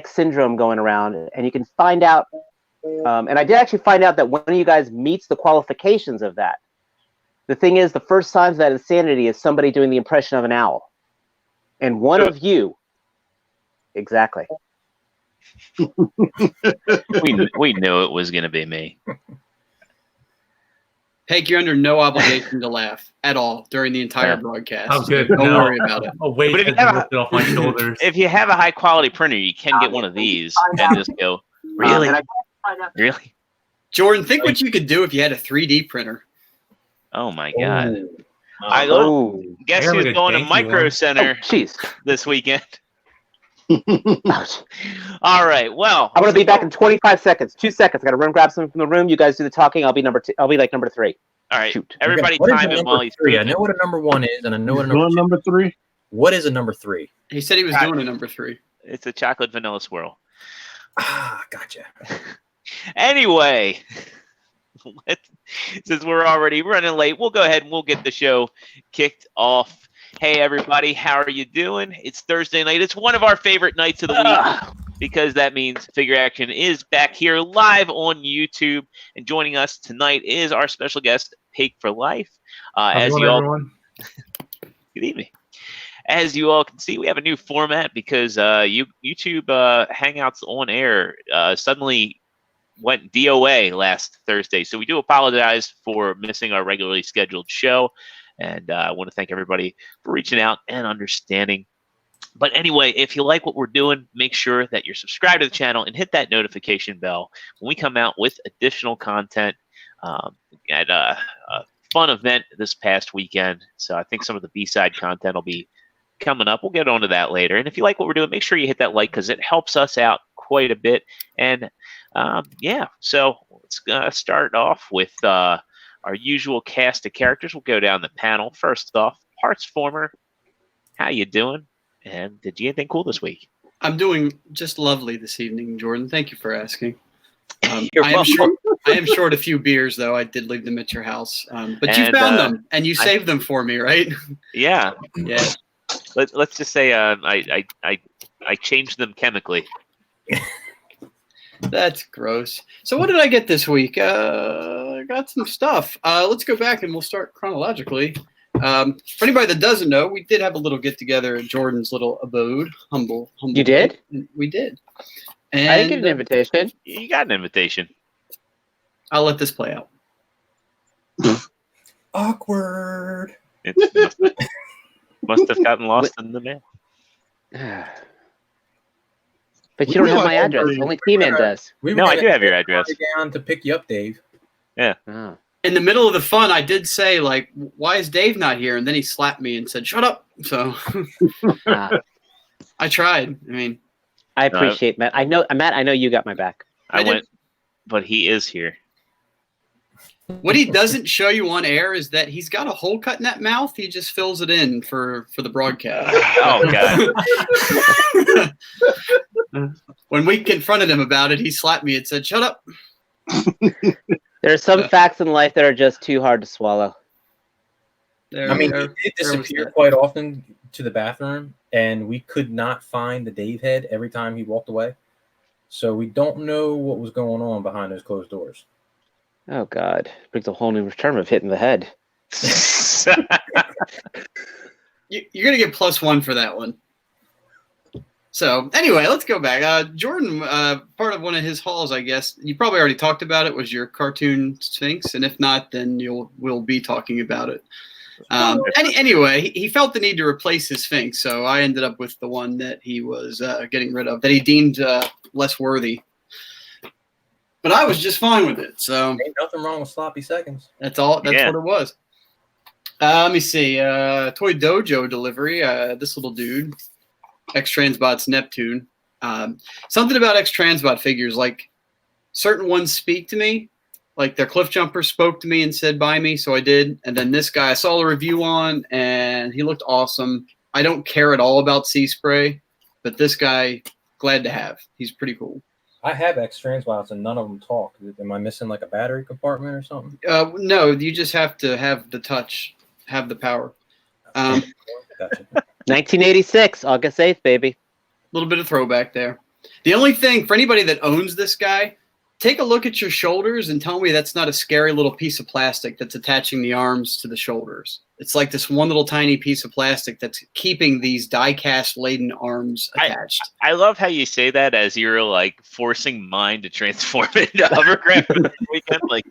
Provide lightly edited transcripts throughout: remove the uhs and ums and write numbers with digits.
syndrome going around, and you can find out. And I did actually find out that one of you guys meets the qualifications of that. The thing is, the first signs of that insanity is somebody doing the impression of an owl, and one of you, exactly. we knew it was going to be me. Paik, you're under no obligation to laugh at all during the entire broadcast. Oh, good. Don't worry about it. Oh, wait, lifted off my shoulders. If you have a high quality printer, you can get one of these and just go, really? Really? Jordan, think what you could do if you had a 3D printer. Oh, my God. Oh. Guess who's going to Micro Center this weekend? All right. Well, I'm gonna be back in 25 seconds. 2 seconds. I gotta run grab something from the room. You guys do the talking. I'll be number 2. I'll be like number 3. All right. Shoot. Everybody, time him while he's 3. I know what a number 1 is, and I know what a number 3. What is a number 3? He said he was doing a number 3. It's a chocolate vanilla swirl. Ah, gotcha. Anyway, since we're already running late, we'll go ahead and we'll get the show kicked off. Hey, everybody, how are you doing? It's Thursday night. It's one of our favorite nights of the week because that means Figure Action is back here live on YouTube. And joining us tonight is our special guest, Paik4life. Good evening. As you all can see, we have a new format because YouTube Hangouts on air suddenly went DOA last Thursday. So we do apologize for missing our regularly scheduled show. And I want to thank everybody for reaching out and understanding. But anyway, if you like what we're doing, make sure that you're subscribed to the channel and hit that notification bell when we come out with additional content. At a fun event this past weekend. So I think some of the B-side content will be coming up. We'll get onto that later. And if you like what we're doing, make sure you hit that like because it helps us out quite a bit. And yeah, so let's start off with our usual cast of characters. We'll go down the panel. First off, Heartsformer, how you doing? And did you get anything cool this week? I'm doing just lovely this evening, Jordan. Thank you for asking. I am short a few beers, though. I did leave them at your house. But you found them, and you saved them for me, right? Yeah. Yeah. Let's just say I changed them chemically. That's gross. So what did I get this week? I got some stuff. Let's go back and we'll start chronologically. For anybody that doesn't know, we did have a little get-together at Jordan's little abode. Humble. You did? We did. And I didn't get an invitation. You got an invitation. I'll let this play out. Awkward. It must have gotten lost in the mail. But you don't have my address. Only T-Man does. No, I do have your address. Down to pick you up, Dave. Yeah. Oh. In the middle of the fun, I did say, like, why is Dave not here? And then he slapped me and said, shut up. So I tried. I mean, I appreciate Matt. I know you got my back. I went, but he is here. What he doesn't show you on air is that he's got a hole cut in that mouth. He just fills it in for the broadcast. Oh, God. When we confronted him about it, he slapped me and said, shut up. There are some facts in life that are just too hard to swallow. He did disappear quite often to the bathroom, and we could not find the Dave head every time he walked away. So we don't know what was going on behind those closed doors. Oh, God. Brings a whole new term of hitting the head. You're going to get +1 for that one. So, anyway, let's go back. Jordan, part of one of his hauls, I guess, you probably already talked about it, was your cartoon Sphinx. And if not, then we'll be talking about it. Anyway, he felt the need to replace his Sphinx. So I ended up with the one that he was getting rid of, that he deemed less worthy. But I was just fine with it. So ain't nothing wrong with sloppy seconds. That's all. That's what it was. Let me see. Toy Dojo delivery. This little dude, X-Transbot's Neptune. Something about X-Transbot figures, like certain ones speak to me. Like their Cliff Jumper spoke to me and said buy me, so I did. And then this guy I saw a review on, and he looked awesome. I don't care at all about Sea Spray, but this guy, glad to have. He's pretty cool. I have X-Transbots and none of them talk. Am I missing like a battery compartment or something? No, you just have to have the touch, have the power. Gotcha. 1986, August 8th, baby. A little bit of throwback there. The only thing for anybody that owns this guy, take a look at your shoulders and tell me that's not a scary little piece of plastic that's attaching the arms to the shoulders. It's like this one little tiny piece of plastic that's keeping these die-cast laden arms attached. I love how you say that as you're like forcing mine to transform into hovercraft for this weekend. Like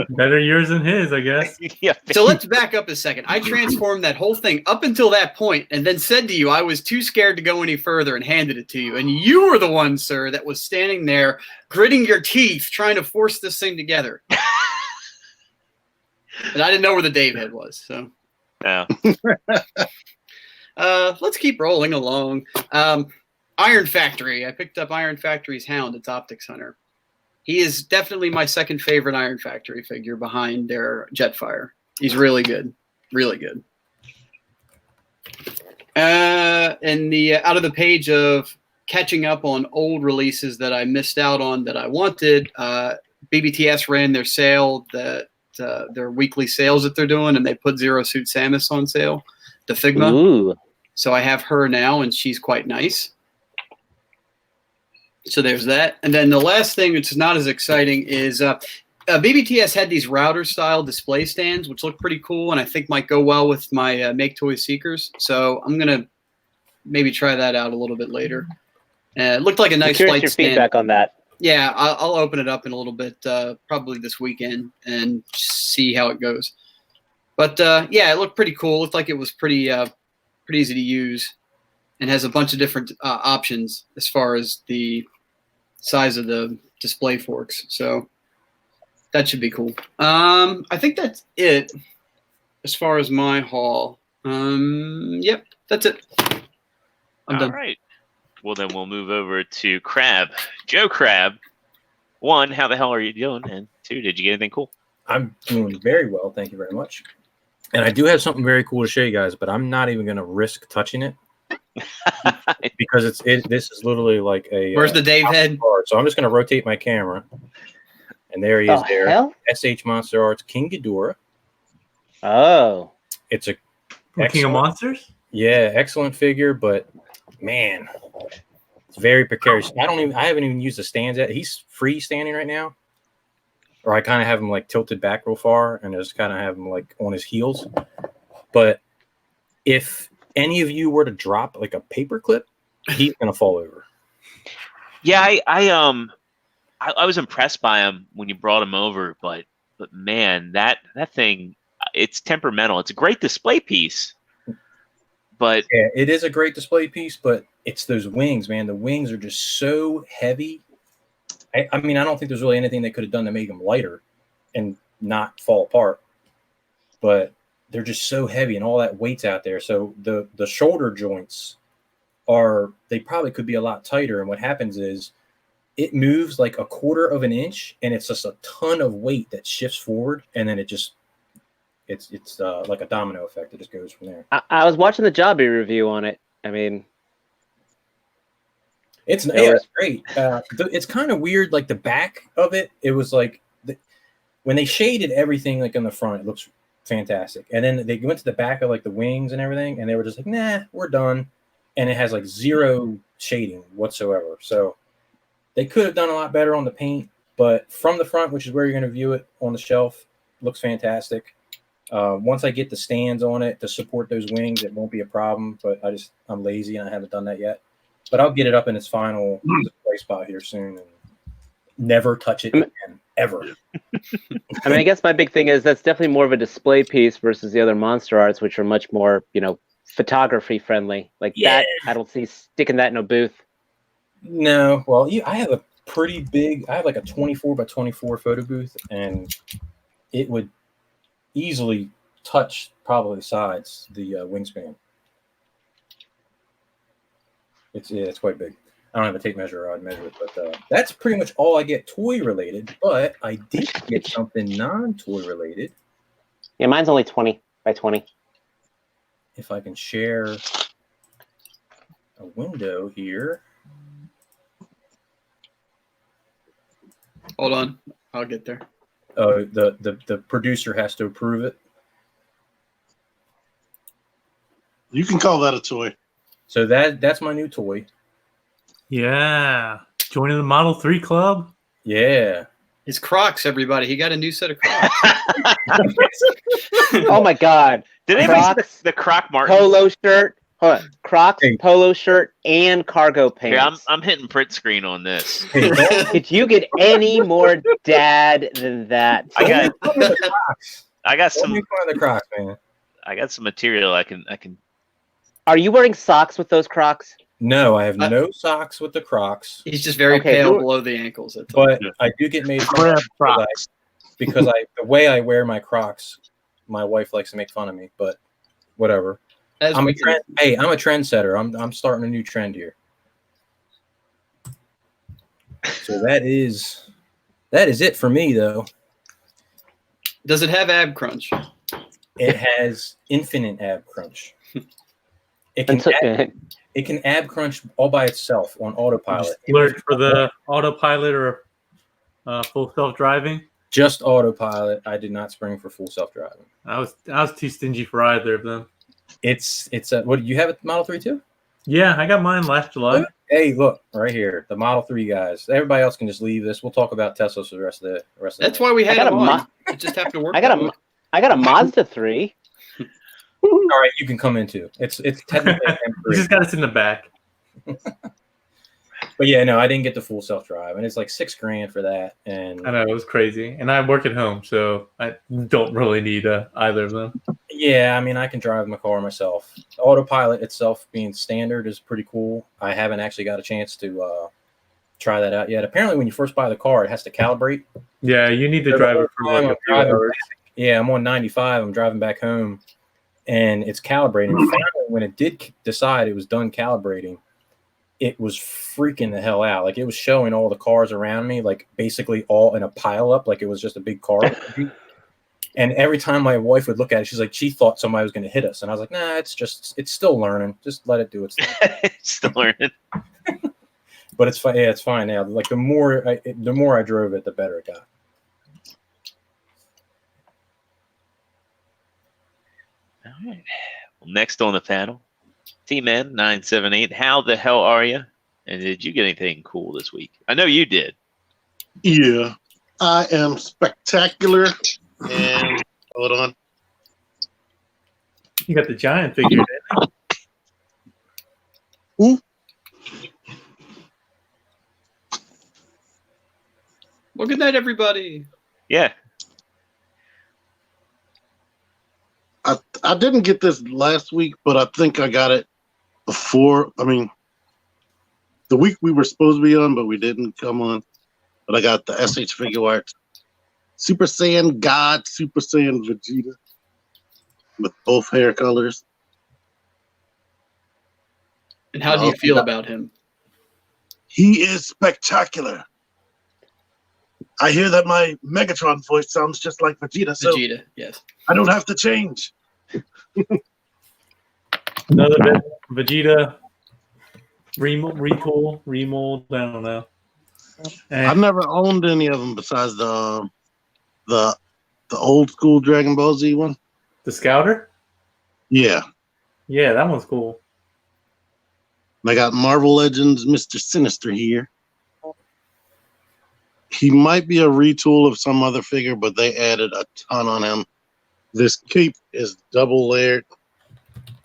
Better yours than his, I guess. yeah. So let's back up a second. I transformed that whole thing up until that point and then said to you I was too scared to go any further and handed it to you. And you were the one, sir, that was standing there gritting your teeth trying to force this thing together. And I didn't know where the Dave head was, so... No. Let's keep rolling along. Iron Factory. I picked up Iron Factory's Hound. It's Optics Hunter. He is definitely my second favorite Iron Factory figure behind their Jetfire. He's really good. Really good. And the out of the page of catching up on old releases that I missed out on that I wanted, BBTS ran their sale that their weekly sales that they're doing, and they put Zero Suit Samus on sale, the Figma. Ooh. So I have her now, and she's quite nice. So there's that. And then the last thing, which is not as exciting, is BBTS had these router-style display stands, which look pretty cool, and I think might go well with my Make Toy Seekers. So I'm going to maybe try that out a little bit later. It looked like a nice Curious light your stand. feedback on that. Yeah, I'll open it up in a little bit, probably this weekend, and see how it goes. But yeah, it looked pretty cool. It looked like it was pretty easy to use, and has a bunch of different options as far as the size of the display forks. So that should be cool. I think that's it as far as my haul. Yep, that's it. I'm done. All right. Well, then we'll move over to Crabb. Joe Crabb, 1, how the hell are you doing? And 2, did you get anything cool? I'm doing very well, thank you very much. And I do have something very cool to show you guys, but I'm not even going to risk touching it because this is literally like a. Where's the Dave head? Card. So I'm just going to rotate my camera, and there he is. There, Hell? SH Monster Arts King Ghidorah. Oh. It's a King of Monsters? Yeah, excellent figure, but man, it's very precarious. I haven't even used the stands yet. He's freestanding right now. Or I kind of have him like tilted back real far and just kind of have him like on his heels. But if any of you were to drop like a paper clip, he's gonna fall over. Yeah, I was impressed by him when you brought him over, but man, that thing, it's temperamental. It's a great display piece. But yeah, it is a great display piece, but it's those wings, man. The wings are just so heavy. I mean, I don't think there's really anything they could have done to make them lighter and not fall apart. But they're just so heavy and all that weight's out there. So the shoulder joints they probably could be a lot tighter. And what happens is it moves like 1/4 of an inch, and it's just a ton of weight that shifts forward, and then it's like a domino effect. It just goes from there. I was watching the Jobby review on it. I mean, it's great. It's kind of weird. Like the back of it, it was like when they shaded everything like on the front, it looks fantastic. And then they went to the back of like the wings and everything, and they were just like, nah, we're done. And it has like 0 shading whatsoever. So they could have done a lot better on the paint, but from the front, which is where you're going to view it on the shelf, looks fantastic. Once I get the stands on it to support those wings, it won't be a problem, but I'm lazy and I haven't done that yet. But I'll get it up in its final display spot here soon and never touch it again, ever. I mean, I guess my big thing is that's definitely more of a display piece versus the other Monster Arts, which are much more, photography friendly. Like that, I don't see sticking that in a booth. No, well, I have a pretty big, I have like a 24 by 24 photo booth, and it would easily touch probably sides the wingspan. It's quite big. I don't have a tape measure or I'd measure it, but that's pretty much all I get toy related. But I did get something non-toy related. Yeah, mine's only 20 by 20. If I can share a window here. Hold on, I'll get there. The producer has to approve it. You can call that a toy. So that's my new toy. Yeah. Joining the Model 3 club. Yeah. His Crocs, everybody. He got a new set of Crocs. Oh my God! Did anybody see Crocs, the Croc Martin? polo shirt, hold on. Crocs, Hey. polo shirt, and cargo Here, pants. I'm hitting print screen on this. Hey, don't- Could you get any more dad than that? I got don't make fun of the Crocs. I got Don't some make fun of the Crocs, man. I got some material I can Are you wearing socks with those Crocs? No, I have no socks with the Crocs, He's just very Okay, pale who- below the ankles. That's all. but I do get made fun Crabb of Crocs. because the way I wear my Crocs, my wife likes to make fun of me. But whatever. As I'm a we can- I'm a trendsetter. I'm starting a new trend here. So that is it for me, though. Does it have ab crunch? It has infinite ab crunch. It can it can ab crunch all by itself on autopilot. Alert for the autopilot or full self-driving. Just autopilot. I did not spring for full self driving. I was too stingy for either of them. It's a what? You have a Model 3 too? Yeah, I got mine last July. Hey, look right here, the Model 3 guys. Everybody else can just leave this. We'll talk about Teslas for the rest of the That's why we had got him a on. mo- It just happened to work. I got that a way. I got a Mazda 3. All right, you can come in too. It's technically an You M3. just got us in the back. But yeah, no, I didn't get the full self drive, and it's like $6,000 for that. And I know, it was crazy. And I work at home, so I don't really need either of them. yeah, I mean, I can drive my car myself. The autopilot itself being standard is pretty cool. I haven't actually got a chance to try that out yet. Apparently, when you first buy the car, it has to calibrate. Yeah, you need to drive it for like a few hours. Yeah, I'm on 95. I'm driving back home, and it's calibrating. Finally, when it did decide it was done calibrating, it was freaking the hell out. Like, it was showing all the cars around me, like basically all in a pile up, like it was just a big car. And every time my wife would look at it, she's like, she thought somebody was going to hit us. And I was like, nah, it's still learning. Just let it do its thing. still learning. But it's fine. Yeah, it's fine now. Like the more I drove it, the better it got. All right. Well, next on the panel, T-Man 978. How the hell are you? And did you get anything cool this week? I know you did. Yeah, I am spectacular. And hold on. You got the giant figure. Well, good night, everybody. Yeah. I didn't get this last week, but I think I got it before. I mean, the week we were supposed to be on, but we didn't come on. But I got the SH Figure Arts Super Saiyan God, Super Saiyan Vegeta with both hair colors. And how do you feel about him? He is spectacular. I hear that my Megatron voice sounds just like Vegeta, so Vegeta, yes. I don't have to change. Another bit. Vegeta. Retool. Remold. I don't know. I've never owned any of them besides the old school Dragon Ball Z one. The Scouter? Yeah. Yeah, that one's cool. And I got Marvel Legends Mr. Sinister here. He might be a retool of some other figure, but they added a ton on him. This cape is double layered.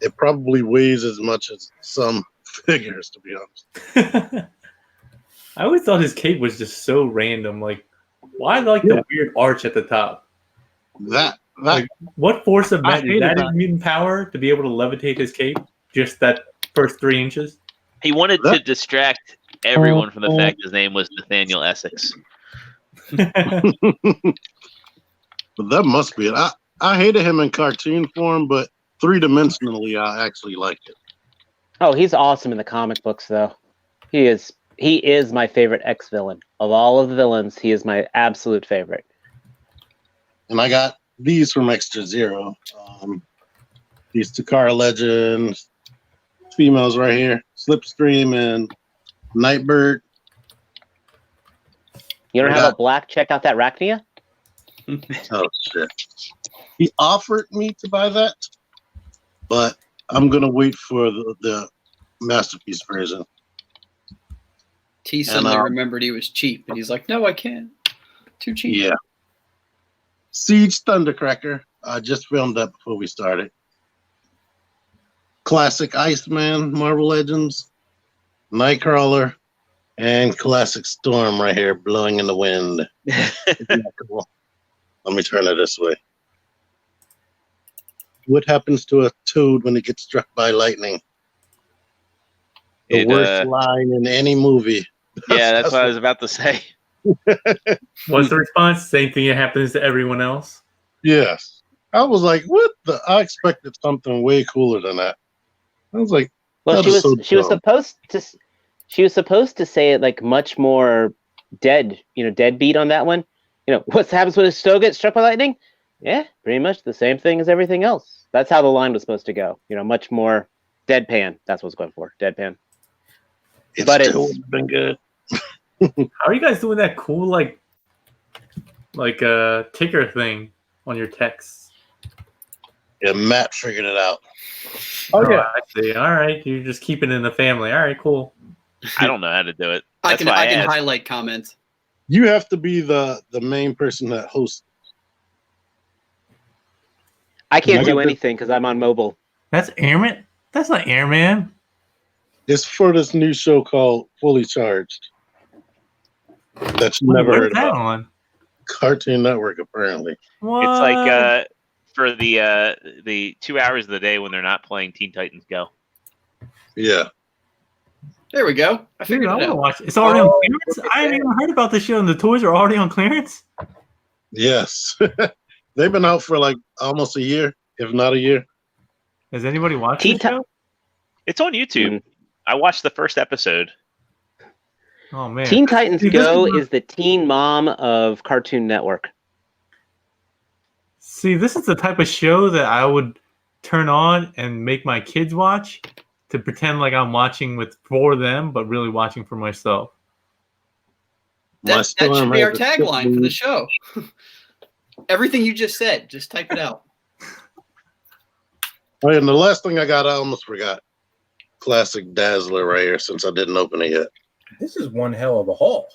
It probably weighs as much as some figures, to be honest. I always thought his cape was just so random. Like, why like the weird arch at the top? That What force of I magic? Is hated that that. his mutant power to be able to levitate his cape? Just that first 3 inches? He wanted to distract everyone from the fact his name was Nathaniel Essex. but that must be it. I hated him in cartoon form, but 3-dimensionally, I actually liked it. Oh, he's awesome in the comic books, though. He is my favorite X-villain. Of all of the villains, he is my absolute favorite. And I got these from Extra Zero. These Takara Legends, females right here, Slipstream and Nightbird. You don't Yeah. have a black? Check out that Rachnia. Oh shit! He offered me to buy that, but I'm gonna wait for the masterpiece version. T suddenly remembered he was cheap, and he's like, "No, I can't. Too cheap." Yeah. Siege Thundercracker. I just filmed that before we started. Classic Iceman, Marvel Legends, Nightcrawler, and Classic Storm right here, blowing in the wind. Cool. Let me turn it this way. What happens to a toad when it gets struck by lightning? The worst line in any movie. Yeah, that's what I was about to say. What's the response? Same thing that happens to everyone else. Yes. I was like, what the? I expected something way cooler than that. I was like, well, she was supposed to say it like much more deadbeat on that one. What happens when a toad gets struck by lightning? Yeah, pretty much the same thing as everything else. That's how the line was supposed to go. Much more deadpan. That's what it's going for. Deadpan. But it's been good. How are you guys doing that cool like ticker thing on your texts? Yeah, Matt figured it out. Oh yeah, I see. All right, you're just keeping it in the family. All right, cool. I don't know how to do it. I can highlight comments. You have to be the main person that hosts. I can't do anything because I'm on mobile. That's Airman. That's not Airman. It's for this new show called Fully Charged. That's never heard about. On Cartoon Network, apparently. What? It's like for the 2 hours of the day when they're not playing Teen Titans Go. Yeah. There we go. I figured it out. Watch. It's already on clearance? I haven't even heard about this show, and the toys are already on clearance? Yes. They've been out for like almost a year, if not a year. Has anybody watched the show? It's on YouTube. Mm-hmm. I watched the first episode. Oh, man. Teen Titans Go is the teen mom of Cartoon Network. See, this is the type of show that I would turn on and make my kids watch to pretend like I'm watching for them, but really watching for myself. That should be our tagline for the show. Everything you just said, just type it out. Oh, and the last thing I almost forgot. Classic Dazzler right here, since I didn't open it yet. This is one hell of a haul.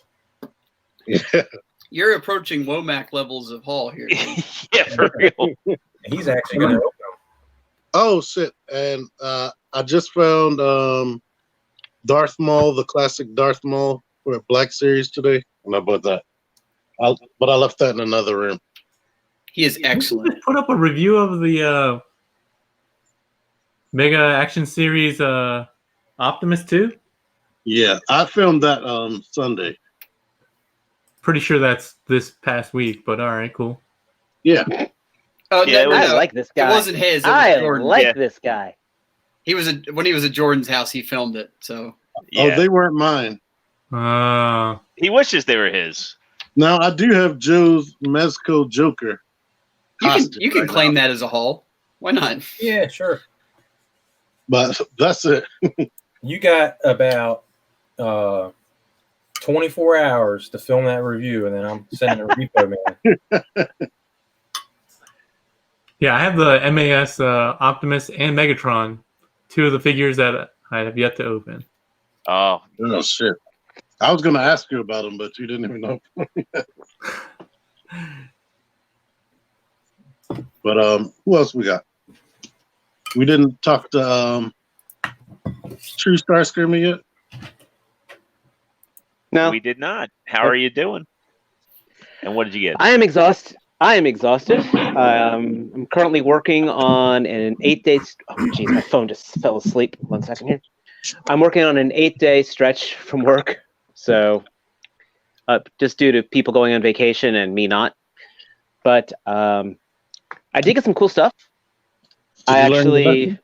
Yeah. You're approaching Womack levels of haul here. Yeah, for real. He's actually going to open them. Oh, shit. And I just found Darth Maul, the classic Darth Maul for a Black Series today. And I bought that. But I left that in another room. He is excellent. Put up a review of the Mega Action Series Optimus 2? Yeah, I filmed that Sunday. Pretty sure that's this past week, but all right, cool. Yeah. Oh, yeah, I like this guy. It wasn't his. It was I Jordan. like this guy. When he was at Jordan's house, he filmed it. So. Yeah. Oh, they weren't mine. He wishes they were his. Now I do have Joe's Mezco Joker. You can claim that as a haul. Why not? Yeah, sure. But that's it. You got about 24 hours to film that review, and then I'm sending a repo, man. Yeah, I have the MAS Optimus and Megatron, two of the figures that I have yet to open. Oh shit! I was going to ask you about them, but you didn't even know. But who else we got? We didn't talk to TruStarscreamer yet. No, we did not. How are you doing? And what did you get? I am exhausted. I'm currently working on an 8-day. Oh, jeez, my phone just fell asleep. 1 second here. I'm working on an 8-day stretch from work, so just due to people going on vacation and me not. But I did get some cool stuff. Did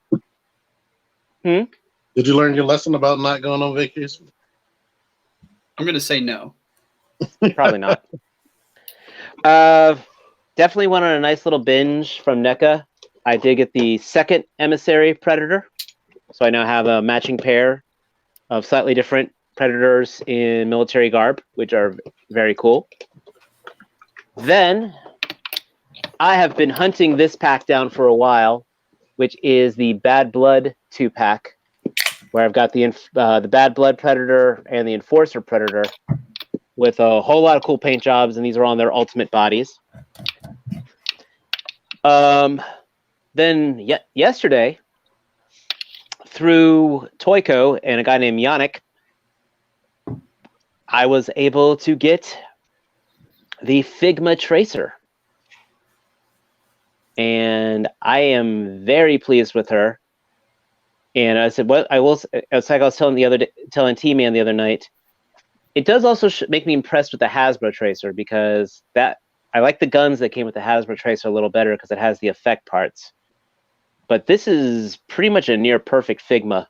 you learn your lesson about not going on vacation? I'm going to say no. Probably not. Definitely went on a nice little binge from NECA. I did get the second Emissary Predator. So I now have a matching pair of slightly different Predators in military garb, which are very cool. Then I have been hunting this pack down for a while, which is the Bad Blood 2-pack. where I've got the Bad Blood Predator and the Enforcer Predator with a whole lot of cool paint jobs, and these are on their ultimate bodies. Then yesterday, through Toyco and a guy named Yannick, I was able to get the Figma Tracer. And I am very pleased with her. And I said, "What I will." It's like I was telling T-Man the other night. It does also make me impressed with the Hasbro Tracer, because I like the guns that came with the Hasbro Tracer a little better because it has the effect parts. But this is pretty much a near perfect Figma.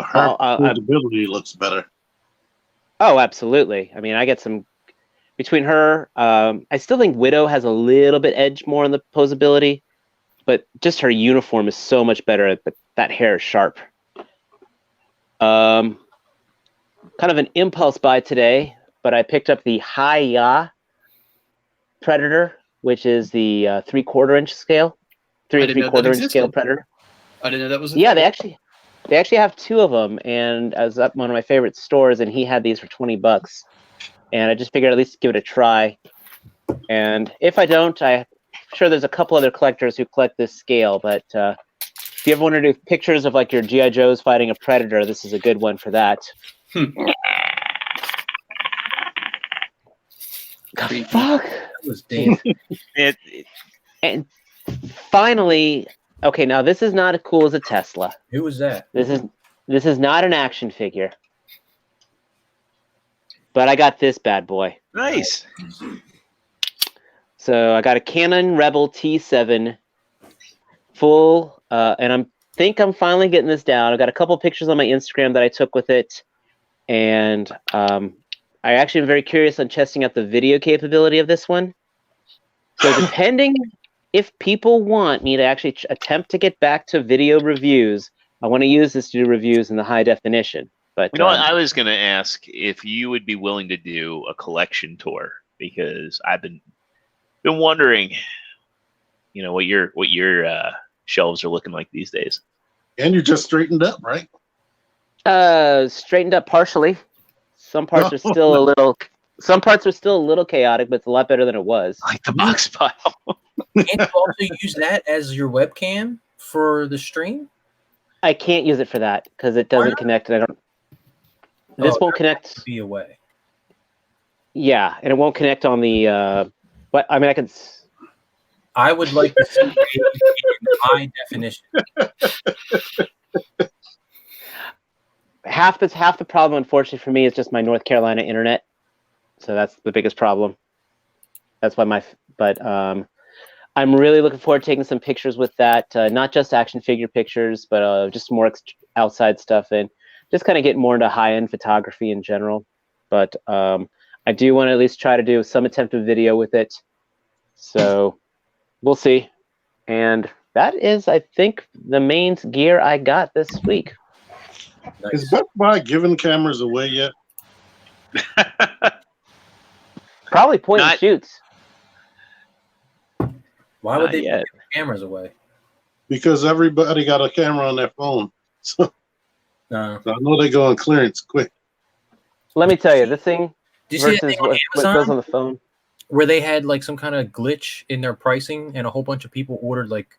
Her ability looks better. Oh, absolutely. I mean, I get some between her. I still think Widow has a little bit edge more on the posability, but just her uniform is so much better. But that hair is sharp. Kind of an impulse buy today, but I picked up the Hi-Ya Predator, which is the 3/4 inch scale, 3 3/4 inch scale Predator. I didn't know that was. Yeah, they actually have two of them, and I was at one of my favorite stores, and he had these for $20, and I just figured at least give it a try. And if I don't, I'm sure there's a couple other collectors who collect this scale, but if you ever want to do pictures of like your G.I. Joes fighting a Predator, this is a good one for that. God, fuck. That was damn. And finally, okay, now this is not as cool as a Tesla. Who was that? This is not an action figure. But I got this bad boy. Nice. So I got a Canon Rebel T7 full, and I'm finally getting this down. I got a couple pictures on my Instagram that I took with it, and I actually am very curious on testing out the video capability of this one. So depending if people want me to actually attempt to get back to video reviews, I want to use this to do reviews in the high definition. But You know what? I was going to ask if you would be willing to do a collection tour, because I've been wondering, what your shelves are looking like these days. And you just straightened up, right? Straightened up partially. Some parts are still a little. Some parts are still a little chaotic, but it's a lot better than it was. Like the box pile. Can't you also use that as your webcam for the stream? I can't use it for that because it doesn't connect. And I don't. This won't connect. Be away. Yeah, and it won't connect on the. But I mean, I can. I would like to see it in high definition. Half the problem, unfortunately for me, is just my North Carolina internet. So that's the biggest problem. That's why I'm really looking forward to taking some pictures with that. Not just action figure pictures, but just more outside stuff, and just kind of get more into high-end photography in general. But I do want to at least try to do some attempt of video with it. So we'll see. And that is, I think, the main gear I got this week. Nice. Is Best Buy giving cameras away yet? Probably point and shoots. Why would they give cameras away? Because everybody got a camera on their phone. So No. I know they go on clearance quick. Let me tell you, this thing Did you see that versus thing on what Amazon goes on the phone. where they had like some kind of glitch in their pricing, and a whole bunch of people ordered like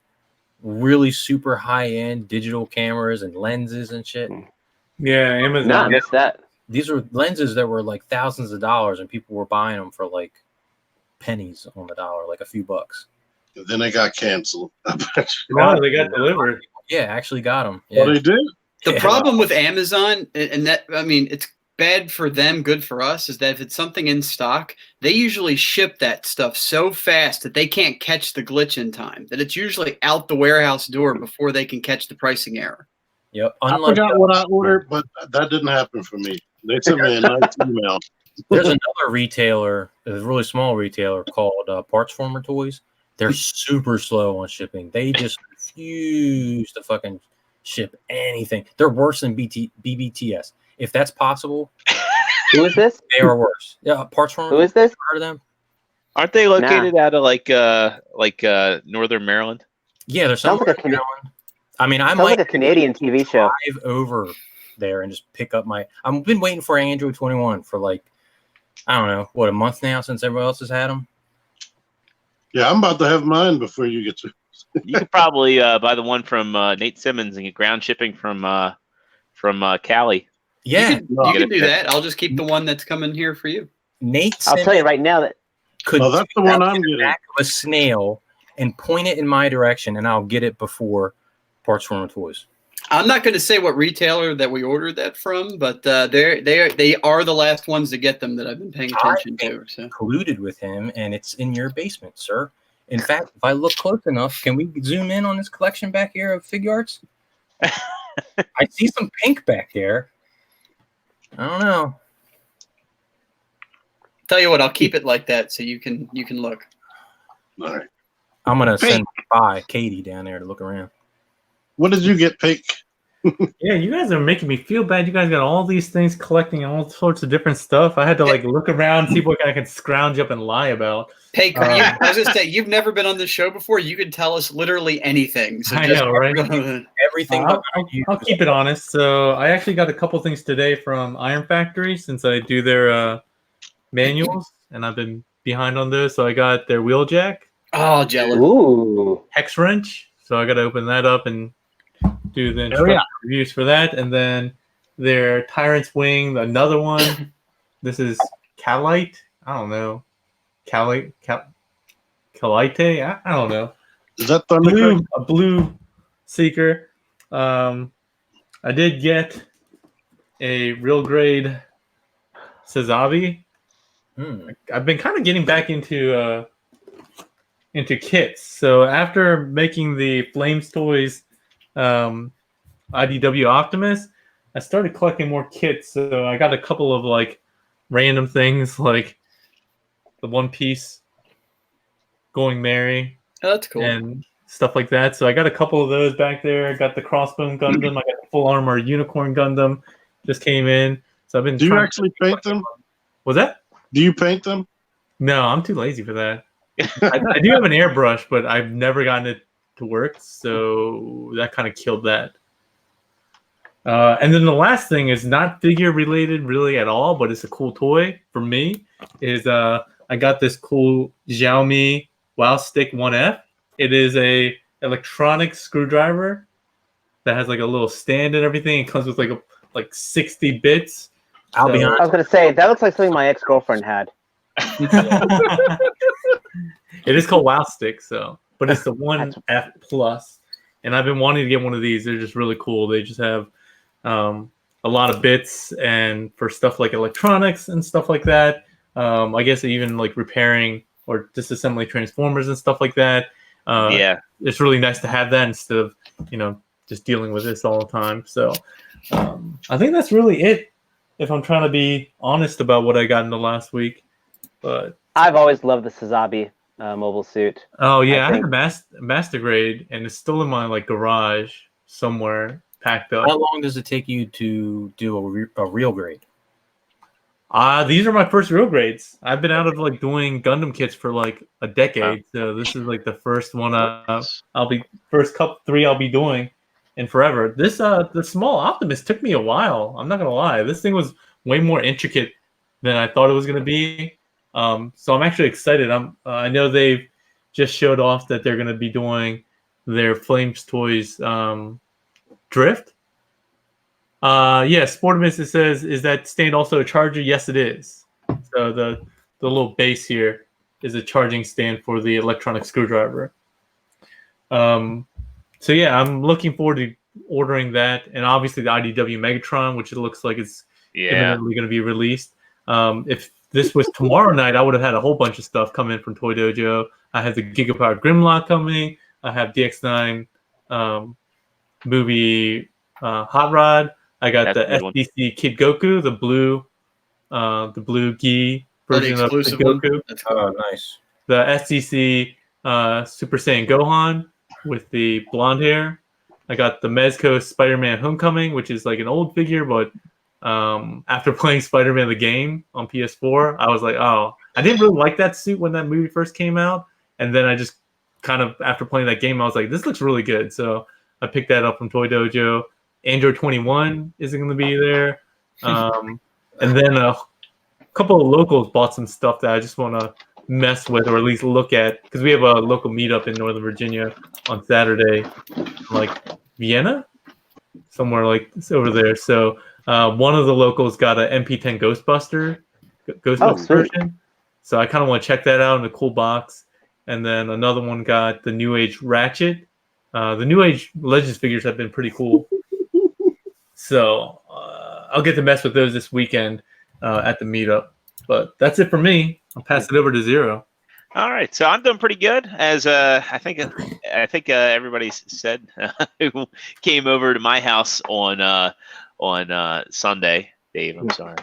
really super high-end digital cameras and lenses and shit? Yeah, Amazon. Nah, I missed that. These were lenses that were like thousands of dollars, and people were buying them for like pennies on the dollar, like a few bucks. And then they got canceled. No, they got delivered. Yeah, actually got them. Yeah. Well, they did. The problem with Amazon, and that, I mean, it's bad for them, good for us, is that if it's something in stock, they usually ship that stuff so fast that they can't catch the glitch in time, that it's usually out the warehouse door before they can catch the pricing error. Yep. I forgot what I ordered, but that didn't happen for me. They sent me a nice email. There's another retailer, a really small retailer called Parts4life Toys. They're super slow on shipping. They just refuse to fucking ship anything. They're worse than BBTS. If that's possible, Who is this? they are worse. Yeah, Parts4life. Who is this? Heard of them? Aren't they located out of like Northern Maryland? Yeah, there's Sounds somewhere like a in Maryland. I mean, I Sounds might like a Canadian TV show. drive over there and just pick up my. I've been waiting for Android 21 for like, I don't know, what, a month now since everyone else has had them. Yeah, I'm about to have mine before you get to. You could probably buy the one from Nate Simmons and get ground shipping from Cali. Yeah, you can do that. I'll just keep the one that's coming here for you. Nate I'll Simmons tell you right now that could Oh, that's the one I'm getting. back of a snail and point it in my direction, and I'll get it before Parts Former Toys. I'm not going to say what retailer that we ordered that from, but they are the last ones to get them that I've been paying attention to. So. Colluded with him, and it's in your basement, sir. In fact, if I look close enough, can we zoom in on this collection back here of fig arts? I see some pink back there. I don't know. Tell you what, I'll keep it like that so you can look. All right. I'm gonna send Katie down there to look around. What did you get, Paik? Yeah, you guys are making me feel bad. You guys got all these things collecting all sorts of different stuff. I had to like look around, see what I could scrounge up and lie about. Paik, I was gonna say, you've never been on this show before. You can tell us literally anything. So I know, right? Everything. I'll keep it honest. So I actually got a couple things today from Iron Factory since I do their manuals, and I've been behind on those. So I got their wheel jack. Oh, jealous. ooh, Hex wrench. So I got to open that up and do the reviews for that. And then their Tyrant's Wing, another one. This is Calite. I don't know. Calite. I don't know. Is that Thundercrack? A blue Seeker. I did get a real grade Sazabi. I've been kind of getting back into kits. So after making the Flames Toys IDW Optimus, I started collecting more kits. So I got a couple of like random things like the One Piece Going Merry. Oh, that's cool. And stuff like that. So I got a couple of those back there. I got the Crossbone Gundam. I got the Full Armor Unicorn Gundam. Just came in. So I've been. Do you actually paint them? Was that? Do you paint them? No, I'm too lazy for that. I do have an airbrush, but I've never gotten it to work. So that kind of killed that. And then the last thing is not figure related really at all, but it's a cool toy for me. Is I got this cool Xiaomi Wow Stick 1F. It is a electronic screwdriver that has like a little stand and everything. It comes with like 60 bits. I'll be honest. I was gonna say that looks like something my ex-girlfriend had. It is called Wow Stick, but it's the 1F Plus, and I've been wanting to get one of these. They're just really cool. They just have a lot of bits and for stuff like electronics and stuff like that. I guess even like repairing or disassembling transformers and stuff like that. It's really nice to have that instead of just dealing with this all the time. So I think that's really it. If I'm trying to be honest about what I got in the last week, but I've always loved the Sazabi mobile suit. Oh yeah, I had a master grade, and it's still in my like garage somewhere packed up. How long does it take you to do a real grade? These are my first real grades. I've been out of like doing Gundam kits for like a decade, so this is like the first one. First cup 3 I'll be doing in forever. This the small Optimus took me a while. I'm not gonna lie. This thing was way more intricate than I thought it was gonna be. So I'm actually excited. I know they've just showed off that they're gonna be doing their Flames Toys Drift. Sportimus, it says, is that stand also a charger? Yes, it is. So the little base here is a charging stand for the electronic screwdriver. So yeah, I'm looking forward to ordering that, and obviously the IDW Megatron, which it looks like it's imminently going to be released. If this was tomorrow night, I would have had a whole bunch of stuff come in from Toy Dojo. I have the Gigapower Grimlock coming. I have DX9 movie Hot Rod. I got the SDC Kid Goku, the blue gi version of Kid Goku. Oh, nice. The SDC Super Saiyan Gohan with the blonde hair. I got the Mezco Spider-Man Homecoming, which is like an old figure, but after playing Spider-Man the game on PS4, I was like, oh, I didn't really like that suit when that movie first came out. And then I just kind of, after playing that game, I was like, this looks really good. So I picked that up from Toy Dojo. Android 21 isn't going to be there. And then a couple of locals bought some stuff that I just want to mess with or at least look at, because we have a local meetup in Northern Virginia on Saturday, like Vienna, somewhere like over there. So one of the locals got an MP10 Ghostbuster version. So I kind of want to check that out in a cool box. And then another one got the New Age Ratchet. The New Age Legends figures have been pretty cool. So I'll get to mess with those this weekend at the meetup. But that's it for me. I'll pass it over to Zero. All right, so I'm doing pretty good. As I think everybody said who came over to my house on Sunday. Dave, I'm sorry.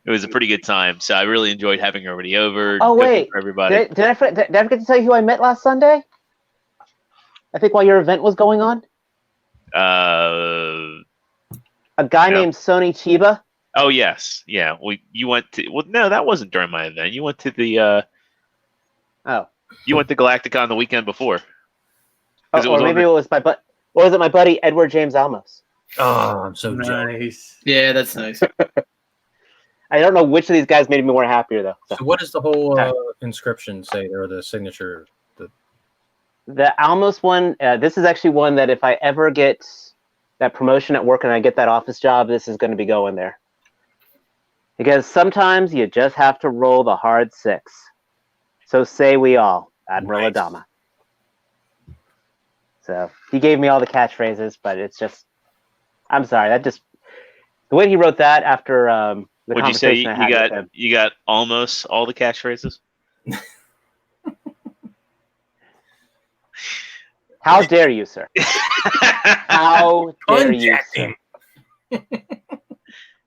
It was a pretty good time, so I really enjoyed having everybody over. Oh wait, for everybody. Did I forget to tell you who I met last Sunday? I think while your event was going on. A guy named Sony Chiba. Oh yes, yeah. You went to. Well, no, that wasn't during my event. You went to the. You went to Galacticon the weekend before. Or maybe it was my was it my buddy Edward James Almos? Oh, I'm so nice. jealous. Yeah, that's nice. I don't know which of these guys made me more happier though. So what does the whole inscription say, or the signature? The Almos one. This is actually one that if I ever get that promotion at work and I get that office job, this is going to be going there. Because sometimes you just have to roll the hard 6. So say we all, Admiral Adama. So he gave me all the catchphrases, but it's just, I'm sorry, the way he wrote that after the What'd you say? You got almost all the catchphrases? How dare you, sir? How dare you, sir?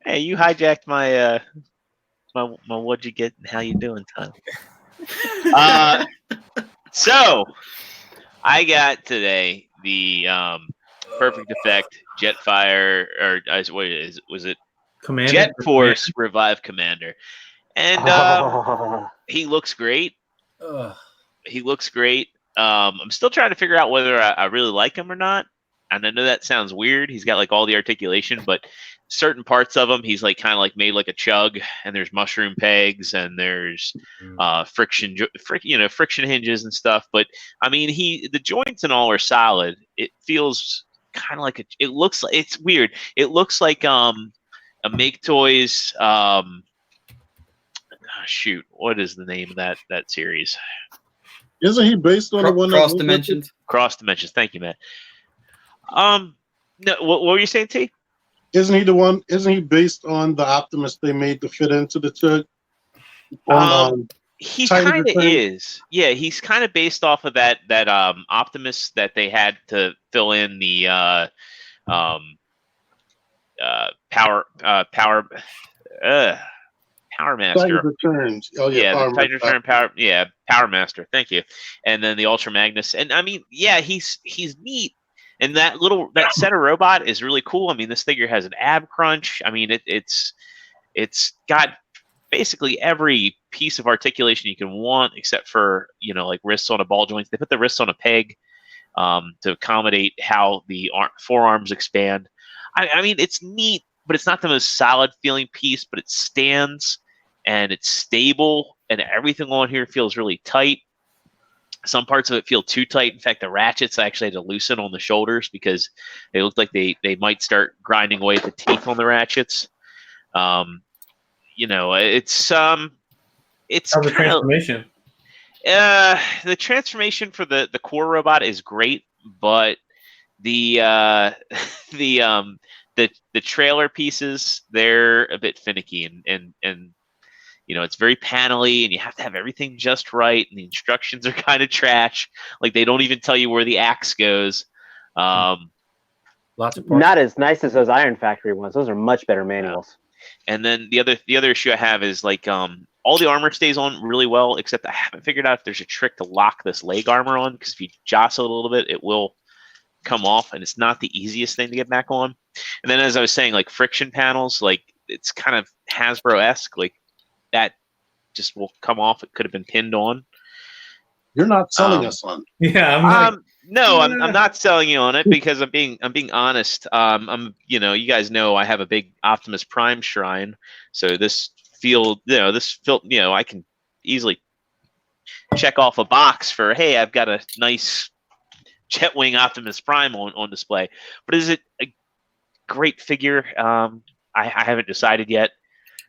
Hey, you hijacked my what'd you get and how you doing time. So I got today the Perfect Effect Jetfire, or was it Commander? Jet Force Revive Commander, and he looks great. He looks great. I'm still trying to figure out whether I really like him or not. And I know that sounds weird. He's got like all the articulation, but certain parts of him, he's like kind of like made like a chug, and there's mushroom pegs, and there's friction hinges and stuff. But I mean, the joints and all are solid. It feels kind of like it looks like, it's weird. It looks like a Make Toys. Shoot, what is the name of that series? Isn't he based on the one Cross Dimensions? Cross Dimensions. Thank you, Matt. No, what were you saying, T? Isn't he based on the Optimus they made to fit into the church? He kind of is. Yeah, he's kind of based off of that Optimus that they had to fill in the Power Master. Returns. Oh yeah, Titan Return Power. Yeah, Power Master. Thank you. And then the Ultra Magnus. And I mean, yeah, he's neat. And that center robot is really cool. I mean, this figure has an ab crunch. I mean, it's got basically every piece of articulation you can want, except for like wrists on a ball joint. They put the wrists on a peg to accommodate how the forearms expand. I mean, it's neat, but it's not the most solid feeling piece. But it stands and it's stable, and everything on here feels really tight. Some parts of it feel too tight. In fact, the ratchets I actually had to loosen on the shoulders because they looked like they might start grinding away at the teeth on the ratchets. It's How's the transformation? The transformation for the core robot is great, but the trailer pieces, they're a bit finicky, and it's very panely, and you have to have everything just right, and the instructions are kind of trash. Like, they don't even tell you where the axe goes. Lots of parts. Not as nice as those Iron Factory ones. Those are much better manuals. And then the other issue I have is like all the armor stays on really well, except I haven't figured out if there's a trick to lock this leg armor on, because if you jostle it a little bit, it will come off, and it's not the easiest thing to get back on. And then, as I was saying, like friction panels, like it's kind of Hasbro-esque, like that just will come off. It could have been pinned on. You're not selling us on. Yeah, No, I'm not selling you on it because I'm being honest. You guys know I have a big Optimus Prime shrine, so this I can easily check off a box for, hey, I've got a nice Jetwing Optimus Prime on display. But is it a great figure? I haven't decided yet,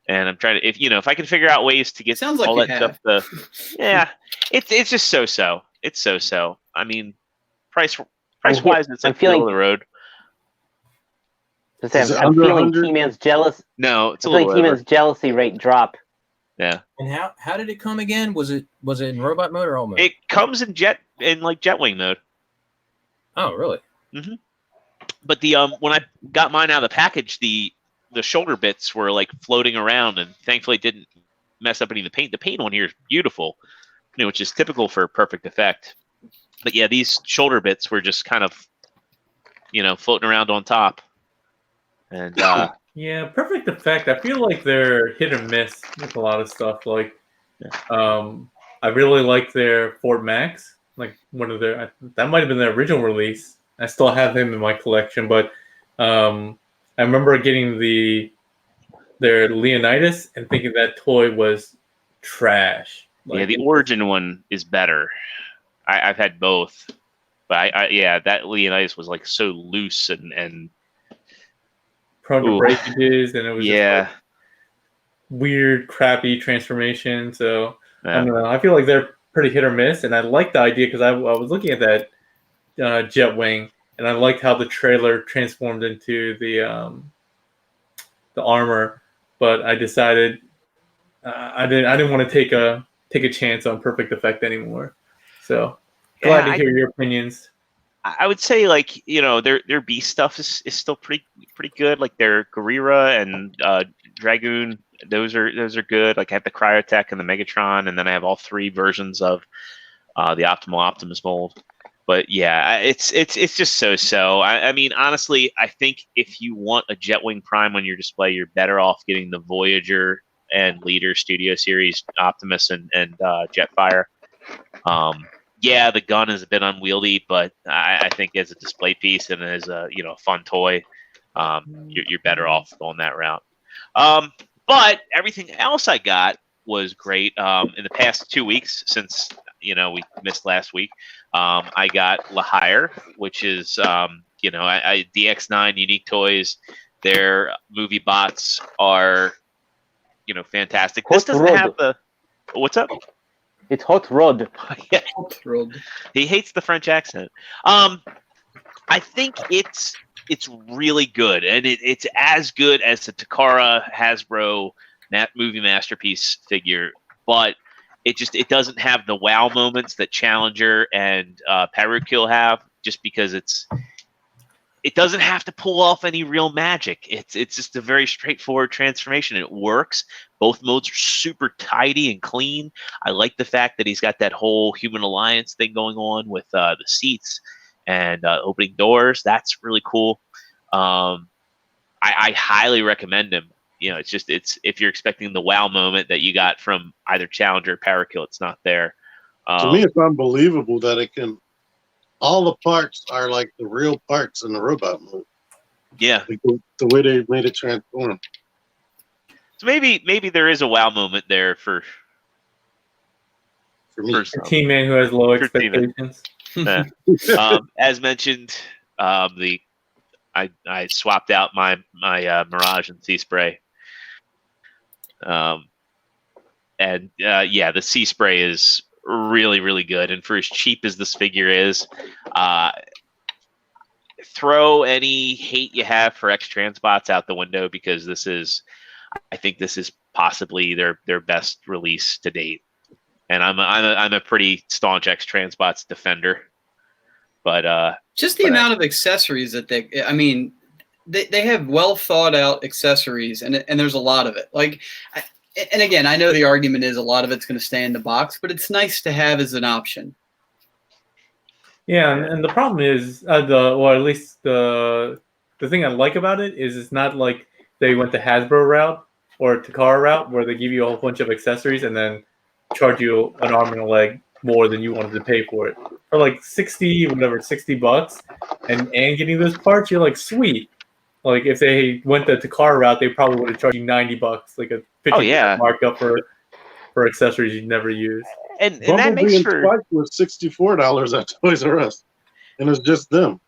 and I'm trying to if I can figure out ways to get Sounds like all you that have. stuff. Yeah, it's just so. It's so. I mean, price I'm wise, it's like feeling- middle of the road. Is it I'm under feeling 100? T-Man's jealous. No, it's a I'm feeling little over. T-Man's jealousy rate drop. Yeah, And how did it come again? Was it in robot mode or all mode? it comes in Jetwing mode. Oh, really? But the when I got mine out of the package, the shoulder bits were like floating around, and thankfully it didn't mess up any of the paint. The paint on here is beautiful, which is typical for perfect effect. But yeah, these shoulder bits were just kind of floating around on top. And Yeah, perfect effect. I feel like they're hit or miss with a lot of stuff. Like, I really like their Fort Max. Like one of their that might have been their original release. I still have him in my collection, but I remember getting their Leonidas and thinking that toy was trash. yeah, the Origin one is better. I've had both, but that Leonidas was like so loose and prone to breakages, and it was just like weird, crappy transformation. So I don't know. I feel like they're pretty hit or miss, and I like the idea because I was looking at that Jetwing, and I liked how the trailer transformed into the armor. But I decided I didn't want to take a chance on perfect effect anymore. So glad to hear your opinions. I would say their beast stuff is still pretty good. Like their Guerrera and Dragoon, those are good. Like I have the Cryotech and the Megatron, and then I have all three versions of the Optimal Optimus mold. But yeah, it's just so. I mean, honestly, I think if you want a Jetwing Prime on your display, you're better off getting the Voyager and Leader Studio Series Optimus and Jetfire. Yeah, the gun is a bit unwieldy, but I think as a display piece and as a fun toy, you're better off going that route. But everything else I got was great. In the past 2 weeks, since we missed last week, I got Lahire, which is DX9 Unique Toys. Their movie bots are fantastic. This doesn't have the what's up? It's Hot Rod. Yeah. Hot Rod. He hates the French accent. I think it's really good, and it's as good as the Takara Hasbro movie masterpiece figure, but it doesn't have the wow moments that Challenger and Paik4life have, just because it doesn't have to pull off any real magic. It's just a very straightforward transformation. It works. Both modes are super tidy and clean. I like the fact that he's got that whole Human Alliance thing going on with the seats and opening doors. That's really cool. I highly recommend him. It's if you're expecting the wow moment that you got from either Challenger or Paik4life, it's not there. To me, it's unbelievable that it can. All the parts are like the real parts in the robot mode. Yeah, like the way they made it transform. So maybe there is a wow moment there for me. A team man who has low expectations. As mentioned, I swapped out my Mirage and Sea Spray. The Sea Spray is really, really good, and for as cheap as this figure is, throw any hate you have for X-Transbots out the window, because I think this is possibly their best release to date. And I'm a pretty staunch X-Transbots defender, but just the amount of accessories that they have well thought out accessories, and there's a lot of it. And again, I know the argument is a lot of it's going to stay in the box, but it's nice to have as an option. Yeah, and the problem is, at least the thing I like about it is it's not like they went the Hasbro route or Takara route where they give you a whole bunch of accessories and then charge you an arm and a leg more than you wanted to pay for it. For like 60 bucks, and getting those parts, you're like, sweet. Like if they went the Takara route, they probably would have charged you 90 bucks, like a 50% markup for accessories you'd never use. And that Bumblebee makes and for Spike was $64 at Toys R Us, and it's just them.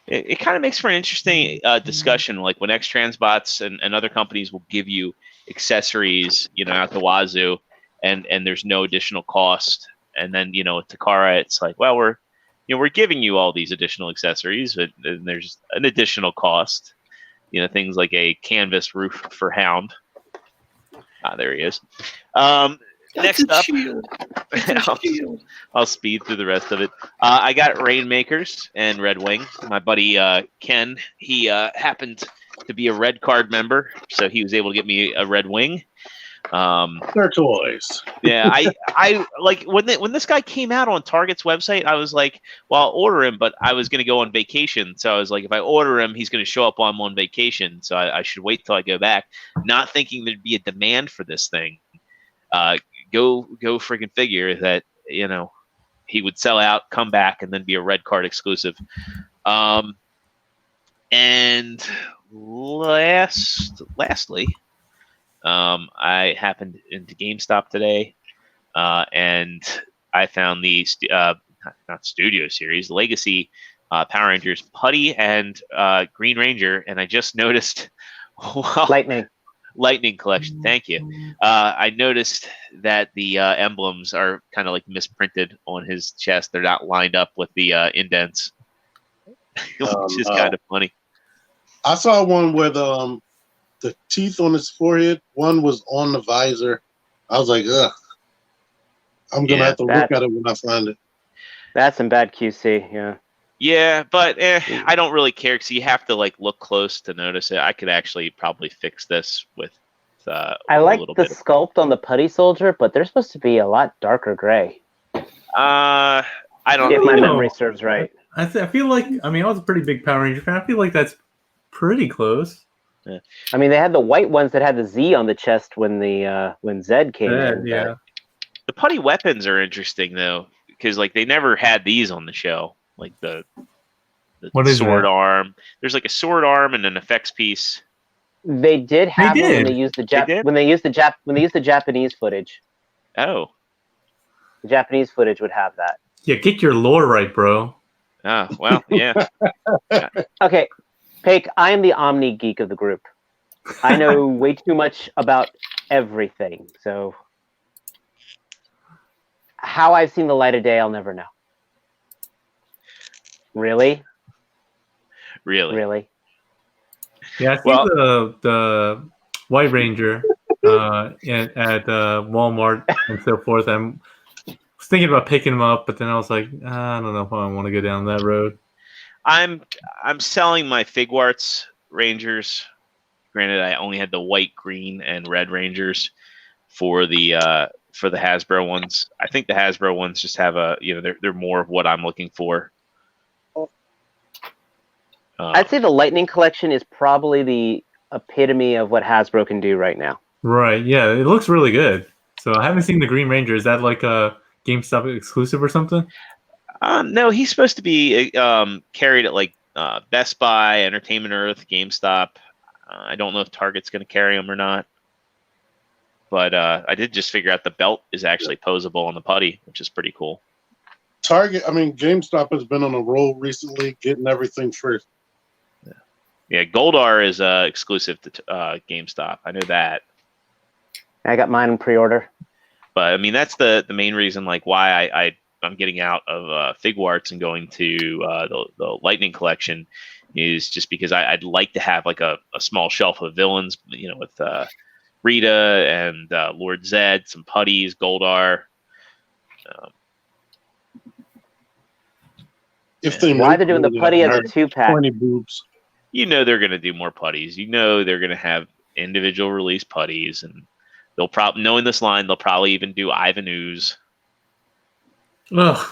it kind of makes for an interesting discussion, like when X-Transbots and other companies will give you accessories, out the wazoo, and there's no additional cost. And then, with Takara, it's like, well, we're giving you all these additional accessories, but then there's an additional cost. Things like a canvas roof for Hound. There he is. Next up, I'll speed through the rest of it. I got Rainmakers and Red Wing. My buddy Ken, he happened to be a Red Card member, so he was able to get me a Red Wing. They're toys. Yeah, I like when this guy came out on Target's website, I was like, well, I'll order him, but I was going to go on vacation. So I was like, if I order him, he's going to show up while I'm on vacation. So I should wait till I go back, not thinking there'd be a demand for this thing. Go freaking figure that, he would sell out, come back, and then be a Red Card exclusive. And lastly, I happened into GameStop today, and I found the not Studio Series, Legacy Power Rangers Putty and Green Ranger, and I just noticed Lightning Collection. Thank you. I noticed that the emblems are kind of like misprinted on his chest. They're not lined up with the indents, which is kind of funny. I saw one where the teeth on his forehead, one was on the visor. I was like, ugh. I'm going to have to look at it when I find it. That's some bad QC, yeah. Yeah, but I don't really care because you have to look close to notice it. I could actually probably fix this with I like the sculpt on the Putty Soldier, but they're supposed to be a lot darker gray. I don't know. If my memory serves right. I feel like, I was a pretty big Power Ranger fan. I feel like that's pretty close. Yeah. They had the white ones that had the Z on the chest when Zed came in. Yeah. The Putty weapons are interesting though, because they never had these on the show. Like the sword arm. There's like a sword arm and an effects piece. They did have them when they used the Japanese footage. Oh. The Japanese footage would have that. Yeah, get your lore right, bro. Oh, well, yeah. Okay, Paik, I am the Omni geek of the group. I know way too much about everything, so how I've seen the light of day, I'll never know. Really? Yeah, I think the White Ranger at Walmart and so forth. I was thinking about picking them up, but then I was like, I don't know if I want to go down that road. I'm selling my Figuarts Rangers. Granted, I only had the white, green, and red Rangers for the Hasbro ones. I think the Hasbro ones just have they're more of what I'm looking for. I'd say the Lightning Collection is probably the epitome of what Hasbro can do right now. Right, yeah, it looks really good. So I haven't seen the Green Ranger. Is that like a GameStop exclusive or something? No, he's supposed to be carried at Best Buy, Entertainment Earth, GameStop. I don't know if Target's going to carry him or not. But I did just figure out the belt is actually posable on the Putty, which is pretty cool. GameStop has been on a roll recently, getting everything first. Yeah, Goldar is exclusive to GameStop. I know that. I got mine in pre-order. But that's the main reason why I'm getting out of Figuarts and going to the Lightning Collection is just because I'd like to have a small shelf of villains, with Rita and Lord Zed, some Putties, Goldar. Why they're doing the Putty as a 2-pack? 20 boobs. They're going to do more Putties. They're going to have individual release Putties, and they'll probably, knowing this line, they'll probably even do Ivan Ooze. Ugh.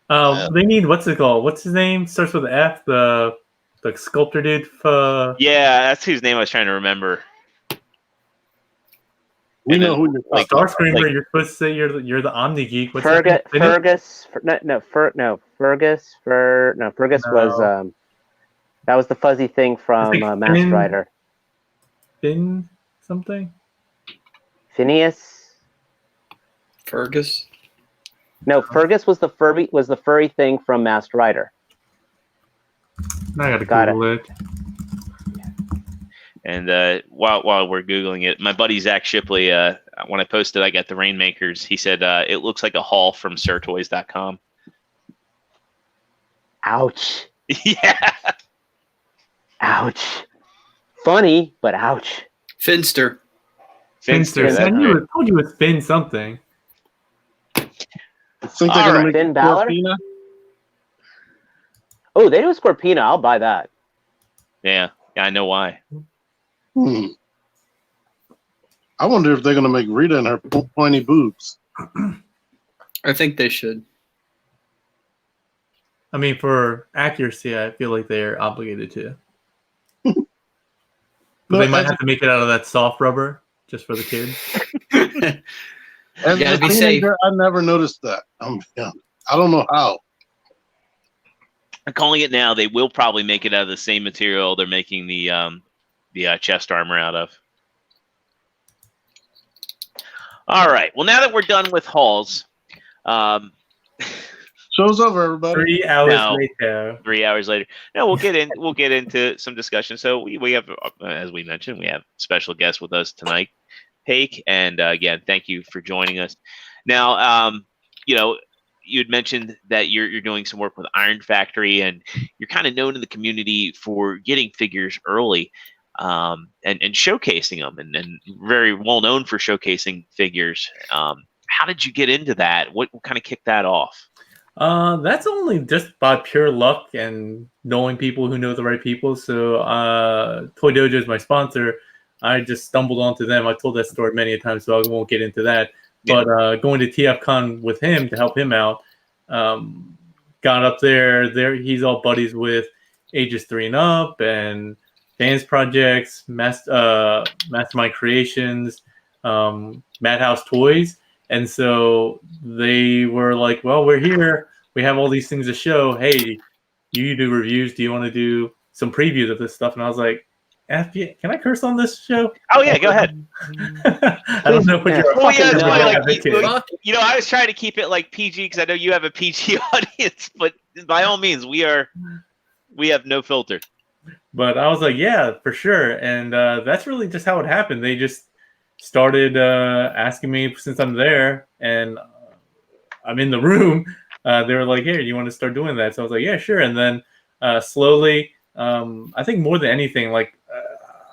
Oh. They need, what's it called? What's his name? Starts with F. The sculptor dude. Yeah, that's whose name I was trying to remember. We And know then, who you're like, talking about. Starscreamer, like- you're supposed to say you're the Omni Geek. What's Fergus. his name? Fergus was No. that was the fuzzy thing from It's like Masked Finn- Rider. Finn something? Phineas. Fergus. No, Fergus was the furry thing from Masked Rider. I gotta Got Google it. And while we're googling it, my buddy Zach Shipley, when I posted, I got the Rainmakers. He said it looks like a haul from SirToys.com. Ouch. Yeah. Ouch. Funny, but ouch. Finster. Finster. I That's knew right. it. I told you it was Finn something. I think they're All gonna right. make Finn Balor? Scorpina. Oh, they do Scorpina. I'll buy that. Yeah, I know why. I wonder if they're gonna make Rita and her pointy boobs. I think they should. I mean, for accuracy, I feel like they're obligated to. But No, they might as have to make it out of that soft rubber just for the kids. As You gotta a be safe. teenager, I never noticed that. Yeah, I don't know how. I'm calling it now. They will probably make it out of the same material they're making the chest armor out of. All right. Well, now that we're done with hauls, Show's over, everybody. 3 hours No. later. 3 hours later, no, we'll get into some discussion. So we have, as we mentioned, we have special guests with us tonight, Paik, and again, thank you for joining us. Now, you had mentioned that you're doing some work with Iron Factory, and you're kind of known in the community for getting figures early, and showcasing them, and very well known for showcasing figures. How did you get into that? What kind of kicked that off? That's only just by pure luck and knowing people who know the right people. So, Toy Dojo is my sponsor. I just stumbled onto them. I told that story many a time, so I won't get into that. Yeah. But going to TFCon with him to help him out, got up there. He's all buddies with Ages 3 and Up and Fans Projects, Mastermind Creations, Madhouse Toys. And so they were like, well, we're here. We have all these things to show. Hey, you do reviews. Do you want to do some previews of this stuff? And I was like, can I curse on this show? Oh, yeah, go ahead. I don't know if you're Well, yeah, it's No. funny, advocate. I was trying to keep it like PG because I know you have a PG audience, but by all means, we have no filter. But I was like, yeah, for sure. And that's really just how it happened. They just started asking me since I'm there and I'm in the room. They were like, hey, do you want to start doing that? So I was like, yeah, sure. And then slowly, I think more than anything, like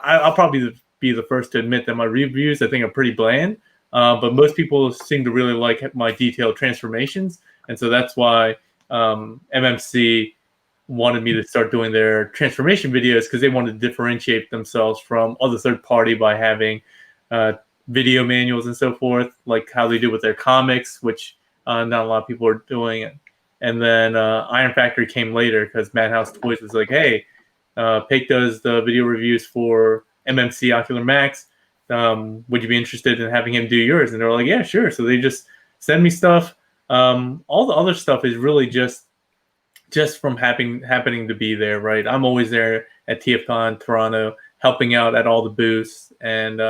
I'll probably be the first to admit that my reviews, I think, are pretty bland. But most people seem to really like my detailed transformations. And so that's why MMC wanted me to start doing their transformation videos, because they wanted to differentiate themselves from other third party by having video manuals and so forth, like how they do with their comics, which not a lot of people are doing. And then Iron Factory came later because Madhouse Toys was like, hey, Paik does the video reviews for MMC Ocular Max. Would you be interested in having him do yours? And they were like, yeah, sure. So they just send me stuff. All the other stuff is really just from happening to be there, right? I'm always there at TFCon Toronto, helping out at all the booths. And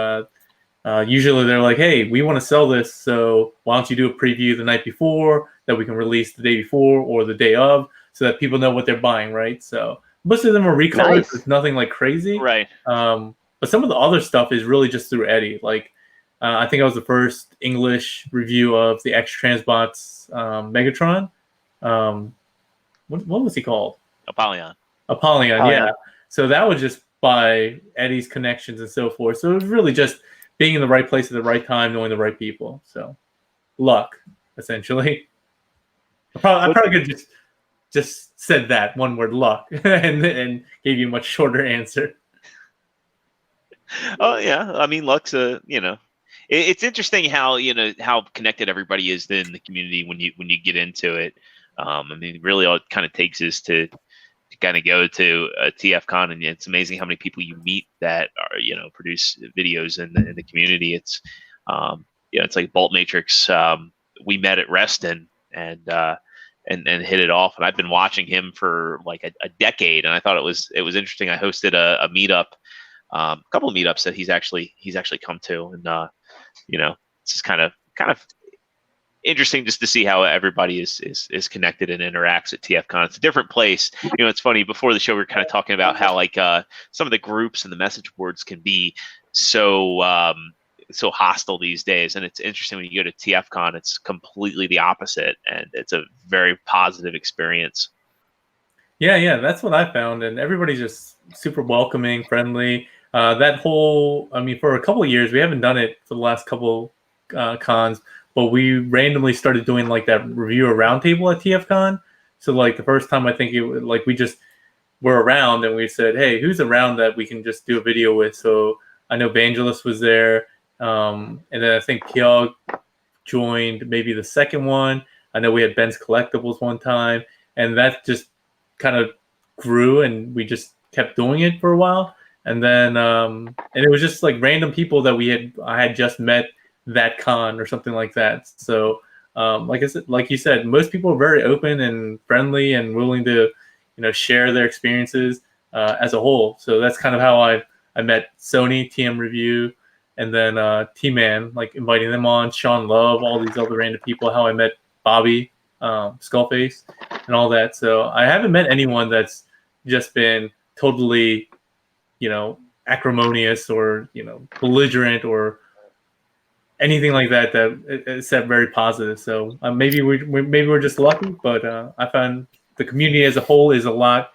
usually they're like, hey, we want to sell this, so why don't you do a preview the night before that we can release the day before or the day of, so that people know what they're buying, right? So most of them are recolors. Nice. It's nothing like crazy. Right. But some of the other stuff is really just through Eddie. Like, I think I was the first English review of the X Transbots Megatron. What was he called? Apollyon. Apollyon, yeah. So that was just by Eddie's connections and so forth. So it was really just being in the right place at the right time, knowing the right people. So luck, essentially. I probably could have just said that one word, luck, and gave you a much shorter answer. Oh yeah, I mean, luck's it's interesting how how connected everybody is in the community when you get into it. I mean, really, all it kind of takes is to kind of go to a TFCon, and it's amazing how many people you meet that are produce videos in the community. It's It's like Bolt Matrix. We met at Reston and hit it off. And I've been watching him for like a decade, and I thought it was interesting. I hosted a meetup, a couple of meetups that he's actually come to, and it's just kind of interesting just to see how everybody is connected and interacts at TFCon. It's a different place. It's funny. Before the show, we were kind of talking about how like some of the groups and the message boards can be so hostile these days, and it's interesting when you go to TFCon, it's completely the opposite, and it's a very positive experience. Yeah, that's what I found, and everybody's just super welcoming, friendly. That whole, for a couple of years, we haven't done it for the last couple cons, but we randomly started doing like that reviewer roundtable at TFCon. So like the first time, I think we just were around and we said, hey, who's around that we can just do a video with? So I know Vangelis was there, and then I think Kyog joined maybe the second one. I know we had Ben's Collectibles one time, and that just kind of grew, and we just kept doing it for a while. And then and it was just like random people that I had just met that con or something like that. So like I said, like you said, most people are very open and friendly and willing to share their experiences as a whole. So that's kind of how I met Sony, TM Review, and then T-Man, like inviting them on, Sean Love, all these other random people, how I met Bobby, Skullface, and all that. So I haven't met anyone that's just been totally acrimonious or belligerent or anything like that is very positive. So maybe we're just lucky, but I found the community as a whole is a lot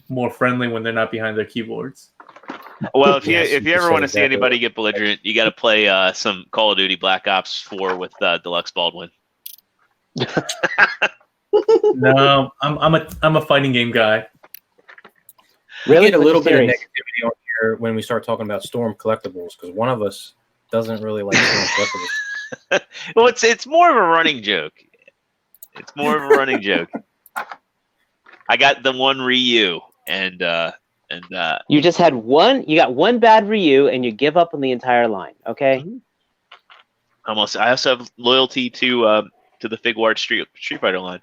more friendly when they're not behind their keyboards. Well, if you ever want to see anybody get belligerent, you got to play some Call of Duty Black Ops 4 with Deluxe Baldwin. No, I'm a fighting game guy. Really, get a little bit of negativity on here when we start talking about Storm Collectibles, because one of us doesn't really like Storm Collectibles. Well, it's more of a running joke. It's more of a running joke. I got the one Ryu, and you just had one. You got one bad Ryu, and you give up on the entire line. Okay. I also have loyalty to the Figuart Street Fighter line.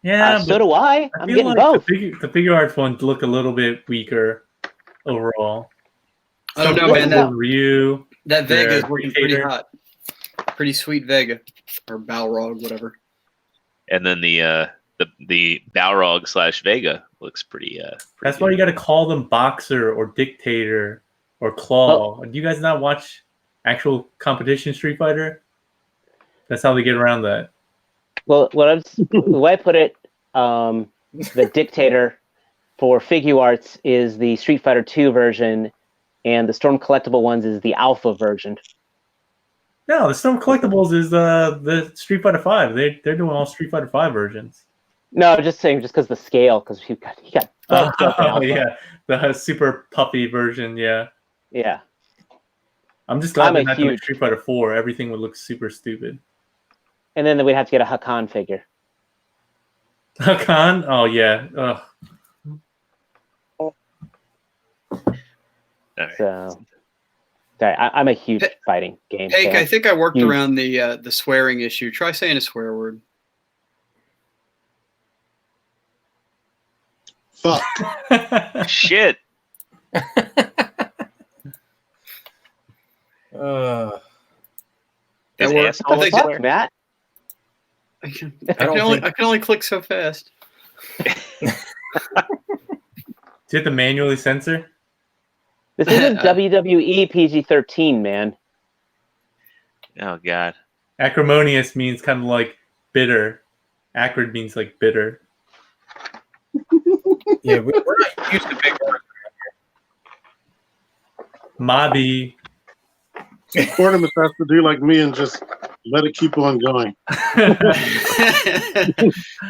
Yeah, so do I. I'm getting like both. The figure arts ones look a little bit weaker overall. I don't know, man. Ryu, that Vega is working pretty hot. Pretty sweet Vega or Balrog, whatever. And then the Balrog / Vega looks pretty. That's why you got to call them Boxer or Dictator or Claw. Do you guys not watch actual competition Street Fighter? That's how they get around that. Well, the way I put it, the Dictator for Figuarts is the Street Fighter 2 version, and the Storm Collectible ones is the Alpha version. No, the Storm Collectibles is the Street Fighter 5. They're doing all Street Fighter 5 versions. No, just saying, just because the scale, because he got bugged up. Oh yeah, the super puffy version. Yeah. Yeah. I'm just glad they're not doing Street Fighter 4. Everything would look super stupid. And then we'd have to get a Hakan figure. Hakan? Oh, yeah. Ugh. So, sorry, I'm a huge fighting game Paik, fan. I think I worked around the swearing issue. Try saying a swear word. Fuck. Shit. That works. Fuck, Matt. I can only click so fast. Do you have to manually censor? This isn't WWE PG-13, man. Oh God. Acrimonious means kind of like bitter. Acrid means like bitter. Yeah, we're not used to big words. Mobby. Ornament has to do like me and just let it keep on going.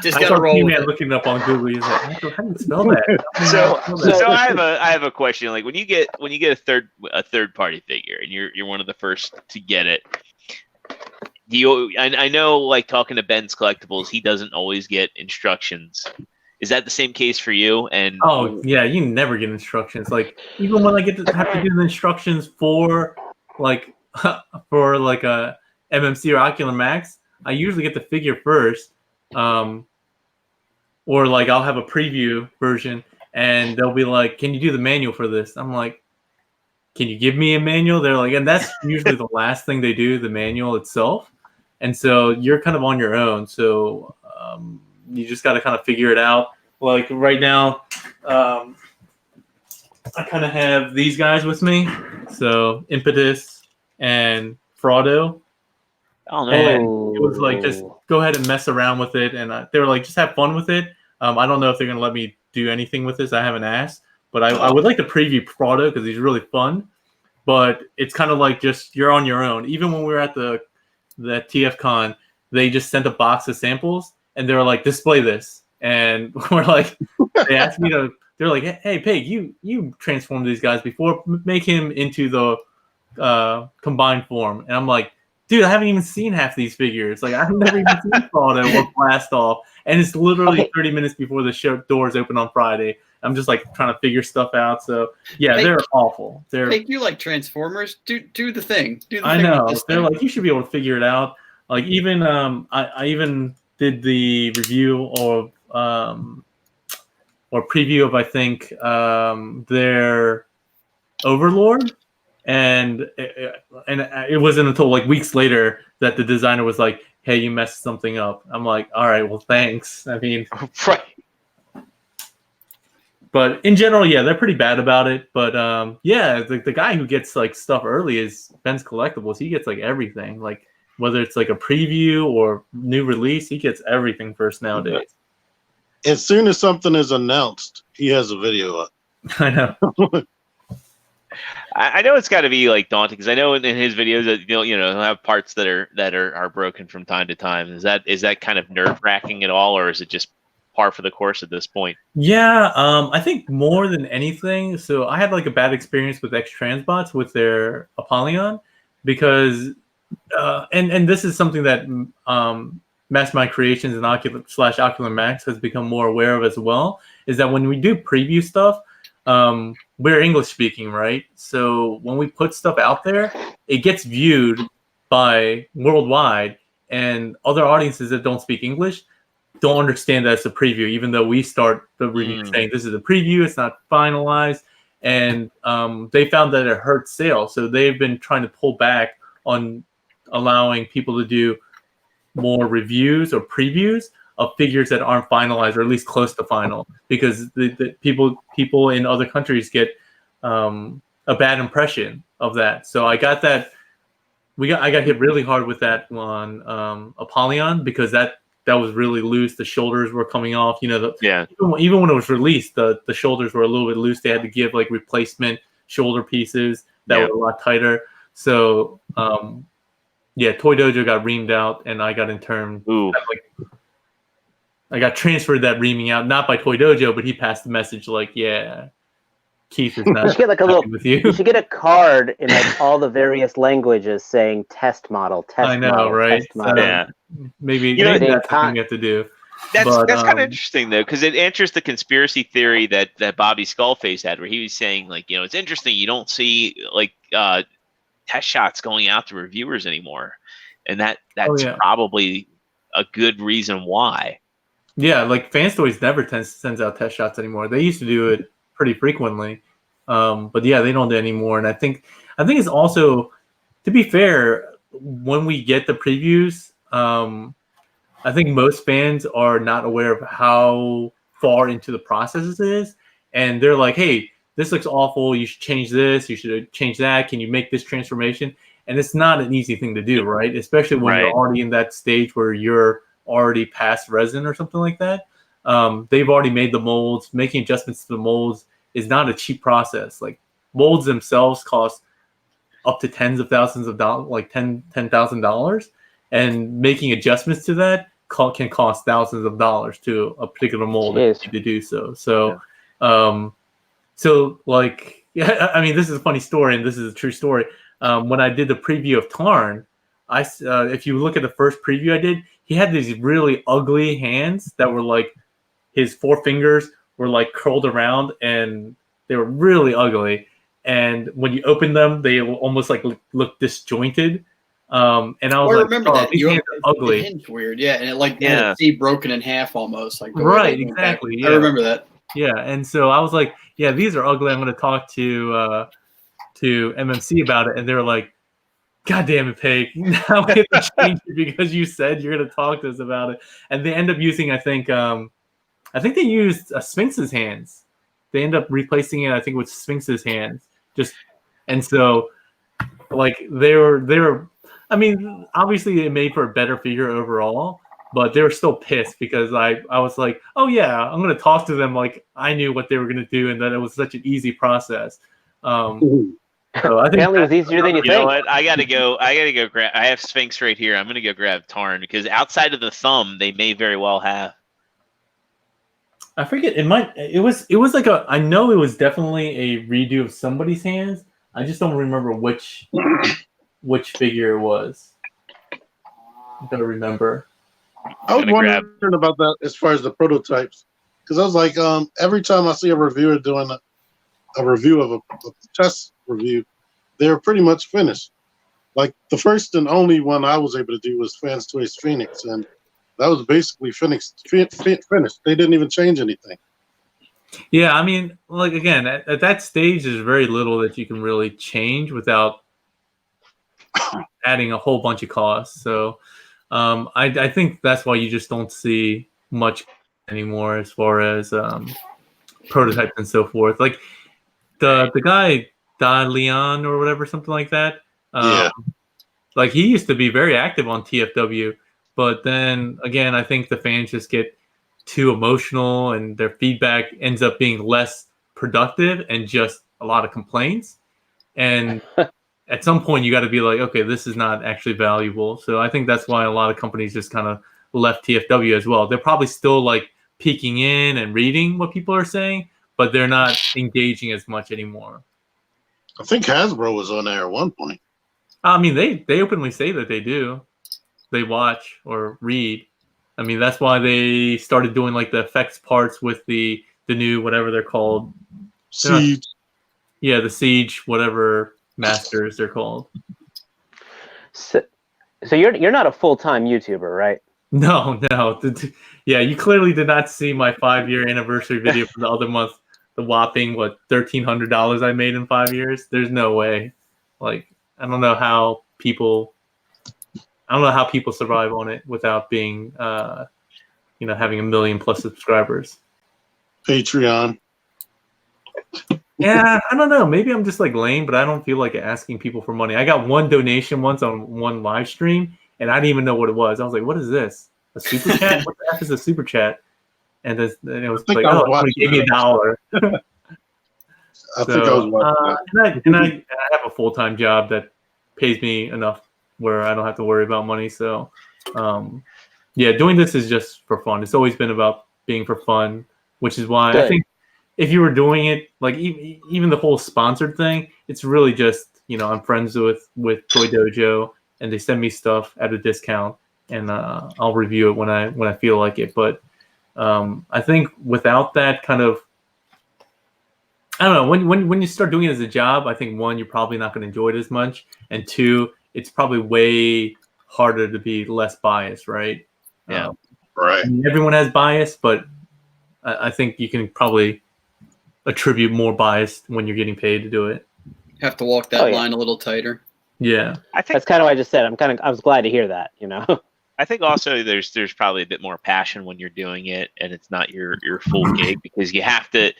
Just gotta roll. Man looking up on Google, he's like, how do you spell that? So I have a question. Like when you get a third party figure and you're one of the first to get it. I know, like talking to Ben's Collectibles, he doesn't always get instructions. Is that the same case for you? And oh yeah, you never get instructions. Like even when I have to do the instructions for like for like a MMC or Ocular Max, I usually get the figure first, or like I'll have a preview version, and they'll be like, "Can you do the manual for this?" I'm like, "Can you give me a manual?" They're like, and that's usually the last thing they do, the manual itself, and so you're kind of on your own. So you just got to kind of figure it out. Like right now, I kind of have these guys with me, so Impetus and Fraudo. Oh no! And it was like, just go ahead and mess around with it. And they were like, just have fun with it. I don't know if they're going to let me do anything with this. I haven't asked. But I would like to preview Prado because he's really fun. But it's kind of like just you're on your own. Even when we were at the TFCon, they just sent a box of samples. And they were like, display this. And we're like, they asked me to, they're like, hey, Paik, you transformed these guys before. Make him into the combined form. And I'm like, dude, I haven't even seen half these figures. Like, I've never even seen Fraudo or Blast Off. And it's literally 30 minutes before the show doors open on Friday. I'm just like trying to figure stuff out. So yeah, Paik, they're awful. Paik, you like Transformers? Do the thing. Do the I thing know. with They're thing. like, you should be able to figure it out. Like even I even did the review or preview of I think their Overlord. And it wasn't until like weeks later that the designer was like, hey, you messed something up. I'm like, all right, well, thanks. I mean, Right. But in general, yeah, they're pretty bad about it. But yeah, the guy who gets like stuff early is Ben's Collectibles. He gets like everything, like whether it's like a preview or new release, he gets everything first nowadays. As soon as something is announced, he has a video up. I know. I know it's got to be like daunting because I know in his videos that he'll have parts that are broken from time to time. Is that kind of nerve wracking at all, or is it just par for the course at this point? Yeah, I think more than anything. So I had like a bad experience with X Transbots with their Apollyon because, and this is something that Mastermind Creations and Ocular Max has become more aware of as well. Is that when we do preview stuff, we're English speaking, right? So when we put stuff out there, it gets viewed by worldwide, and other audiences that don't speak English don't understand that it's a preview, even though we start the review saying this is a preview, it's not finalized. And they found that it hurts sales. So they've been trying to pull back on allowing people to do more reviews or previews of figures that aren't finalized or at least close to final, because the people in other countries get a bad impression of that. So I got that. I got hit really hard with that on Apollyon because that was really loose. The shoulders were coming off. Even when it was released, the shoulders were a little bit loose. They had to give like replacement shoulder pieces that were a lot tighter. So Toy Dojo got reamed out, and I got in turn. I got transferred that reaming out, not by Toy Dojo, but he passed the message like, yeah, Keith is not. You should get like a little. With you. You should get a card in like all the various languages saying test model, test I know, model, right? test model. Yeah. Maybe that's something we have to do. That's kind of interesting though, because it answers the conspiracy theory that Bobby Skullface had, where he was saying like, it's interesting you don't see like test shots going out to reviewers anymore, and that's probably a good reason why. Yeah, like Fan Stories never sends out test shots anymore. They used to do it pretty frequently, but yeah, they don't do it anymore. And I think it's also, to be fair, when we get the previews, I think most fans are not aware of how far into the process it is, and they're like, "Hey, this looks awful. You should change this. You should change that. Can you make this transformation?" And it's not an easy thing to do, right? Especially when you're already in that stage where you're already past resin or something like that. They've already made the molds. Making adjustments to the molds is not a cheap process. Like molds themselves cost up to tens of thousands of dollars, like $10,000, and making adjustments to that can cost thousands of dollars to a particular mold to do so. So, I mean, this is a funny story, and this is a true story. When I did the preview of Tarn, if you look at the first preview I did, he had these really ugly hands that were like, his four fingers were like curled around, and they were really ugly. and when you open them, they will almost like look disjointed. And I was I like, remember oh, that. these hands are ugly. It hinged weird, yeah, and it like had a C broken in half almost, like the way Right, they went exactly. back. Yeah. I remember that. Yeah, and so I was like, yeah, these are ugly. I'm going to talk to MMC about it, and they were like, God damn it, Paik. Now we have to change it because you said you're going to talk to us about it. And they end up using, I think they used Sphinx's hands. They end up replacing it, I think, with Sphinx's hands. And so, like, they were. I mean, obviously, it made for a better figure overall, but they were still pissed because I was like, oh yeah, I'm going to talk to them like I knew what they were going to do and that it was such an easy process. So I think apparently it was easier than you You know think. what? I gotta go grab. I have Sphinx right here. I'm gonna go grab Tarn because outside of the thumb, they may very well have. I forget. It was like I know it was definitely a redo of somebody's hands. I just don't remember which figure it was. I'm gonna remember. I was wondering about that as far as the prototypes, because I was like, every time I see a reviewer doing a review of a test review, they're pretty much finished. Like the first and only one I was able to do was Fans Toys Phoenix, and that was basically finished. They didn't even change anything. Yeah, I mean, like again, at that stage, there's very little that you can really change without adding a whole bunch of costs. So, I think that's why you just don't see much anymore as far as prototypes and so forth. Like the guy Leon or whatever, something like that. Yeah. Like he used to be very active on TFW, but then again, I think the fans just get too emotional and their feedback ends up being less productive and just a lot of complaints. And at some point you got to be like, okay, this is not actually valuable. So I think that's why a lot of companies just kind of left TFW as well. They're probably still like peeking in and reading what people are saying, but they're not engaging as much anymore. I think Hasbro was on there at one point. I mean, they openly say that they do. They watch or read. I mean, that's why they started doing like the effects parts with the new whatever they're called. Siege. Yeah, the Siege, whatever masters they're called. So you're not a full-time YouTuber, right? No. Yeah, you clearly did not see my 5-year anniversary video from the other month. The whopping $1,300 I made in 5 years. There's no way. Like I don't know how people survive on it without being, having 1 million plus subscribers. Patreon. Yeah, I don't know. Maybe I'm just like lame, but I don't feel like asking people for money. I got one donation once on one live stream, and I didn't even know what it was. I was like, "What is this? A super chat? What the F is a super chat?" And it was like, "Oh, somebody gave me $1." I think I was watching and I have a full-time job that pays me enough where I don't have to worry about money. So, yeah, doing this is just for fun. It's always been about being for fun, which is why I think if you were doing it, like even the whole sponsored thing, it's really just, I'm friends with Toy Dojo and they send me stuff at a discount and I'll review it when I feel like it. But I think without that kind of, I don't know, when you start doing it as a job, I think one, you're probably not going to enjoy it as much, and two, it's probably way harder to be less biased, right? Yeah, right. I mean, everyone has bias, but I think you can probably attribute more bias when you're getting paid to do it. Have to walk that line a little tighter. Yeah, I think that's kind of what I just said. I was glad to hear that. I think also there's probably a bit more passion when you're doing it and it's not your full gig because you have to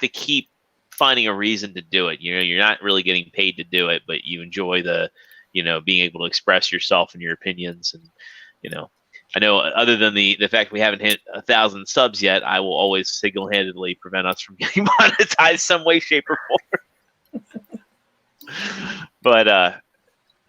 keep finding a reason to do it. You're not really getting paid to do it, but you enjoy the, being able to express yourself and your opinions. And, I know other than the fact we haven't hit 1,000 subs yet, I will always single-handedly prevent us from getting monetized some way, shape, or form. But,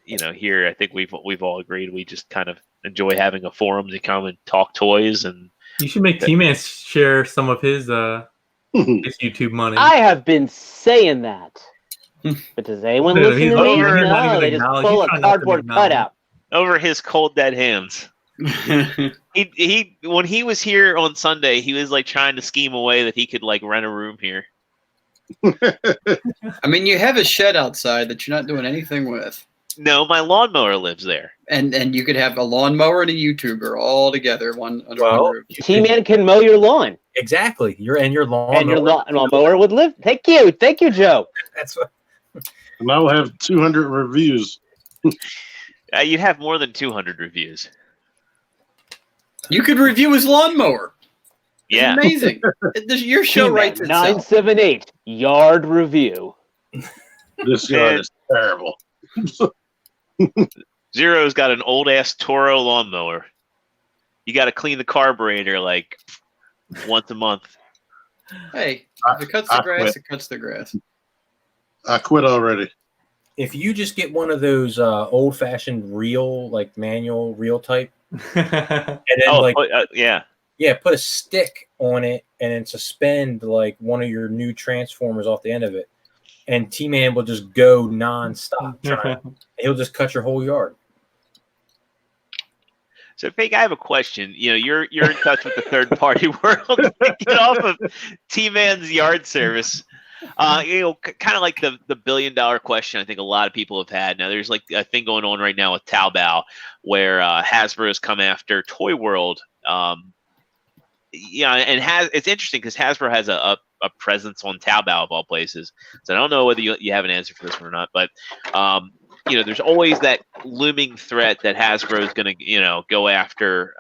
here I think we've all agreed we just kind of enjoy having a forum to come and talk toys. And you should make T-Man share some of his YouTube money. I have been saying that, but does anyone listen to me? No, they just pull a cardboard cutout over his cold dead hands. he when he was here on Sunday, he was like trying to scheme a way that he could like rent a room here. I mean, you have a shed outside that you're not doing anything with. No, my lawnmower lives there. And you could have a lawnmower and a YouTuber all together under one roof. T-Man can mow your lawn. Exactly. Your lawnmower. And your lawnmower would live. Thank you, Joe. That's what. And I will have 200 reviews. You'd have more than 200 reviews. You could review his lawnmower. It's Yeah. amazing. Your show T-Man, writes itself. 978 yard review. This yard is terrible. Zero's got an old ass Toro lawnmower. You got to clean the carburetor like once a month. Hey, if it cuts the grass, it cuts the grass. I quit already. If you just get one of those old-fashioned reel, like manual reel type, and then put a stick on it and then suspend like one of your new transformers off the end of it, and T-Man will just go nonstop. He'll just cut your whole yard. So, Paik, I have a question. You know, you're in touch with the third party world. Get off of T-Man's yard service. Kind of like the $1 billion question I think a lot of people have had. Now, there's like a thing going on right now with Taobao where Hasbro has come after Toy World. And it's interesting because Hasbro has a presence on Taobao of all places. So I don't know whether you have an answer for this one or not, but there's always that looming threat that Hasbro is going to go after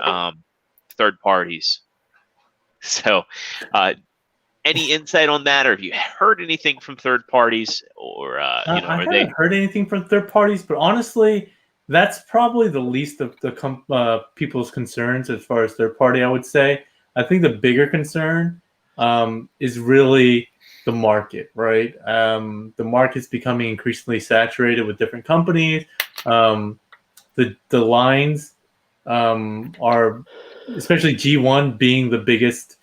third parties. So any insight on that, or have you heard anything from third parties, or I haven't heard anything from third parties, but honestly, that's probably the least of the people's concerns as far as third party. I would say. I think the bigger concern is really the market, right? The market's becoming increasingly saturated with different companies. The lines are, especially G1 being the biggest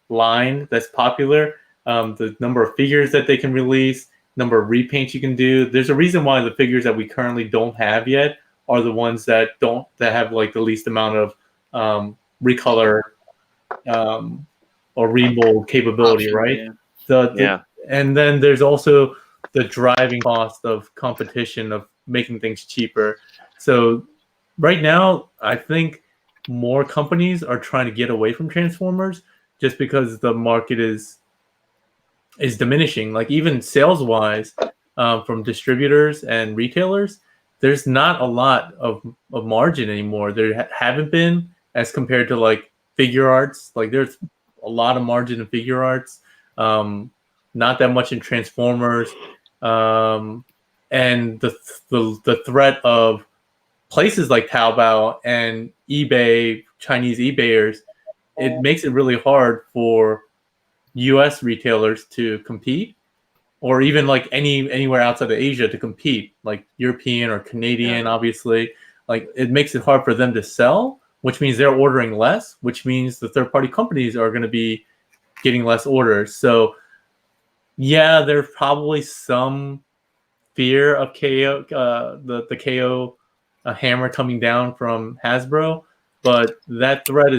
line that's popular. The number of figures that they can release, number of repaints you can do. There's a reason why the figures that we currently don't have yet are the ones that have like the least amount of recolor or remold capability, right? Yeah. And then there's also the driving cost of competition of making things cheaper. So right now, I think more companies are trying to get away from Transformers just because the market is diminishing. Like even sales-wise, from distributors and retailers, there's not a lot of margin anymore. There haven't been as compared to like figure arts. Like there's a lot of margin in figure arts. Not that much in Transformers, and the threat of places like Taobao and eBay, Chinese eBayers, it makes it really hard for U.S. retailers to compete, or even like anywhere outside of Asia to compete, like European or Canadian, obviously. Like it makes it hard for them to sell, which means they're ordering less, which means the third-party companies are going to be getting less orders. So yeah, there's probably some fear of KO, the KO hammer coming down from Hasbro, but that threat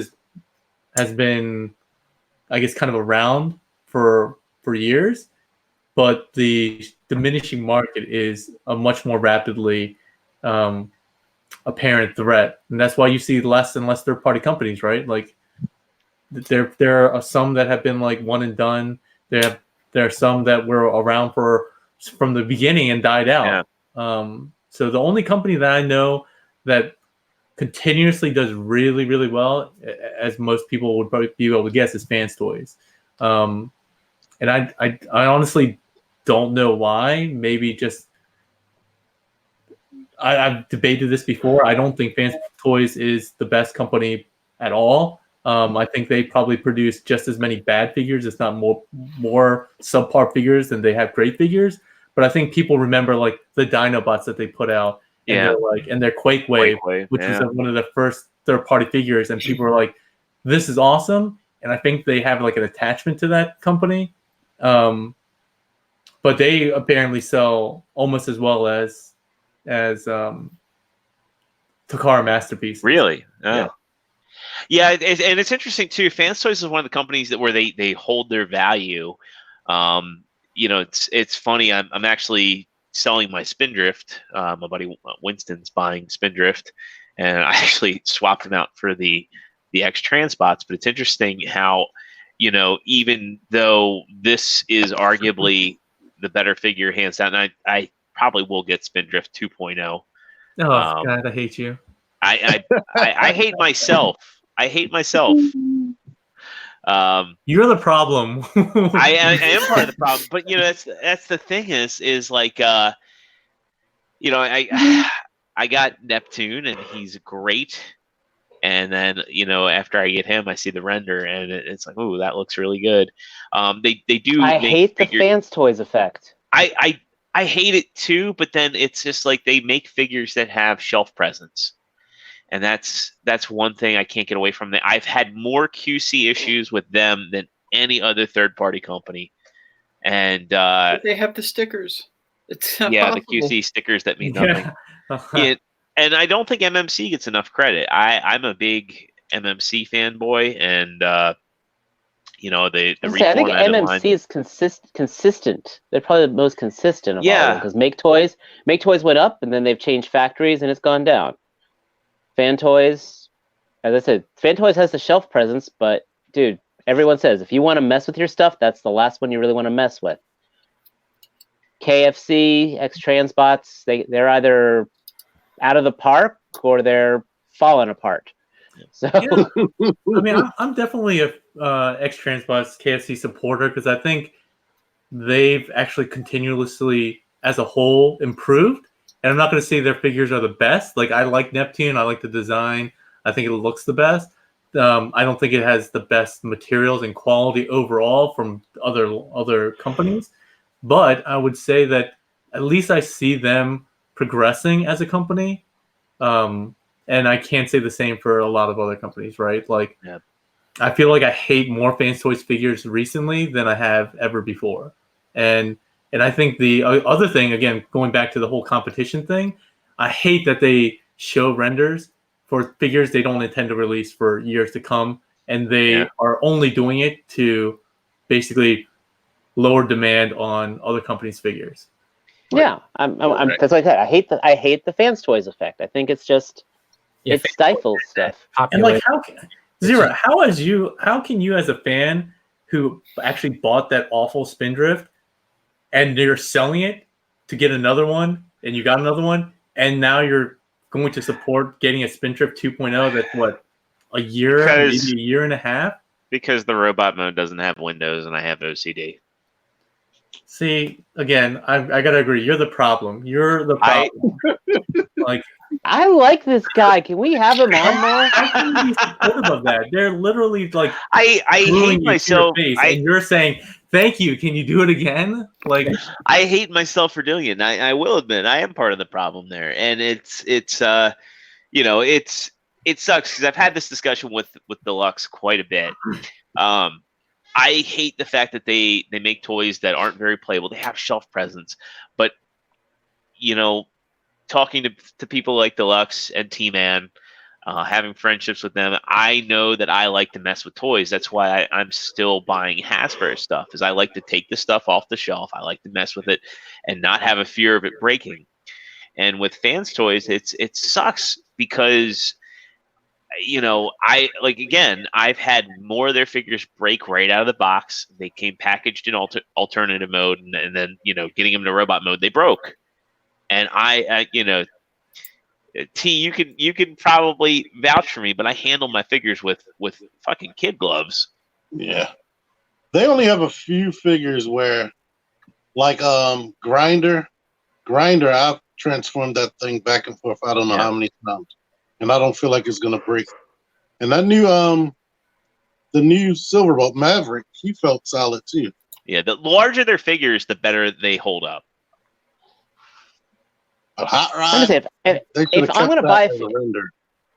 has been, I guess, kind of around for years. But the diminishing market is a much more rapidly apparent threat, and that's why you see less and less third-party companies, right? Like there are some that have been like one and done. There are some that were around from the beginning and died out. So the only company that I know that continuously does really, really well, as most people would probably be able to guess, is Fans Toys. And I honestly don't know why. Maybe just I've debated this before. I don't think Fans Toys is the best company at all. I think they probably produce just as many bad figures, if not more subpar figures than they have great figures. But I think people remember like the Dinobots that they put out, and their Quake Wave, which was one of the first third-party figures, and people were like, "This is awesome!" And I think they have like an attachment to that company, but they apparently sell almost as well as Takara Masterpiece. Really? Oh. Yeah, and it's interesting too. Fans Toys is one of the companies where they hold their value. it's funny. I'm actually selling my Spindrift. My buddy Winston's buying Spindrift, and I actually swapped him out for the X Transpots. But it's interesting how, even though this is arguably the better figure hands down, and I probably will get Spindrift 2.0. Oh God, I hate you. I hate myself. I hate myself. You're the problem. I am part of the problem, but that's the thing is like I got Neptune and he's great, and then after I get him, I see the render and it's like, oh, that looks really good. They do. I hate the fans toys effect. I hate it too, but then it's just like they make figures that have shelf presence. And that's one thing I can't get away from. I've had more QC issues with them than any other third-party company. And but they have the stickers. It's not possible. The QC stickers that mean nothing. And I don't think MMC gets enough credit. I'm a big MMC fanboy, and the I think MMC is consistent. They're probably the most consistent of all of them, because Make Toys went up, and then they've changed factories, and it's gone down. Fan Toys, as I said, Fan Toys has the shelf presence, but dude, everyone says if you want to mess with your stuff, that's the last one you really want to mess with. KFC, X Transbots, they're either out of the park or they're falling apart. So I mean, I'm definitely a X Transbots KFC supporter, because I think they've actually continuously, as a whole, improved. And I'm not going to say their figures are the best. Like, I like Neptune. I like the design. I think it looks the best. I don't think it has the best materials and quality overall from other companies. But I would say that at least I see them progressing as a company. And I can't say the same for a lot of other companies, right? Like, I feel like I hate more Fans Toys figures recently than I have ever before. And I think the other thing, again, going back to the whole competition thing, I hate that they show renders for figures they don't intend to release for years to come, and they are only doing it to basically lower demand on other companies' figures. Yeah, that's what I said. I hate the Fans Toys effect. I think it's just it stifles stuff. And like, how can you as a fan who actually bought that awful Spindrift, and you're selling it to get another one, and you got another one, and now you're going to support getting a Spindrift 2.0 that's what, a year, maybe a year and a half? Because the robot mode doesn't have windows and I have OCD. See, again, I gotta agree. You're the problem. You're the problem. I like this guy. Can we have him on more? How can you be supportive of that? They're literally like, I hate myself. And you're saying, thank you. Can you do it again? Like, I hate myself for doing it. And I will admit I am part of the problem there. And it sucks, because I've had this discussion with Deluxe quite a bit. I hate the fact that they make toys that aren't very playable. They have shelf presence, but talking to people like Deluxe and T-Man, having friendships with them, I know that I like to mess with toys. That's why I'm still buying Hasbro stuff, is I like to take the stuff off the shelf. I like to mess with it and not have a fear of it breaking. And with Fans Toys, it sucks because, I've had more of their figures break right out of the box. They came packaged in alternative mode, and then, getting them to robot mode, they broke. And T, you can probably vouch for me, but I handle my figures with fucking kid gloves. Yeah, they only have a few figures where, like, Grinder, I've transformed that thing back and forth. I don't know how many times, and I don't feel like it's gonna break. And that new the new Silverbolt Maverick, he felt solid too. Yeah, the larger their figures, the better they hold up. A Hot Rod. If I'm going to buy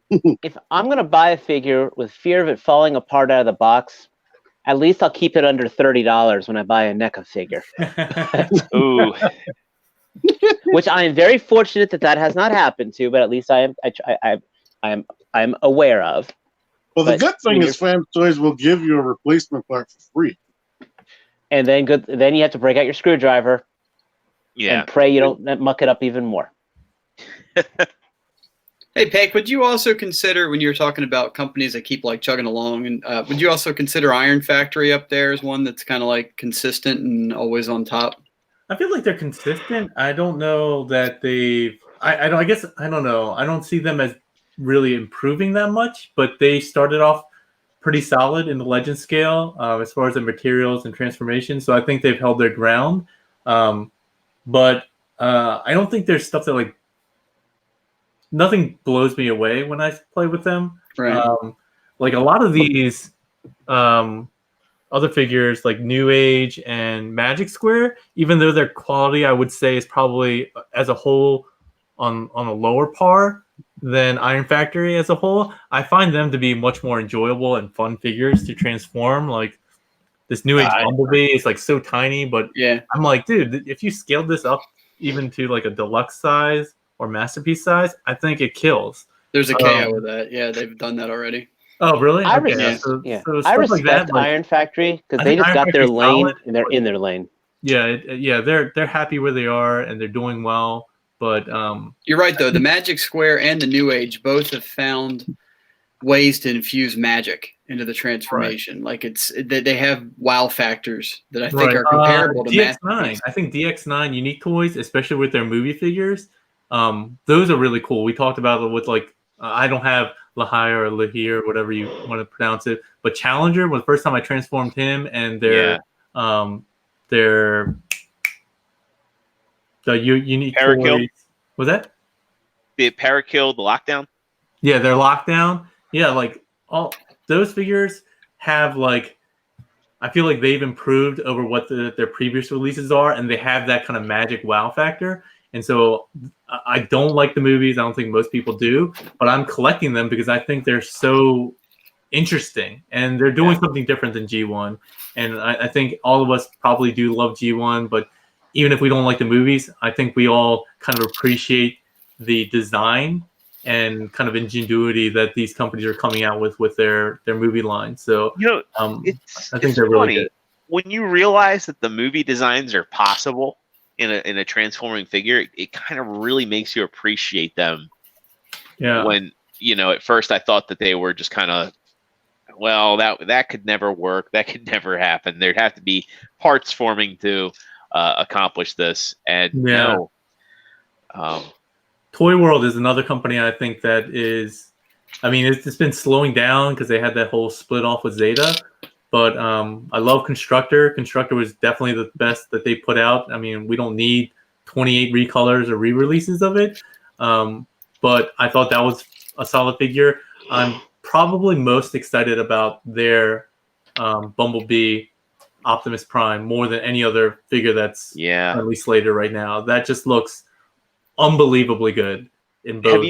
if I'm going to buy a figure with fear of it falling apart out of the box, at least I'll keep it under $30 when I buy a NECA figure. Ooh. Which I am very fortunate that has not happened to, but at least I'm aware of. Well, the good thing is Fans Toys will give you a replacement part for free. and then you have to break out your screwdriver Yeah. and pray you don't muck it up even more. Hey, Paik, would you also consider, when you were talking about companies that keep like chugging along, and would you also consider Iron Factory up there as one that's kind of like consistent and always on top? I feel like they're consistent. I don't know that they've. I guess I don't know. I don't see them as really improving that much, but they started off pretty solid in the legend scale as far as the materials and transformation. So I think they've held their ground. But I don't think there's stuff that like nothing blows me away when I play with them. Right. Like a lot of these other figures like New Age and Magic Square, even though their quality I would say is probably as a whole on a lower par than Iron Factory as a whole, I find them to be much more enjoyable and fun figures to transform. Like this New Age Bumblebee is like so tiny, but Yeah, I'm like, dude, if you scaled this up even to like a deluxe size or masterpiece size, I think it kills. there's a KO with that. Yeah, they've done that already. Oh, really? I Okay, respect, so I stuff respect like that, like, Iron Factory because I they think just Iron got their Factory's lane solid, and they're but- in their lane. yeah, they're happy where they are and they're doing well. But You're right, though. The Magic Square and the New Age both have found ways to infuse magic into the transformation. Like they have wow factors that I think are comparable to DX9. Masterpiece. I think DX9 unique toys, especially with their movie figures, those are really cool. We talked about it with like I don't have Lahire or Lahir, whatever you want to pronounce it, but Challenger was the first time I transformed him, and their unique Parakill? toys. Was that? The Parakill, the Lockdown. Yeah, their Lockdown. Yeah, like all those figures have like I feel like they've improved over what their previous releases are, and they have that kind of magic wow factor. And so I don't like the movies. I don't think most people do, but I'm collecting them because I think they're so interesting and they're doing something different than G1. And I think all of us probably do love G1, but even if we don't like the movies, I think we all kind of appreciate the design and kind of ingenuity that these companies are coming out with their movie line. So I think they're really good. When you realize that the movie designs are possible in a transforming figure, it kind of really makes you appreciate them. Yeah. When at first I thought that they were just kind of, well, that could never work. That could never happen. There'd have to be parts forming to accomplish this. And no. Toy World is another company I think that is, I mean, it's been slowing down because they had that whole split off with Zeta. But I love Constructor. Constructor was definitely the best that they put out. I mean, we don't need 28 recolors or re-releases of it. But I thought that was a solid figure. I'm probably most excited about their Bumblebee Optimus Prime more than any other figure that's currently slated right now. That just looks unbelievably good in both.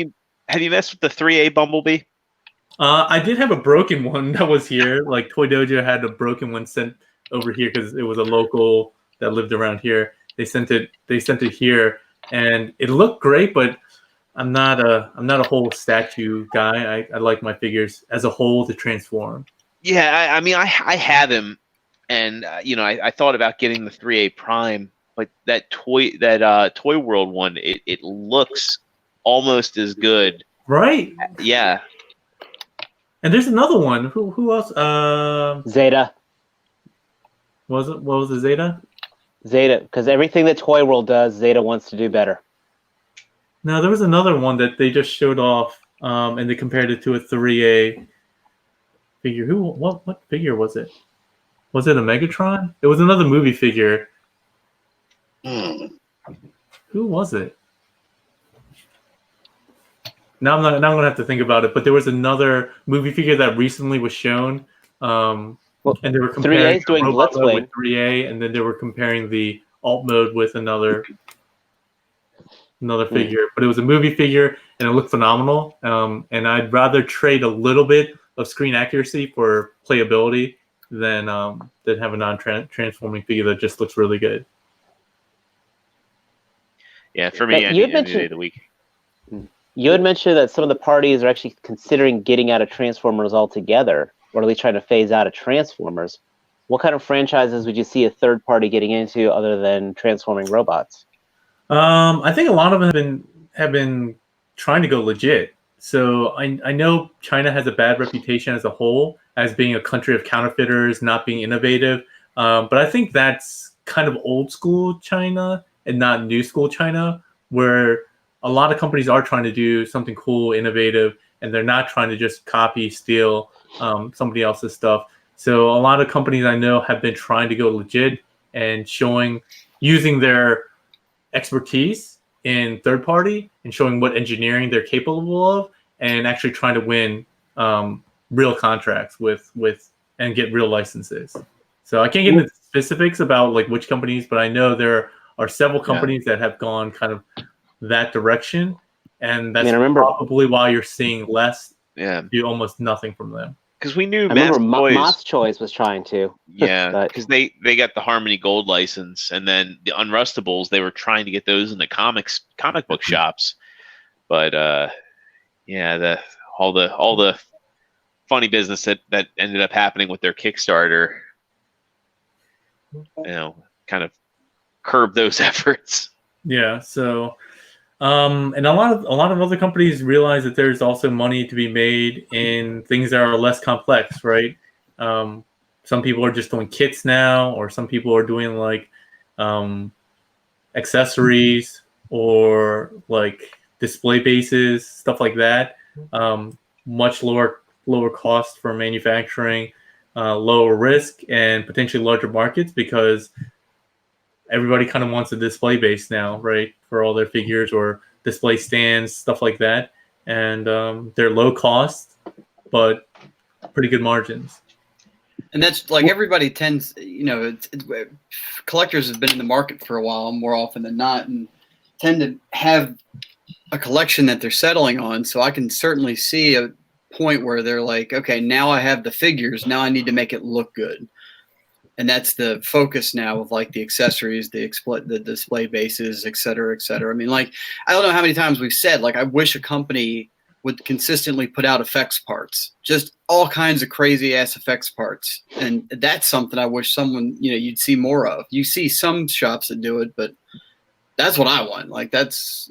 Have you messed with the 3A Bumblebee? I did have a broken one that was here. Like Toy Dojo had a broken one sent over here because it was a local that lived around here. They sent it here, and it looked great. But I'm not a whole statue guy. I like my figures as a whole to transform. Yeah, I mean, I have him, and I thought about getting the 3A Prime, but that Toy World one, it looks almost as good. Right. Yeah. And there's another one. Who else? Zeta. Was it? What was it? Zeta? Zeta, because everything that Toy World does, Zeta wants to do better. No, there was another one that they just showed off, and they compared it to a 3A figure. What figure was it? Was it a Megatron? It was another movie figure. Who was it? Now I'm gonna have to think about it. But there was another movie figure that recently was shown, and they were comparing 3A is doing Robot Blitzwing with 3A, and then they were comparing the alt mode with another figure. But it was a movie figure, and it looked phenomenal. And I'd rather trade a little bit of screen accuracy for playability than have a non-transforming figure that just looks really good. Yeah, for me, any day of the week. You had mentioned that some of the parties are actually considering getting out of Transformers altogether, or at least trying to phase out of Transformers. what kind of franchises would you see a third party getting into other than transforming robots? I think a lot of them have been trying to go legit. So I know China has a bad reputation as a whole as being a country of counterfeiters, not being innovative. But I think that's kind of old school China and not new school China, where a lot of companies are trying to do something cool, innovative, and they're not trying to just copy, steal somebody else's stuff. So a lot of companies I know have been trying to go legit and using their expertise in third party and showing what engineering they're capable of, and actually trying to win real contracts with and get real licenses. So I can't get into specifics about like which companies, but I know there are several companies that have gone kind of that direction, and that's probably why you're seeing less, do almost nothing from them. Because we knew I remember Moss Choice was trying to. Yeah, because they got the Harmony Gold license, and then the Unrustables, they were trying to get those in the comic book shops. But all the funny business that ended up happening with their Kickstarter, kind of curbed those efforts. Yeah, so and a lot of other companies realize that there's also money to be made in things that are less complex, right? Some people are just doing kits now, or some people are doing like accessories or like display bases, stuff like that. Much lower cost for manufacturing, lower risk, and potentially larger markets because everybody kind of wants a display base now, right? For all their figures or display stands, stuff like that. And they're low cost, but pretty good margins. And that's like everybody tends, collectors have been in the market for a while more often than not and tend to have a collection that they're settling on. So I can certainly see a point where they're like, okay, now I have the figures. Now I need to make it look good. And that's the focus now of like the accessories, the display bases, et cetera, et cetera. I mean, like, I don't know how many times we've said, like, I wish a company would consistently put out effects parts, just all kinds of crazy ass effects parts. And that's something I wish someone, you'd see more of. You see some shops that do it, but that's what I want. Like, that's,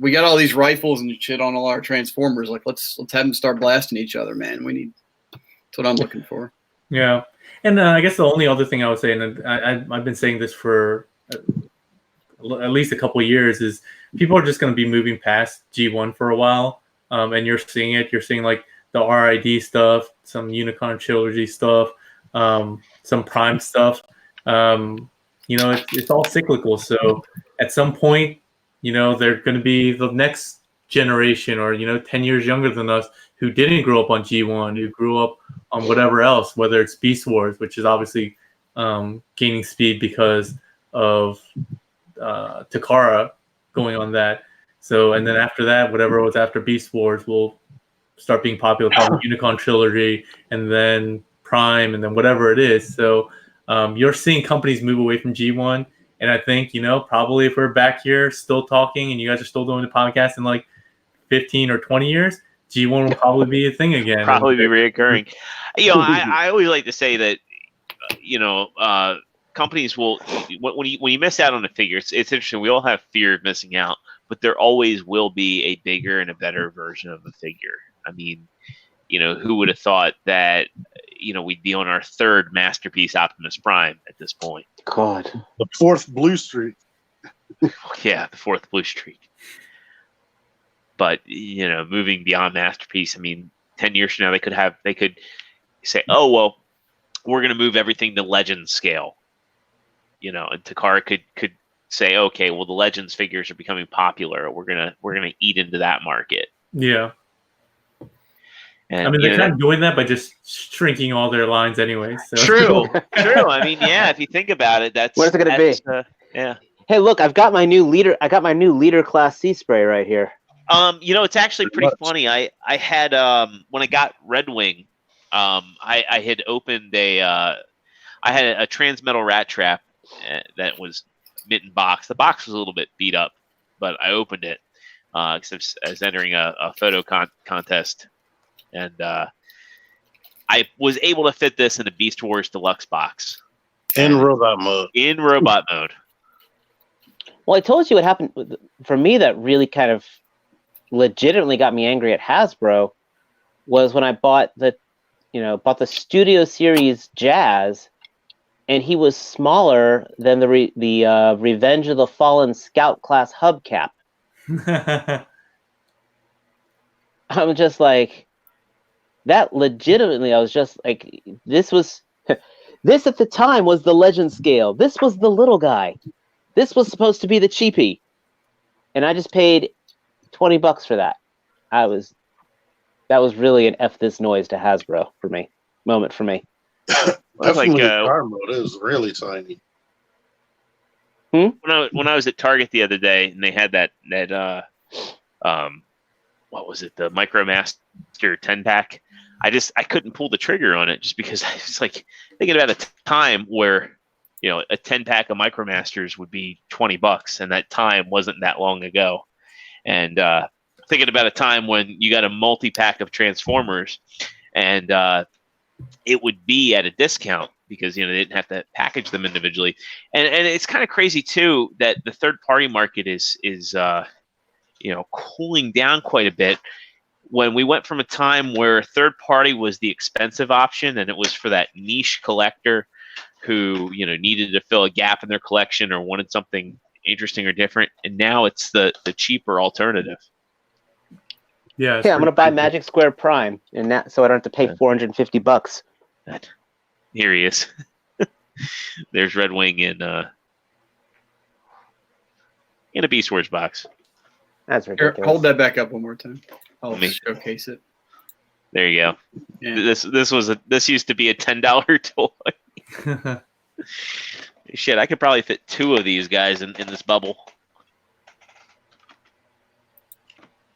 we got all these rifles and shit on all our Transformers. Like, let's have them start blasting each other, man. That's what I'm looking for. Yeah. And I guess the only other thing I would say, and I've been saying this for at least a couple of years, is people are just going to be moving past G1 for a while. And you're seeing it. You're seeing like the RID stuff, some Unicorn Trilogy stuff, some Prime stuff. It's all cyclical. So at some point, they're going to be the next generation or, 10 years younger than us who didn't grow up on G1, who grew up on whatever else, whether it's Beast Wars, which is obviously gaining speed because of Takara going on that. So, and then after that, whatever was after Beast Wars will start being popular, probably Unicorn Trilogy, and then Prime, and then whatever it is. So you're seeing companies move away from G1. And I think, probably if we're back here still talking and you guys are still doing the podcast in like 15 or 20 years, G1 will probably be a thing again. Probably be reoccurring. I always like to say that, companies will, when you miss out on a figure, it's interesting. We all have fear of missing out, but there always will be a bigger and a better version of a figure. I mean, who would have thought that, we'd be on our third masterpiece Optimus Prime at this point. God. The fourth Blue Streak. Yeah, the fourth Blue Streak. But, moving beyond masterpiece, I mean, 10 years from now, they could say, oh, well, we're going to move everything to Legends scale. And Takara could say, okay, well, the Legends figures are becoming popular. We're gonna eat into that market. Yeah. And, I mean, they're kind of doing that by just shrinking all their lines anyway. So. True. I mean, yeah, if you think about it, that's where's it going to be? Yeah. Hey, look, I've got my new leader class C spray right here. It's actually pretty funny. I had when I got Red Wing, I had opened I had a Transmetal Rat Trap that was mitten box. The box was a little bit beat up, but I opened it because I was entering a photo contest, and I was able to fit this in a Beast Wars Deluxe box. In robot mode. In robot mode. Well, I told you what happened for me that really kind of legitimately got me angry at Hasbro was when I bought the Studio Series Jazz, and he was smaller than the Revenge of the Fallen Scout class hubcap. I'm just like, that legitimately, I was just like, this at the time was the legend scale. This was the little guy. This was supposed to be the cheapie. And I just paid $20 for that. That was really an F this noise to Hasbro moment for me. Definitely car mode is really tiny. When I was at Target the other day and they had that what was it, the MicroMaster 10-pack, I couldn't pull the trigger on it just because I was like thinking about a time where a 10-pack of MicroMasters would be $20, and that time wasn't that long ago. And thinking about a time when you got a multi-pack of Transformers and it would be at a discount because they didn't have to package them individually. And it's kind of crazy too that the third-party market is cooling down quite a bit. When we went from a time where third party was the expensive option and it was for that niche collector who needed to fill a gap in their collection or wanted something interesting or different, and now it's the cheaper alternative. Yeah, I'm gonna buy Magic Square Prime, and that so I don't have to pay $450. Here he is. There's Red Wing in a Beast Wars box. That's ridiculous. Hold that back up one more time. I'll showcase it. There you go. Yeah. This used to be a $10 toy. Shit, I could probably fit 2 of these guys in this bubble.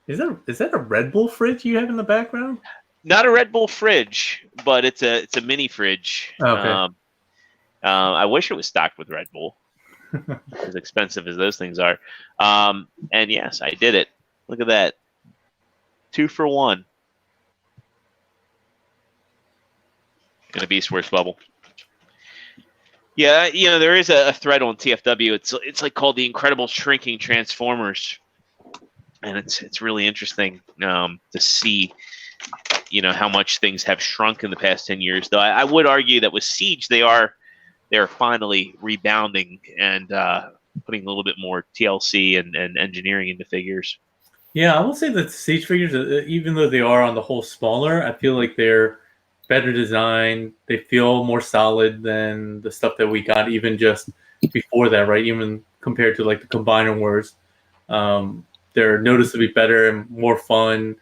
Is that a Red Bull fridge you have in the background? Not a Red Bull fridge, but it's a mini fridge. Okay. I wish it was stocked with Red Bull, as expensive as those things are. And yes, I did it. Look at that, 2 for 1 in a Beast Wars bubble. Yeah, there is a thread on TFW. It's like called the Incredible Shrinking Transformers, and it's really interesting to see how much things have shrunk in the past 10 years. Though I would argue that with Siege they're finally rebounding and putting a little bit more TLC and engineering into figures. Yeah, I will say that Siege figures, even though they are on the whole smaller, I feel like they're better designed. They feel more solid than the stuff that we got even just before that, right? Even compared to like the Combiner Wars. They're noticeably better and more fun,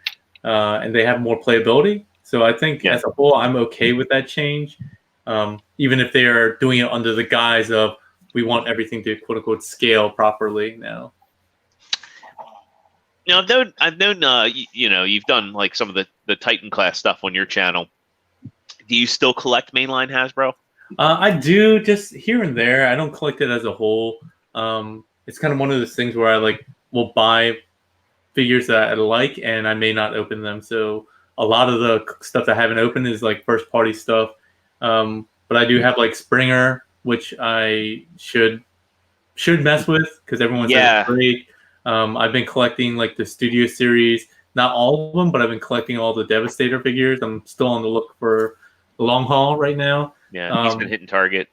and they have more playability. So I think as a whole, I'm okay with that change. Even if they are doing it under the guise of we want everything to quote unquote scale properly now. Now I've known you've done like some of the Titan class stuff on your channel. Do you still collect mainline Hasbro? I do, just here and there. I don't collect it as a whole. It's kind of one of those things where I will buy figures that I like, and I may not open them. So a lot of the stuff that I haven't opened is like first party stuff. But I do have like Springer, which I should mess with because everyone says it's great. I've been collecting like the Studio Series, not all of them, but I've been collecting all the Devastator figures. I'm still on the look for the long haul right now. Yeah, he's been hitting target.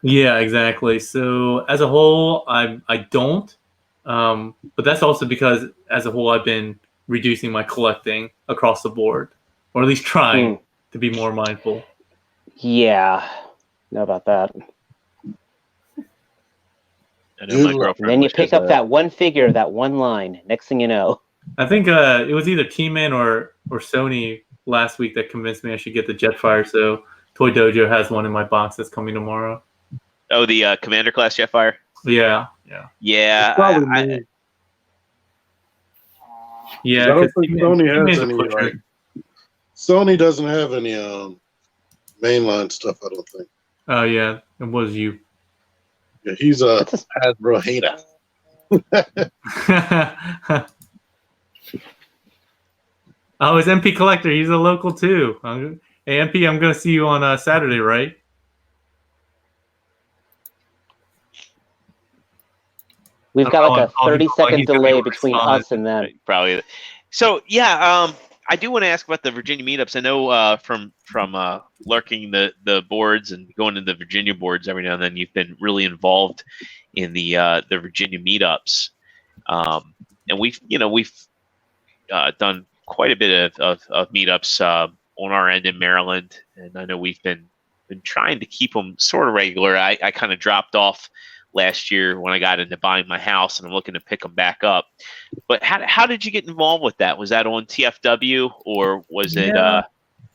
Yeah, exactly. So as a whole, I don't. But that's also because as a whole, I've been reducing my collecting across the board, or at least trying to be more mindful. Yeah, know about that. I know my girlfriend. And then you pick up that one figure, that one line. Next thing you know, I think it was either T-Man or Sony last week that convinced me I should get the Jetfire. So Toy Dojo has one in my box that's coming tomorrow. Oh, the Commander class Jetfire. Yeah. Yeah, I don't think Sony has any. Sony doesn't have any mainline stuff. I don't think. Oh yeah, it was you. Yeah, he's a Hasbro hater. Oh, it's MP Collector. He's a local too. Hey, MP, I'm gonna see you on Saturday, right? We've got like a He's 30-second gonna be delay able to between respond. us and them. Probably. So yeah, I do want to ask about the Virginia meetups. I know from lurking the boards and going to the Virginia boards every now and then, you've been really involved in the Virginia meetups, and we've done quite a bit of meetups on our end in Maryland, and I know we've been trying to keep them sort of regular. I kind of dropped off last year when I got into buying my house, and I'm looking to pick them back up. But how did you get involved with that? Was that on TFW or was it? I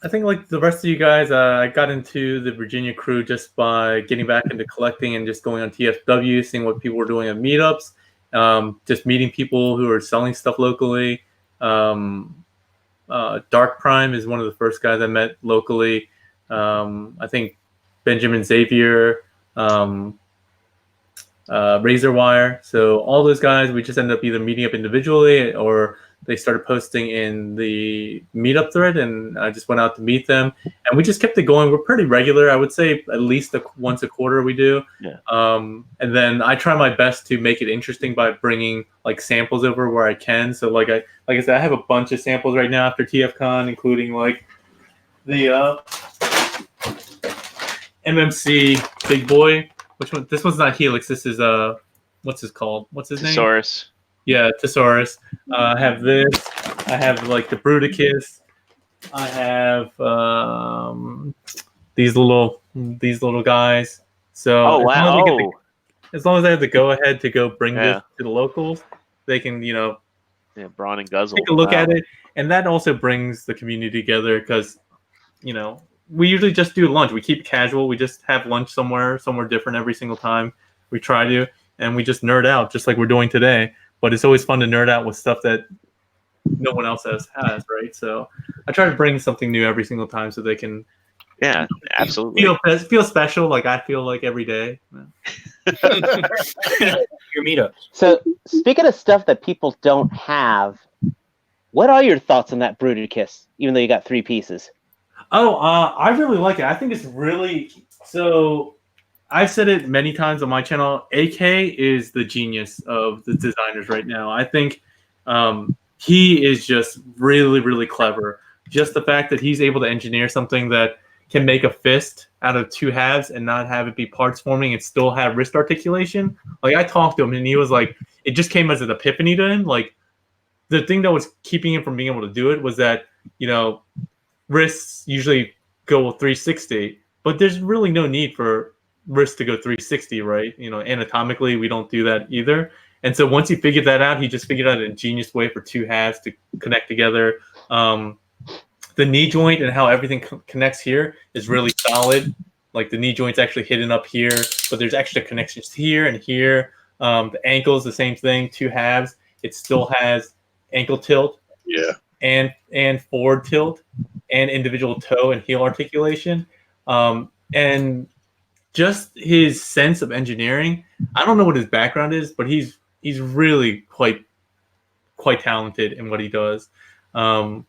think like the rest of you guys, I got into the Virginia crew just by getting back into collecting and just going on TFW, seeing what people were doing at meetups, just meeting people who are selling stuff locally. Dark Prime is one of the first guys I met locally. I think Benjamin Xavier, Razor Wire. So all those guys, we just ended up either meeting up individually or they started posting in the meetup thread, and I just went out to meet them, and we just kept it going. We're pretty regular. I would say at least once a quarter we do. Yeah. And then I try my best to make it interesting by bringing like samples over where I can. So like I said, I have a bunch of samples right now after TFCon, including like the MMC Big Boy. Which one? This one's not Helix. This is what's this called? What's his name? Thesaurus. Yeah, Thesaurus. I have this. I have like the Bruticus. I have these little guys. So Oh wow! as long as I have the go ahead to go bring this to the locals, they can Brawn and Guzzle. Take a look at it, and that also brings the community together because we usually just do lunch. We keep it casual. We just have lunch somewhere different every single time we try to, and we just nerd out just like we're doing today. But it's always fun to nerd out with stuff that no one else has, right? So I try to bring something new every single time so they can absolutely feel special like I feel like every day. Your meetups. So speaking of stuff that people don't have, what are your thoughts on that Bruticus, even though you got 3 pieces? I really like it. I think it's really so. I've said it many times on my channel. AK is the genius of the designers right now. I think he is just really, really clever. Just the fact that he's able to engineer something that can make a fist out of 2 halves and not have it be parts forming and still have wrist articulation. Like I talked to him and he was like, it just came as an epiphany to him. Like the thing that was keeping him from being able to do it was that, wrists usually go 360, but there's really no need for wrists to go 360, right? Anatomically, we don't do that either. And so once he figured that out, he just figured out an ingenious way for 2 halves to connect together. The knee joint and how everything connects here is really solid. Like the knee joint's actually hidden up here, but there's extra connections here and here. The ankle's the same thing, 2 halves. It still has ankle tilt. Yeah. And forward tilt and individual toe and heel articulation. And just his sense of engineering. I don't know what his background is, but he's really quite talented in what he does. So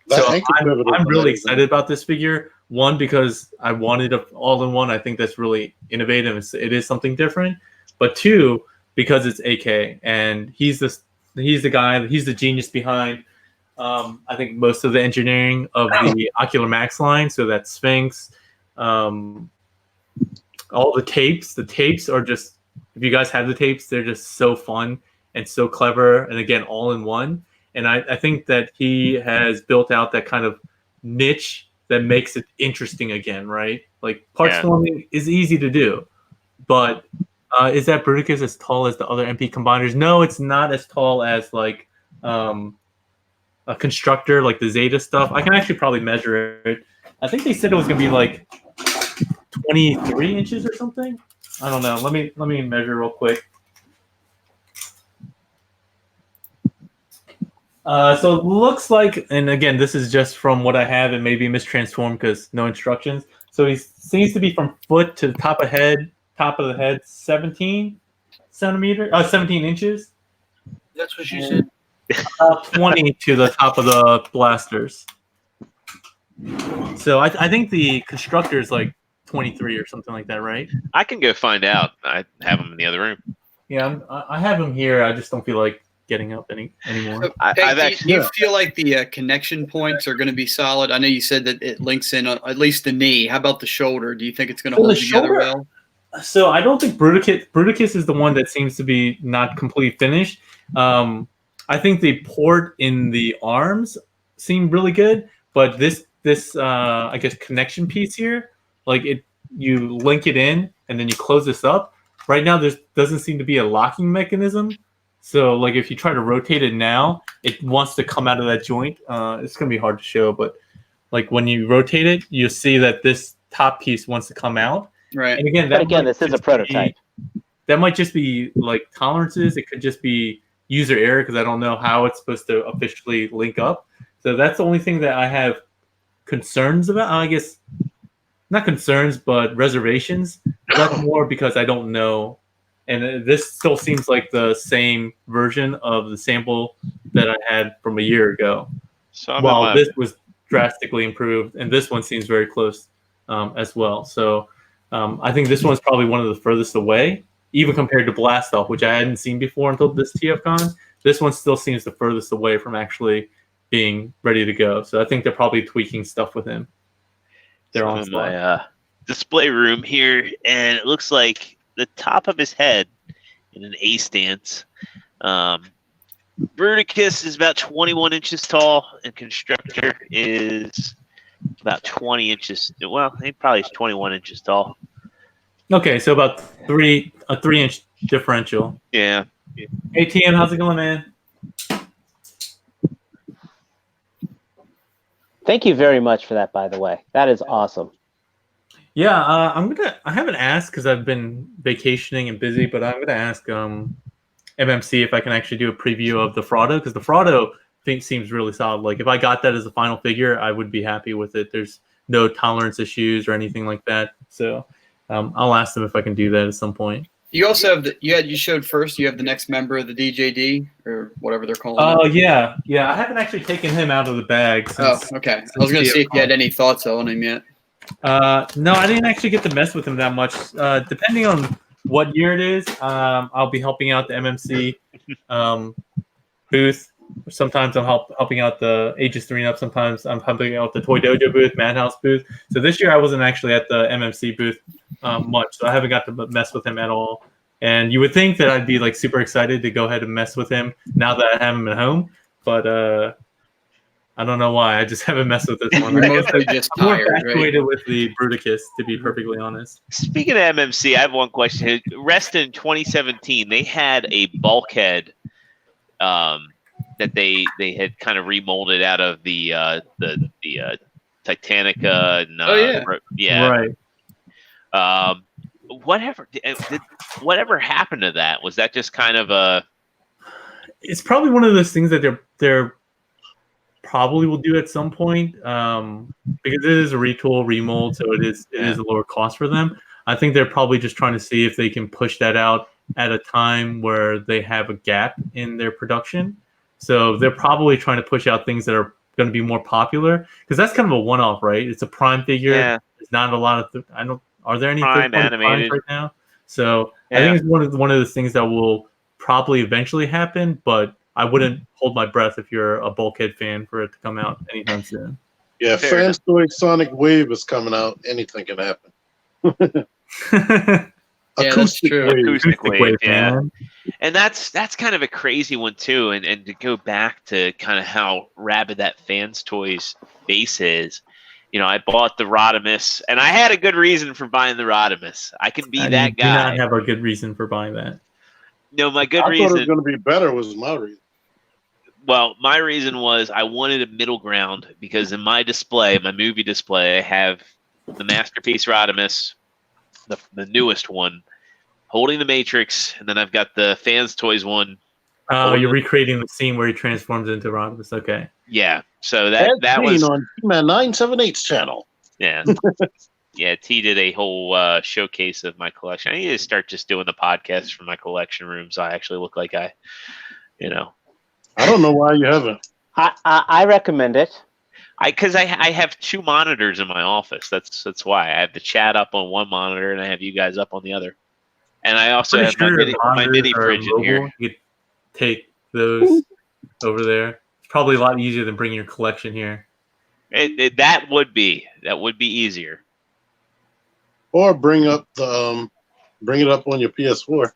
I'm really excited about this figure. One, because I wanted an all-in-one. I think that's really innovative. It is something different. But 2, because it's AK and he's the guy. He's the genius behind. I think most of the engineering of the Ocular Max line, so that Sphinx, all the tapes are just, if you guys have the tapes, they're just so fun and so clever, and again, all in one. And I think that he has built out that kind of niche that makes it interesting again, right? Like parts forming is easy to do, but is that Bruticus as tall as the other MP combiners? No, it's not as tall as like a constructor, like the Zeta stuff. I can actually probably measure it. I think they said it was gonna be like 23 inches or something. I don't know. Let me measure real quick. So it looks like, and again, this is just from what I have, and maybe mistransformed because no instructions. So he seems to be from foot to the top of the head, 17 inches. That's what you said. 20 to the top of the blasters. So I think the constructor is like 23 or something like that, right? I can go find out. I have them in the other room. Yeah, I have him here. I just don't feel like getting up anymore. So, I've Peg, actually- do you feel like the connection points are going to be solid? I know you said that it links in at least the knee. How about the shoulder? Do you think it's going to So the hold together shoulder- well? So I don't think Bruticus is the one that seems to be not completely finished. I think the port in the arms seemed really good, but this I guess connection piece here, like you link it in and then you close this up. Right now, there doesn't seem to be a locking mechanism. So like if you try to rotate it now, it wants to come out of that joint. It's gonna be hard to show, but like when you rotate it, you'll see that this top piece wants to come out. Right. And again, But again, this is a prototype. That might just be like tolerances. It could just be user error because I don't know how it's supposed to officially link up. So that's the only thing that I have concerns about. I guess not concerns, but reservations. That's more because I don't know. And this still seems like the same version of the sample that I had from a year ago. So While this was drastically improved, and this one seems very close as well. So I think this one's probably one of the furthest away, even compared to Blast Off, which I hadn't seen before until this TFCon. This one still seems the furthest away from actually being ready to go. So I think they're probably tweaking stuff with him. They're on my display room here, and it looks like the top of his head in an A stance. Bruticus is about 21 inches tall, and Constructor is about 20 inches. Well, he probably is 21 inches tall. Okay, so about a 3-inch differential. Yeah. Hey, TM, how's it going, man? Thank you very much for that, by the way. That is awesome. Yeah, I haven't asked because I've been vacationing and busy, but I'm gonna ask MMC if I can actually do a preview of the Fraudo, because the Fraudo thing seems really solid. Like if I got that as a final figure, I would be happy with it. There's no tolerance issues or anything like that. So I'll ask them if I can do that at some point. You also have you showed first. You have the next member of the DJD or whatever they're calling. Oh yeah. I haven't actually taken him out of the bag. Since, okay. I was going to see if you had any thoughts on him yet. No, I didn't actually get to mess with him that much. Depending on what year it is, I'll be helping out the MMC booth. Sometimes I'm helping out the Aegis 3 and Up. Sometimes I'm helping out the Toy Dojo booth, Madhouse booth. So this year I wasn't actually at the MMC booth much, so I haven't got to mess with him at all. And you would think that I'd be like super excited to go ahead and mess with him now that I have him at home, but I don't know why. I just haven't messed with this one. You're mostly just I'm more tired, infatuated with the Bruticus, to be perfectly honest. Speaking of MMC, I have one question. Rest in 2017, they had a bulkhead that they had kind of remolded out of the Titanica. And, yeah. Right. Whatever happened to that? Was that just kind of a? It's probably one of those things that they're probably will do at some point because it is a retool remold, so it is a lower cost for them. I think they're probably just trying to see if they can push that out at a time where they have a gap in their production. So they're probably trying to push out things that are going to be more popular because that's kind of a one-off, right? It's a Prime figure. Yeah. There's not a lot of are there any Prime third-party animated Primes right now? So Yeah. I think it's one of the things that will probably eventually happen, but I wouldn't hold my breath if you're a Bulkhead fan for it to come out anytime soon. Yeah, Fair enough. Fanstoid Sonic Wave is coming out. Anything can happen. Yeah, that's true. Acoustic wave, yeah. man. And that's kind of a crazy one too. And to go back to kind of how rabid that Fans Toys base is, I bought the Rodimus, and I had a good reason for buying the Rodimus. I can be that guy. Do not have a good reason for buying that. No, my good I reason. thought it was going to be better. Was my reason. Well, my reason was I wanted a middle ground because in my display, my movie display, I have the Masterpiece Rodimus, the newest one, holding the Matrix, and then I've got the Fans Toys one. Oh, you're recreating the scene where he transforms into Rodimus. Okay. Yeah, so that was on T-Man 978's channel. yeah. Yeah, T did a whole showcase of my collection. I need to start just doing the podcast from my collection room so I actually look like I don't know why you haven't. I recommend it. Because I have 2 monitors in my office. That's why I have the chat up on one monitor and I have you guys up on the other. And I also have my mini fridge in here. You could take those over there. It's probably a lot easier than bringing your collection here. That would be easier. Or bring it up on your PS4.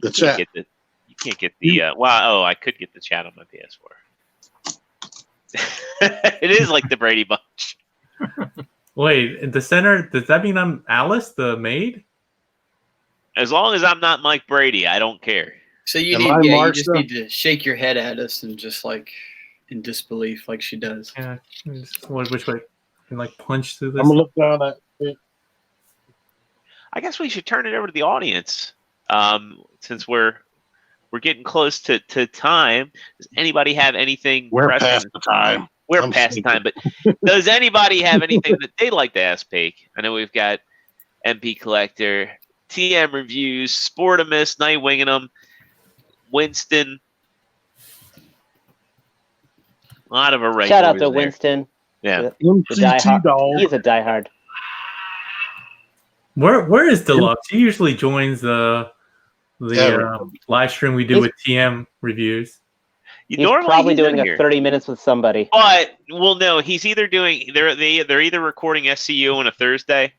The chat. You can't get the I could get the chat on my PS4. It is like the Brady Bunch. Wait, in the center, does that mean I'm Alice, the maid? As long as I'm not Mike Brady, I don't care. So you just need to shake your head at us and just like in disbelief, like she does. Yeah. Which way? Can like punch through this? I'm gonna look down at it. I guess we should turn it over to the audience. Since we're getting close to time. Does anybody have anything? We're past the time. We're past the time, but does anybody have anything that they'd like to ask Paik? I know we've got MP Collector, TM Reviews, Sportimus, Nightwinging them, Winston. A lot of a regulars. Shout out to there. Winston. Yeah. MCT dog. He's a diehard. Where is Deluxe? He usually joins the live stream we do with TM Reviews. He's probably doing a 30 minutes with somebody. But no, he's either doing they're either recording SCU on a Thursday,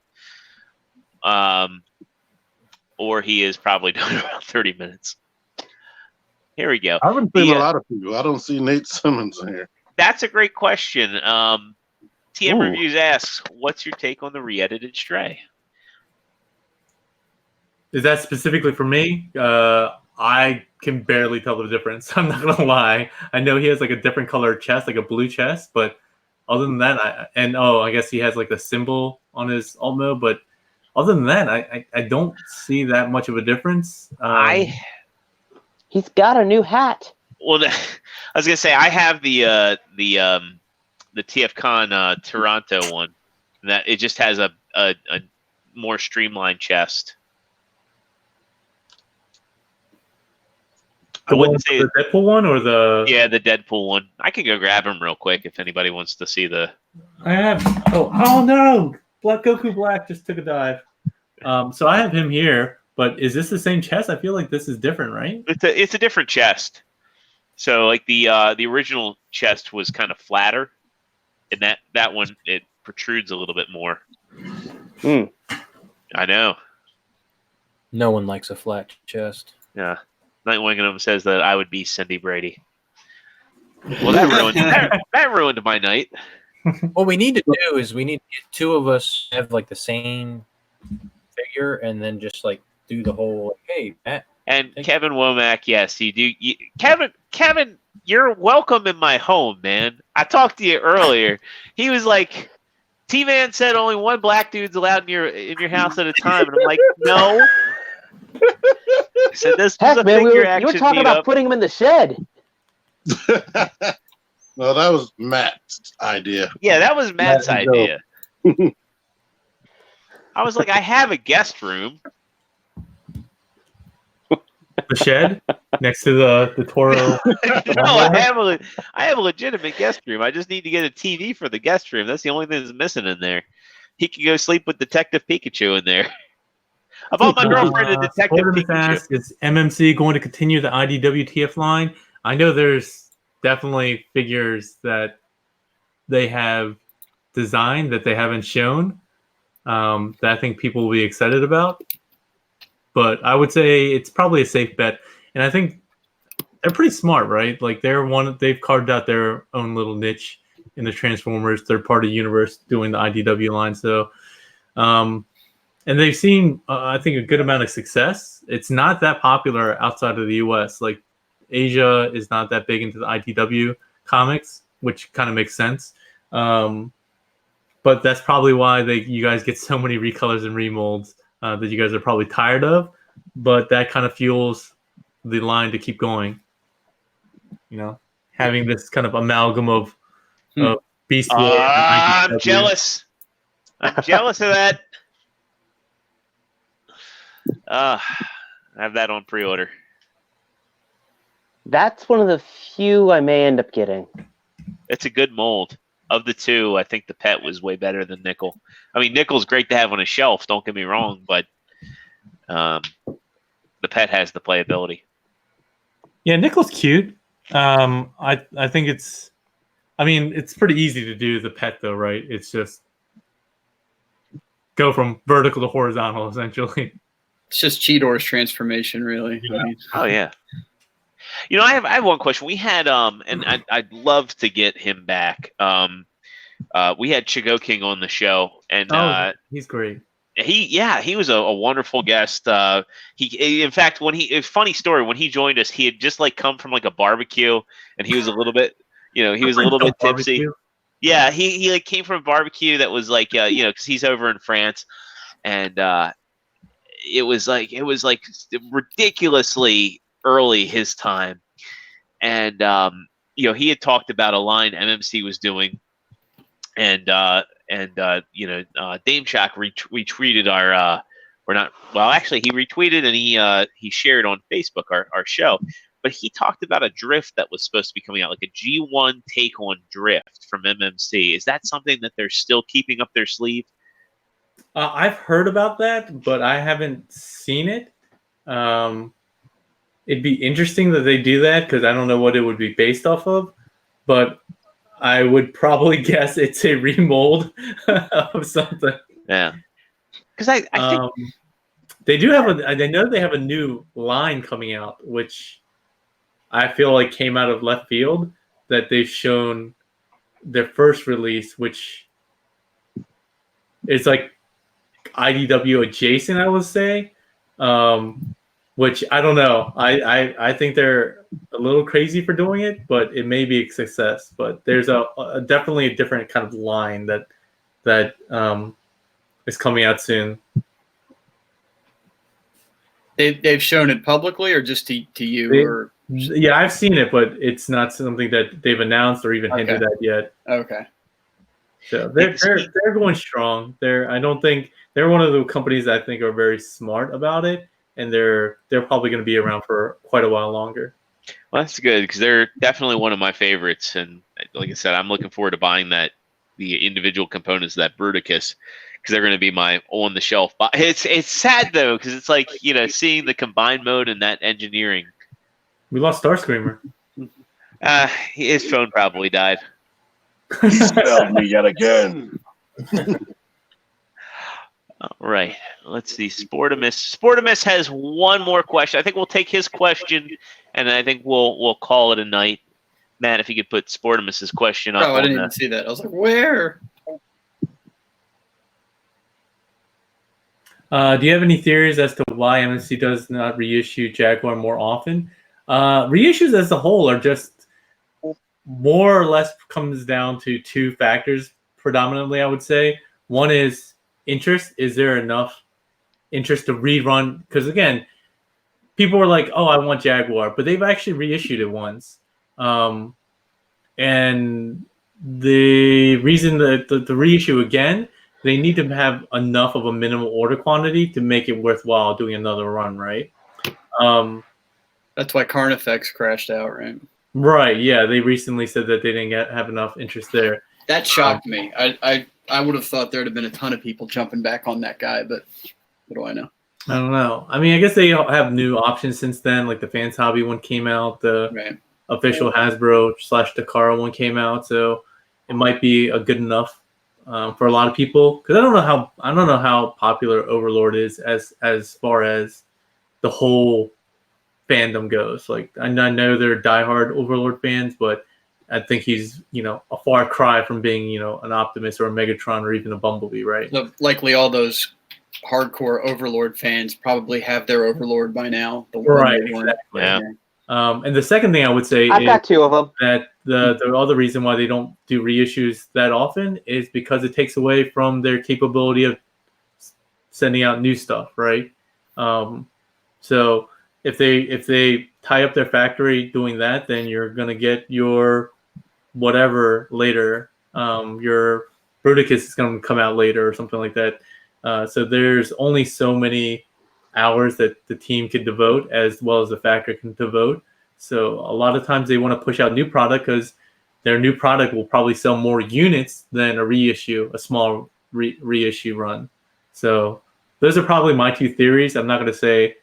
or he is probably doing around 30 minutes. Here we go. I haven't seen a lot of people. I don't see Nate Simmons in here. That's a great question. TM Reviews asks, "What's your take on the re-edited Stray?" Is that specifically for me? I can barely tell the difference. I'm not gonna lie. I know he has like a different color chest, like a blue chest, but other than that, I guess he has like the symbol on his alt mode. But other than that, I don't see that much of a difference. He's got a new hat. Well, I was gonna say I have the TFCon Toronto one. That it just has a more streamlined chest. I wouldn't say the Deadpool one or the the Deadpool one. I can go grab him real quick if anybody wants to see the. I have. Oh no! Goku Black just took a dive. So I have him here, but is this the same chest? I feel like this is different, right? It's a different chest. So like the original chest was kind of flatter, and that one it protrudes a little bit more. I know. No one likes a flat chest. Yeah. Nightwinging says that I would be Cindy Brady. Well, that ruined my night. What we need to do is we need to get 2 of us have like the same figure, and then just like do the whole hey Matt. And Kevin Womack, yes, you do. Kevin, you're welcome in my home, man. I talked to you earlier. He was like, T-Man said only one black dude's allowed in your house at a time, and I'm like, no. I said this was a figure action. You were talking about putting him in the shed. No, that was Matt's idea. Yeah, that was Matt's idea. I was like, I have a guest room. The shed next to the Toro. No, I have a legitimate guest room. I just need to get a TV for the guest room. That's the only thing that's missing in there. He can go sleep with Detective Pikachu in there. I bought my girlfriend a Detective Pikachu. Is MMC going to continue the IDWTF line? I know there's definitely figures that they have designed that they haven't shown that I think people will be excited about. But I would say it's probably a safe bet. And I think they're pretty smart, right? Like they've carved out their own little niche in the Transformers third-party universe doing the IDW line. So, and they've seen, I think, a good amount of success. It's not that popular outside of the U.S. Like Asia is not that big into the IDW comics, which kind of makes sense. But that's probably why you guys get so many recolors and remolds that you guys are probably tired of. But that kind of fuels the line to keep going. You know, having this kind of amalgam of Beast War. I'm jealous. I'm jealous of that. I have that on pre-order. That's one of the few I may end up getting. It's a good mold. Of the two, I think the Pet was way better than Nickel. I mean, Nickel's great to have on a shelf. Don't get me wrong, but the Pet has the playability. Yeah, Nickel's cute. I think it's. I mean, it's pretty easy to do the Pet though, right? It's just go from vertical to horizontal, essentially. It's just Cheetor's transformation, really. Yeah. I mean, Oh yeah. You know, I have one question. We had and I'd love to get him back. We had Chigo King on the show, and he's great. He was a wonderful guest. He in fact, funny story, when he joined us, he had just like come from like a barbecue, and he was a little bit, he was a little bit tipsy. Barbecue. Yeah, he like came from a barbecue that was like because he's over in France, and it was like ridiculously early his time, and he had talked about a line MMC was doing, and Dame Shack retweeted our he retweeted and he shared on Facebook our show, but he talked about a drift that was supposed to be coming out, like a G1 take on drift from MMC. Is that something that they're still keeping up their sleeve? I've heard about that, but I haven't seen it. It'd be interesting that they do that because I don't know what it would be based off of, but I would probably guess it's a remold of something. Yeah, because I think they do have I know they have a new line coming out, which I feel like came out of left field, that they've shown their first release, which is like IDW adjacent, I would say. Which I don't know. I think they're a little crazy for doing it, but it may be a success. But there's definitely a different kind of line that is coming out soon. they've shown it publicly, or just to you? Yeah, I've seen it, but it's not something that they've announced or even hinted at yet. Okay. So they're going strong. I don't think they're one of the companies that I think are very smart about it, and they're probably going to be around for quite a while longer. Well, that's good because they're definitely one of my favorites, and like I said, I'm looking forward to buying the individual components of that Bruticus, because they're going to be my on the shelf. It's sad though, because it's like seeing the combined mode and that engineering. We lost Starscreamer. His phone probably died. Spelled me yet again. All right, let's see. Sportimus has one more question. I think we'll take his question, and I think we'll call it a night. Matt, if you could put Sportimus's question up. Oh, I didn't even see that. I was like, where? Do you have any theories as to why MSC does not reissue Jaguar more often? Reissues as a whole are just more or less comes down to two factors predominantly, I would say. One is interest. Is there enough interest to rerun? Because again, people were like, oh, I want Jaguar, but they've actually reissued it once. And the reason that the reissue again, they need to have enough of a minimal order quantity to make it worthwhile doing another run, right? That's why Carnifex crashed out, right? Right, yeah. They recently said that they didn't have enough interest there. That shocked me. I would have thought there would have been a ton of people jumping back on that guy, but what do I know? I don't know. I mean, I guess they have new options since then, like the Fans Hobby one came out, the official Hasbro / Takara one came out, so it might be a good enough for a lot of people. Because I don't know how popular Overlord is as far as the whole fandom goes. Like I know they're diehard Overlord fans, but I think he's a far cry from being an Optimus or a Megatron or even a Bumblebee, right? So likely all those hardcore Overlord fans probably have their Overlord by now. Right, exactly. Yeah. And the second thing I would say I've got two of them. That the other reason why they don't do reissues that often is because it takes away from their capability of sending out new stuff, right? So if they tie up their factory doing that, then you're gonna get your whatever later. Your Bruticus is gonna come out later or something like that. So there's only so many hours that the team can devote as well as the factory can devote. So a lot of times they want to push out new product because their new product will probably sell more units than a reissue, a small reissue run. So those are probably my two theories. I'm not going to say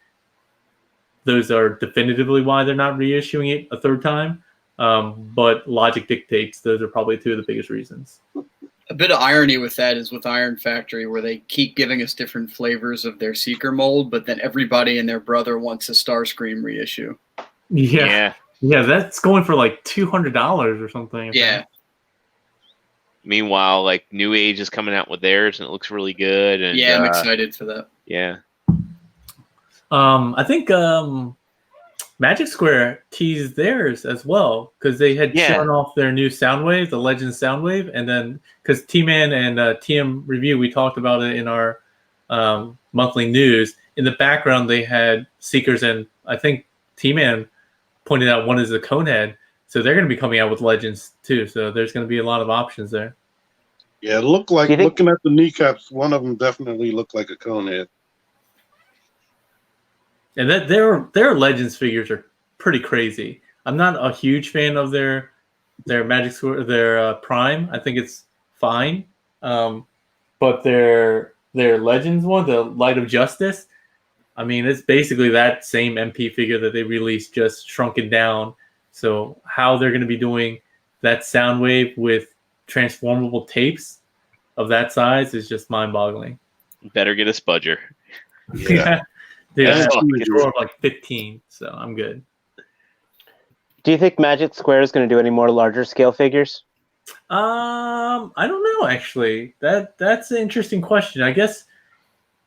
those are definitively why they're not reissuing it a third time, but logic dictates those are probably two of the biggest reasons. A bit of irony with that is with Iron Factory, where they keep giving us different flavors of their Seeker mold, but then everybody and their brother wants a Starscream reissue. Yeah, that's going for like $200 or something. Yeah. Meanwhile, like New Age is coming out with theirs, and it looks really good. And yeah, I'm excited for that. Yeah. I think Magic Square teased theirs as well because they had shown off their new Soundwave, the Legends Soundwave, and then because T-Man and TM Review, we talked about it in our monthly news. In the background, they had Seekers, and I think T-Man pointed out one is a Conehead, so they're going to be coming out with Legends too. So there's going to be a lot of options there. Yeah, it looked like looking at the kneecaps, one of them definitely looked like a Conehead. And that their Legends figures are pretty crazy. I'm not a huge fan of their Magic Square, their Prime. I think it's fine, but their Legends one, the Light of Justice, I mean, it's basically that same MP figure that they released, just shrunken down. So how they're going to be doing that Soundwave with transformable tapes of that size is just mind-boggling. Better get a Spudger. Yeah. Dude, I have a drawer of like 15, so I'm good. Do you think Magic Square is going to do any more larger scale figures? I don't know, actually. That's an interesting question. I guess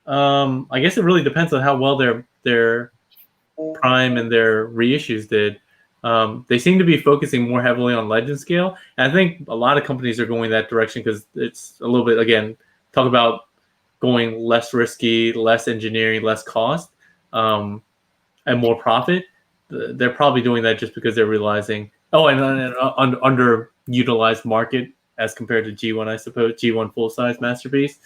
it really depends on how well their Prime and their reissues did. They seem to be focusing more heavily on Legend scale, and I think a lot of companies are going that direction because it's a little bit, again, talk about going less risky, less engineering, less cost, and more profit. They're probably doing that just because they're realizing, and underutilized market as compared to G1, I suppose, G1 full-size Masterpiece.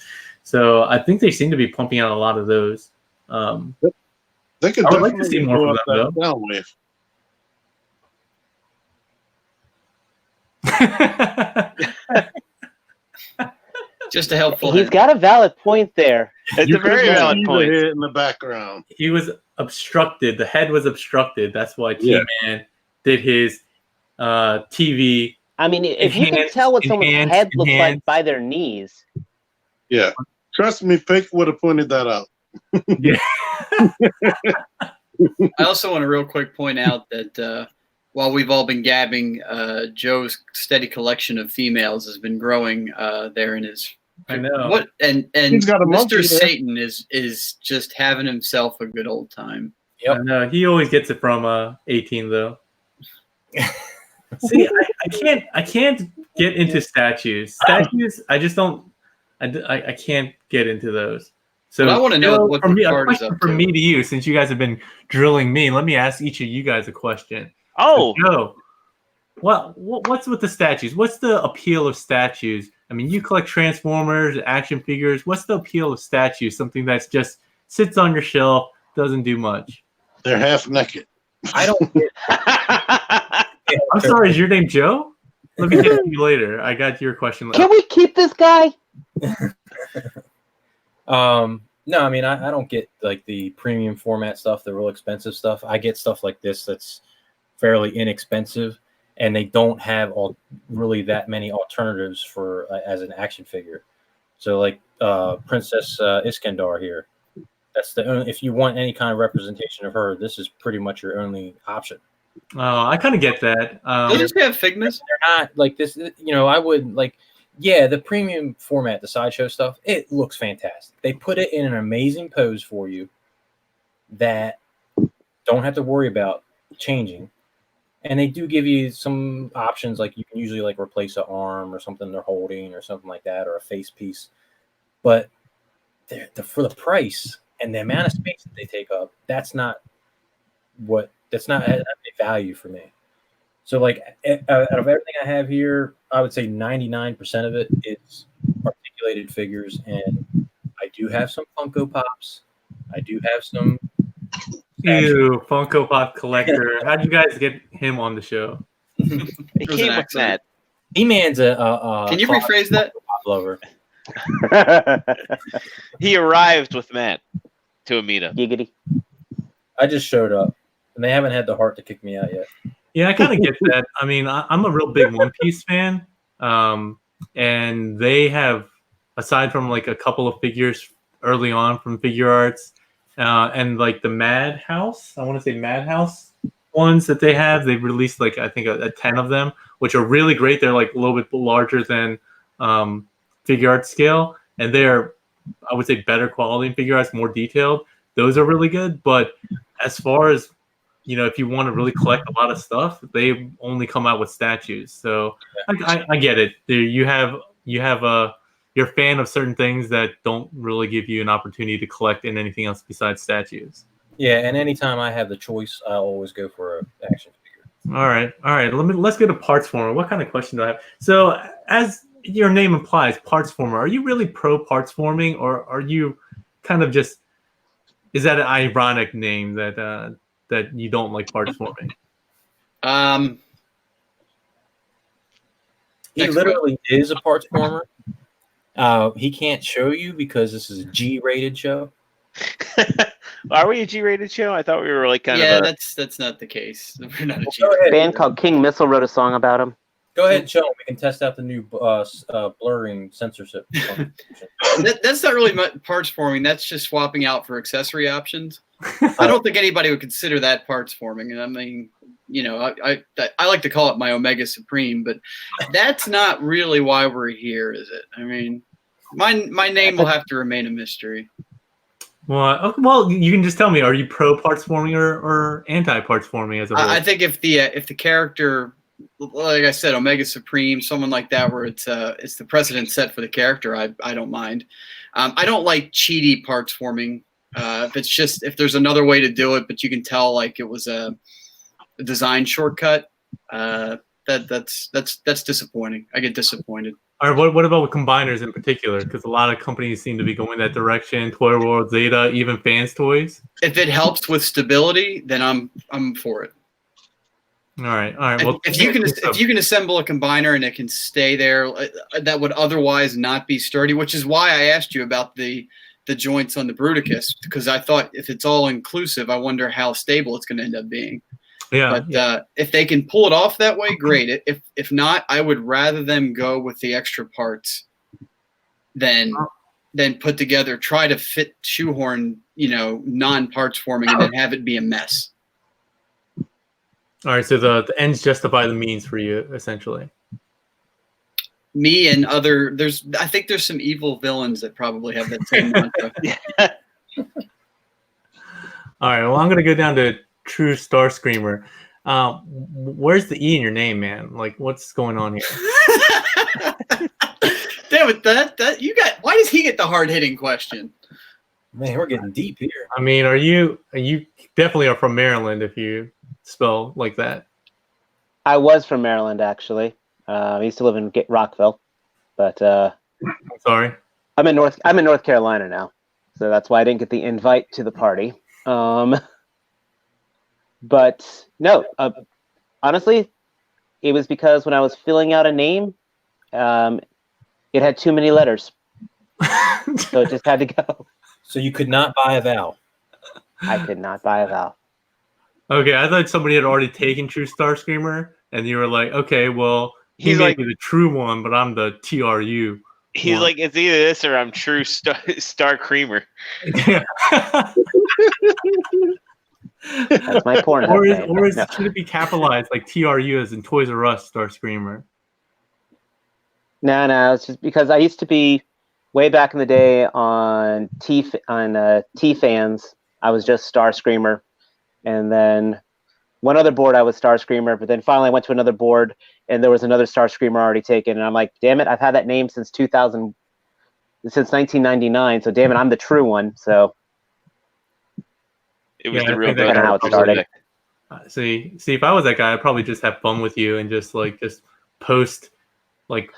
So I think they seem to be pumping out a lot of those. They could I would like to definitely see more go from up them, that Soundwave. Just a helpful He's hint. got a valid point there. It's a very valid point. Here in the background. He was obstructed. The head was obstructed. That's why T-Man did his TV. I mean, if you can tell what someone's head looks like by their knees. Yeah. Trust me, Paik would have pointed that out. Yeah. I also want to real quick point out that while we've all been gabbing, Joe's steady collection of females has been growing there in his. I know. What and He's got a monkey Mr. there. Satan is just having himself a good old time. I know. He always gets it from 18 though. See, I can't get into statues. Statues, I just don't. I can't get into those. So But I want to know what from the me, a card is question up from to. me to you, since you guys have been drilling me. Let me ask each of you guys a question. Oh, Joe, what's with the statues? What's the appeal of statues? I mean, you collect Transformers, action figures. What's the appeal of statues? Something that's just sits on your shelf, doesn't do much. They're half naked. I don't get I'm sorry, is your name Joe? Let me get to you later. I got your question later. Can we keep this guy? No, I mean, I don't get like the premium format stuff, the real expensive stuff. I get stuff like this that's fairly inexpensive, and they don't have really that many alternatives for as an action figure. So like Princess Iskandar here, that's the only, if you want any kind of representation of her, this is pretty much your only option. I kind of get that. Does he have Figmas? They're not like this, you know. I would like, yeah, the premium format, the sideshow stuff, it looks fantastic. They put it in an amazing pose for you that don't have to worry about changing. And they do give you some options, like you can usually like replace an arm or something they're holding or something like that, or a face piece. But for the price and the amount of space that they take up, that's not a value for me. So like out of everything I have here, I would say 99% of it is articulated figures, and I do have some Funko Pops. I do have some. Ew, Funko Pop collector. How'd you guys get him on the show? it was came an with that. He-Man's a Can you rephrase that? lover. He arrived with Matt to a meetup. Giggity. I just showed up, and they haven't had the heart to kick me out yet. Yeah, I kind of get that. I mean, I'm a real big One Piece fan, and they have, aside from like a couple of figures early on from Figure Arts, and like the Madhouse, I want to say Madhouse ones that they have, they've released like I think a 10 of them, which are really great. They're like a little bit larger than Figure Arts scale, and they're, I would say, better quality in Figure Arts, more detailed. Those are really good. But as far as, you know, if you want to really collect a lot of stuff, they only come out with statues. So I get it. You have you're a fan of certain things that don't really give you an opportunity to collect in anything else besides statues. Yeah, and anytime I have the choice, I always go for an action figure. All right. Let's go to parts former. What kind of question do I have? So, as your name implies, parts former. Are you really pro parts forming, or are you kind of just? Is that an ironic name that that you don't like parts forming? He literally is a parts former. He can't show you because this is a G-rated show. Are we a G-rated show? I thought we were like kind of. Yeah, that's not the case. We're not a G. A band called King Missile wrote a song about him. Go ahead and show him. We can test out the new blurring censorship. That's not really parts forming. That's just swapping out for accessory options. I don't think anybody would consider that parts forming. And I mean, you know, I like to call it my Omega Supreme, but that's not really why we're here, is it? I mean, my name will have to remain a mystery. Well, you can just tell me: are you pro parts forming or anti parts forming as a whole? I think if the character, like I said, Omega Supreme, someone like that, where it's the precedent set for the character, I don't mind. I don't like cheaty parts forming. If there's another way to do it, but you can tell like it was a design shortcut, that's disappointing. I get disappointed. All right, what about with combiners in particular? Because a lot of companies seem to be going that direction. Toy World, Zeta, even Fans Toys. If it helps with stability, then I'm for it. All right. Well, if you can assemble a combiner and it can stay there, that would otherwise not be sturdy. Which is why I asked you about the joints on the Bruticus, because I thought if it's all inclusive, I wonder how stable it's going to end up being. Yeah. But if they can pull it off that way, great. If not, I would rather them go with the extra parts than put together, try to shoehorn, non-parts forming and then have it be a mess. All right, so the ends justify the means for you, essentially. Me and I think there's some evil villains that probably have that same mantra. All right, well, I'm going to go down to TruStarscreamer. Where's the E in your name, man? Like, what's going on here? Damn it, that you got. Why does he get the hard-hitting question? Man, we're getting deep here. I mean, you definitely are from Maryland if you spell like that. I was from Maryland, actually. I used to live in Rockville, but I'm sorry. I'm in North Carolina now, so that's why I didn't get the invite to the party. But no, honestly, it was because when I was filling out a name, it had too many letters, so it just had to go. So you could not buy a vowel. I could not buy a vowel. Okay, I thought somebody had already taken TruStarscreamer, and you were like, okay, well, he may be the true one, but I'm the TRU. He's one. like, it's either this or I'm TruStarscreamer. Yeah. That's my porn. Should it be capitalized like TRU as in Toys R Us Starscreamer? No, it's just because I used to be way back in the day on T-Fans. I was just Starscreamer, and then one other board I was Starscreamer, but then finally I went to another board and there was another Starscreamer already taken, and I'm like, damn it, I've had that name since 1999, so damn it, I'm the true one. So it was the real kind of how it started. See, if I was that guy, I'd probably just have fun with you and just post like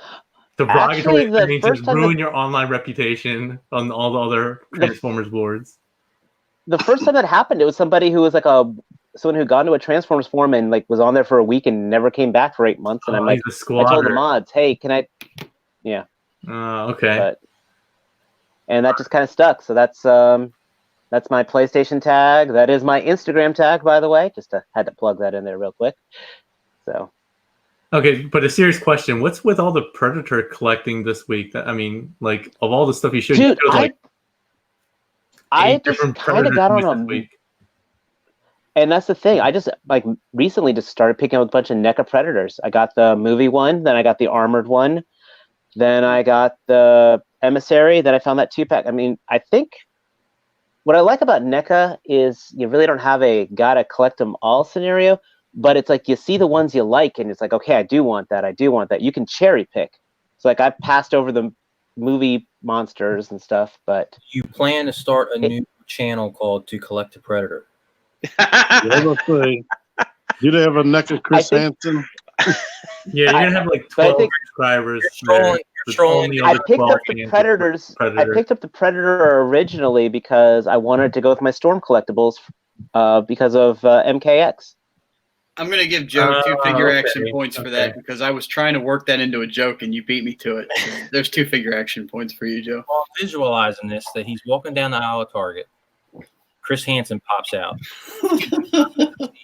derogatory things, just ruin your online reputation on all the other Transformers boards. The first time that happened, it was somebody who was like a someone who got into a Transformers forum and like was on there for a week and never came back for 8 months. And I'm like, I told the mods, hey, can I? Yeah. Okay. And that just kind of stuck. So that's my PlayStation tag. That is my Instagram tag, by the way. Just had to plug that in there real quick. So. Okay, but a serious question: what's with all the Predator collecting this week? I mean, like of all the stuff you showed, dude, you showed, like, I just kind of got on a. And that's the thing. I just like recently just started picking up a bunch of NECA Predators. I got the movie one, then I got the armored one, then I got the Emissary. Then I found that 2-pack. I mean, I think what I like about NECA is you really don't have a gotta collect them all scenario, but it's like you see the ones you like, and it's like, okay, I do want that. I do want that. You can cherry pick. So like I've passed over the movie monsters and stuff, but you plan to start a new channel called To Collect a Predator. You have a NECA Chris Hansen? Yeah, you're gonna have like 12 subscribers. I picked up the Predators. I picked up the Predator originally because I wanted to go with my Storm collectibles because of MKX. I'm going to give Joe 2 figure action points for that because I was trying to work that into a joke and you beat me to it. There's 2 figure action points for you, Joe. Well, visualizing this, that he's walking down the aisle of Target. Chris Hansen pops out. Right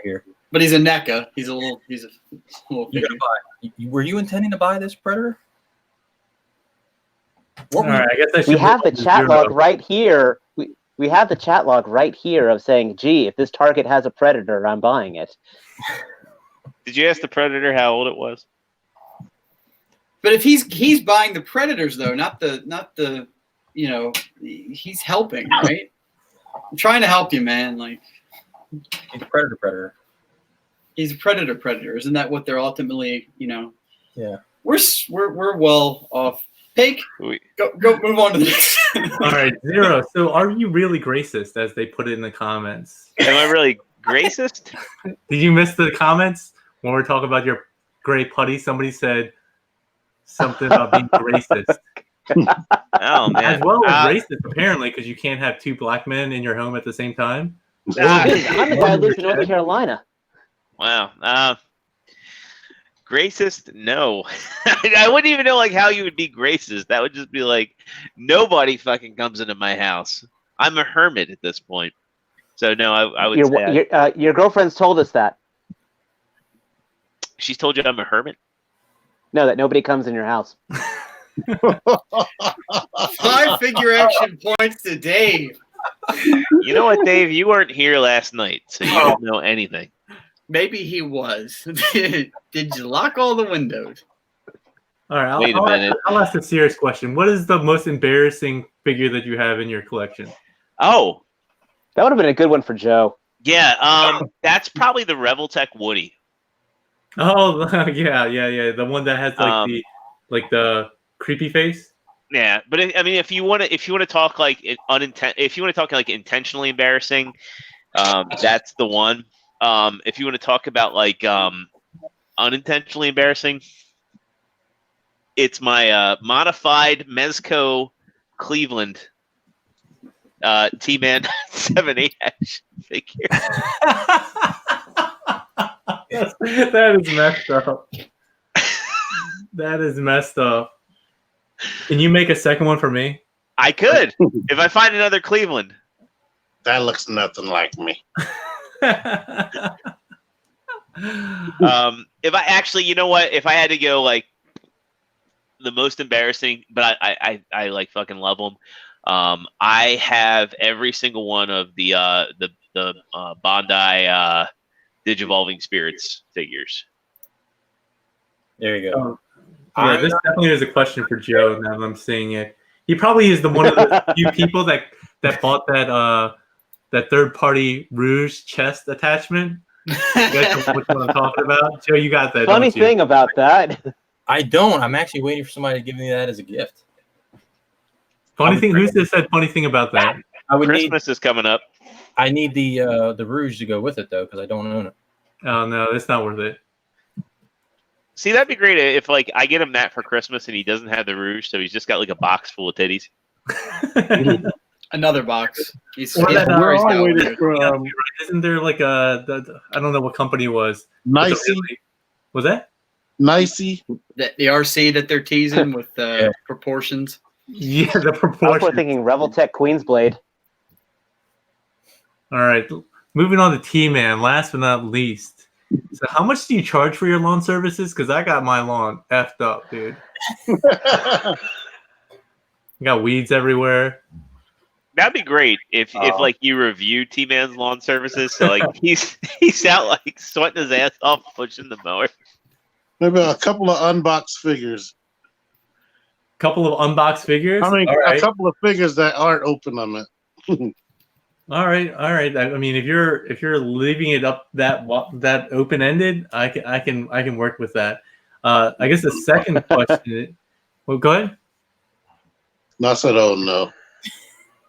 here. But he's a NECA. He's a little figure. Were you intending to buy this Predator? All right, I guess we have the chat log right here. We have the chat log right here of saying, gee, if this Target has a Predator, I'm buying it. Did you ask the Predator how old it was? But if he's buying the Predators though, not the he's helping, right? I'm trying to help you, man. Like he's a predator. He's a predator. Isn't that what they're ultimately, Yeah. We're well off. Paik, go move on to the next. All right, Zero. So are you really racist, as they put it in the comments? Am I really racist? Did you miss the comments when we're talking about your gray putty? Somebody said something about being racist. Oh, man. As well as racist, apparently, because you can't have 2 black men in your home at the same time. I'm the guy who lives in North Carolina. Wow. Racist? No. I wouldn't even know like how you would be racist. That would just be like, nobody fucking comes into my house. I'm a hermit at this point. So no, I would say your girlfriend's told us that. She's told you I'm a hermit? No, that nobody comes in your house. 5 figure action points to Dave. You know what, Dave? You weren't here last night, so you don't know anything. Maybe he was. Did you lock all the windows? All right, Wait a minute. I'll ask a serious question. What is the most embarrassing figure that you have in your collection? Oh. That would have been a good one for Joe. Yeah, that's probably the Reveltech Woody. Oh, yeah. The one that has like the creepy face. Yeah, but if you want to talk like intentionally embarrassing, that's the one. If you want to talk about like unintentionally embarrassing, it's my modified Mezco Cleveland T-Man 7/8 figure. That is messed up. That is messed up. Can you make a second one for me? I could if I find another Cleveland. That looks nothing like me. If I actually, you know what? If I had to go like the most embarrassing, but I like fucking love them. I have every single one of the Bandai Digivolving Spirits figures. There you go. Yeah, this definitely is a question for Joe. Now that I'm seeing it, he probably is one of the few people that bought that third-party Rouge chest attachment. You guys know which one I'm talking about? Joe, you got that. Funny thing about that. I don't. I'm actually waiting for somebody to give me that as a gift. Funny thing. Who said funny thing about that? Christmas is coming up. I need the Rouge to go with it though, because I don't own it. Oh no, it's not worth it. See, that'd be great if like I get him that for Christmas and he doesn't have the Rouge, so he's just got like a box full of titties. Another box. He's Or that, where he's I going. waited for Isn't there like I don't know what company it was. Nicey. Was that? Nicey. The RC that they're teasing with the proportions. Yeah, the I was proportion. thinking Reveltech Queensblade. All right, moving on to T-Man. Last but not least, so how much do you charge for your lawn services? Because I got my lawn effed up, dude. I got weeds everywhere. That'd be great if like you review T-Man's lawn services. So like he's out like sweating his ass off pushing the mower. Maybe a couple of unboxed figures. Couple of unboxed figures. I mean, All right. a couple of figures that aren't open on it. All right. I mean, if you're leaving it up that open ended, I can work with that. I guess the second question. Well, go ahead. No, I said, oh no.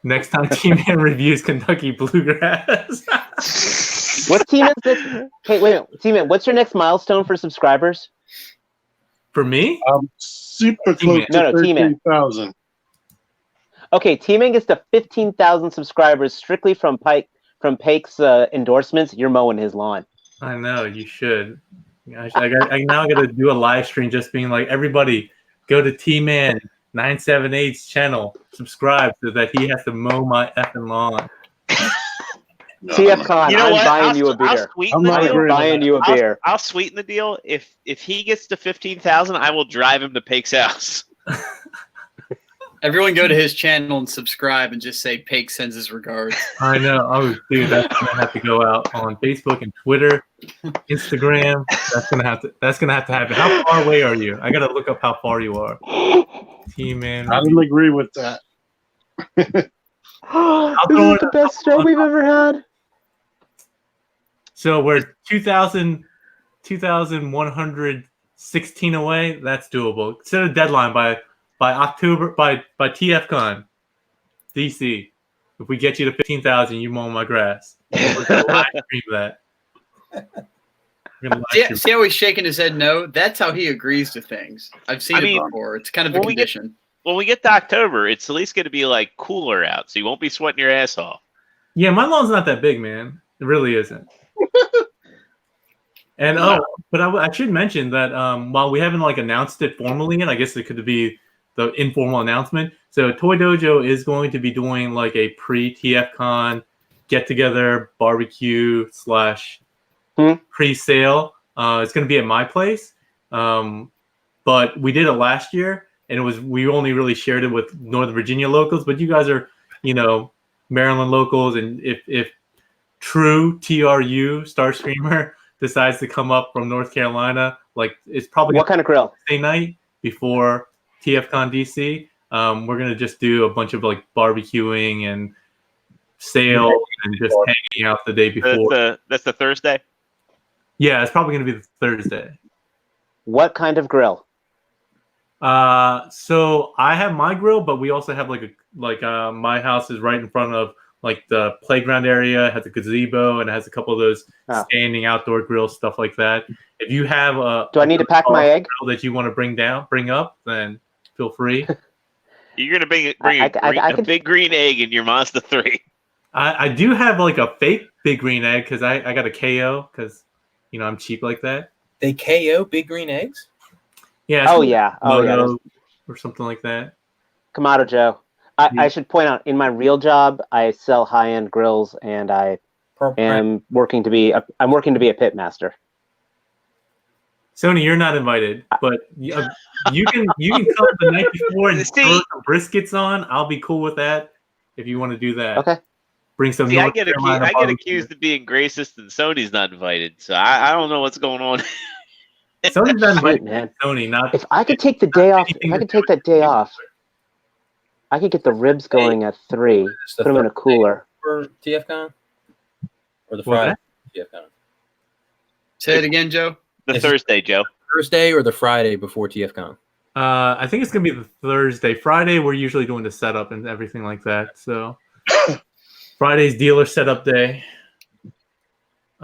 Next time T-Man reviews Kentucky Bluegrass. What's T-Man's next? Hey, wait a minute. T-Man, what's your next milestone for subscribers? For me? Super close to 13,000. Okay, T-Man gets to 15,000 subscribers strictly from Paik's endorsements. You're mowing his lawn. I know, you should. I now got to do a live stream just being like, everybody, go to T-Man 978's channel, subscribe so that he has to mow my effing lawn. TF Con, I'm buying you a beer. I'm buying you a beer. I'll sweeten the deal. If he gets to 15,000, I will drive him to Paik's house. Everyone go to his channel and subscribe and just say Paik sends his regards. I know. Oh, dude, that's gonna have to go out on Facebook and Twitter, Instagram. That's gonna have to happen. How far away are you? I gotta look up how far you are. T-Man. I don't agree with that. This is the best show we've ever had. So we're 2,116 away. That's doable. Set a deadline by October by TFCon DC. If we get you to 15,000, you mow my grass. We're gonna live stream that. See how he's shaking his head no? That's how he agrees to things. I've seen it before. It's kind of a condition. When we get to October, it's at least going to be like cooler out, so you won't be sweating your ass off. Yeah, my lawn's not that big, man. It really isn't. And but I should mention that while we haven't like announced it formally yet, I guess it could be the informal announcement. So Toy Dojo is going to be doing like a pre-TFCon get-together barbecue / pre-sale. It's going to be at my place, but we did it last year, and we only really shared it with Northern Virginia locals. But you guys are, Maryland locals, and if TRU Starscreamer decides to come up from North Carolina, like it's probably what kind of grill? Thursday night before TFCon DC. We're gonna just do a bunch of like barbecuing and sale and just hanging out the day before. That's the Thursday. Yeah, it's probably gonna be the Thursday. What kind of grill? So I have my grill, but we also have my house is right in front of like the playground area. It has a gazebo and it has a couple of those standing outdoor grills, stuff like that. If you have do I need to pack my egg grill that you want to bring up, then feel free. You're gonna bring a big green egg in your Mazda 3. I do have like a fake big green egg because I got a KO because I'm cheap like that. They KO big green eggs? Yeah. Oh yeah. Or something like that. Kamado Joe. I should point out, in my real job, I sell high-end grills, and I am working to be a pit master. Sony, you're not invited, but you can come the night before and throw some briskets on. I'll be cool with that if you want to do that. Okay. Bring some. I get accused of being racist, and Sony's not invited, so I don't know what's going on. Sony's not invited, man. Sony, not. If I could take the day off, I could get the ribs going at 3. Put them in a cooler. For TFCon? Or the Friday TFCon? Say it again, Joe. The Thursday, Joe. Thursday or the Friday before TFCon? I think it's gonna be the Thursday. Friday, we're usually doing the setup and everything like that. So Friday's dealer setup day.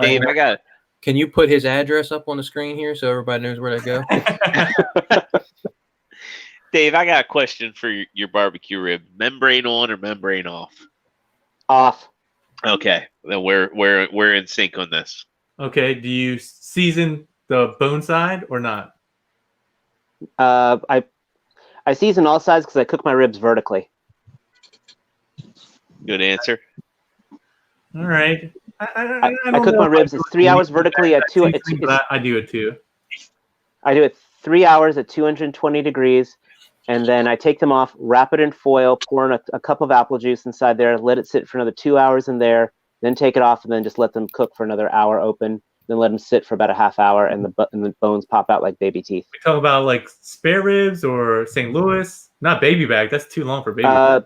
Dave, I got it. Can you put his address up on the screen here so everybody knows where to go? Dave, I got a question for your barbecue rib. Membrane on or membrane off? Off. Okay, then we're in sync on this. Okay, do you season the bone side or not? I season all sides because I cook my ribs vertically. Good answer. All right. I don't cook know my if ribs. I It's do 3 hours it vertically at two. but I do it too. I do it 3 hours at 220 degrees, and then I take them off, wrap it in foil, pour in a cup of apple juice inside there, let it sit for another 2 hours in there, then take it off, and then just let them cook for another hour open. Then let them sit for about a half hour, and the bones pop out like baby teeth. We talk about like spare ribs or St. Louis, not baby back. That's too long for baby back.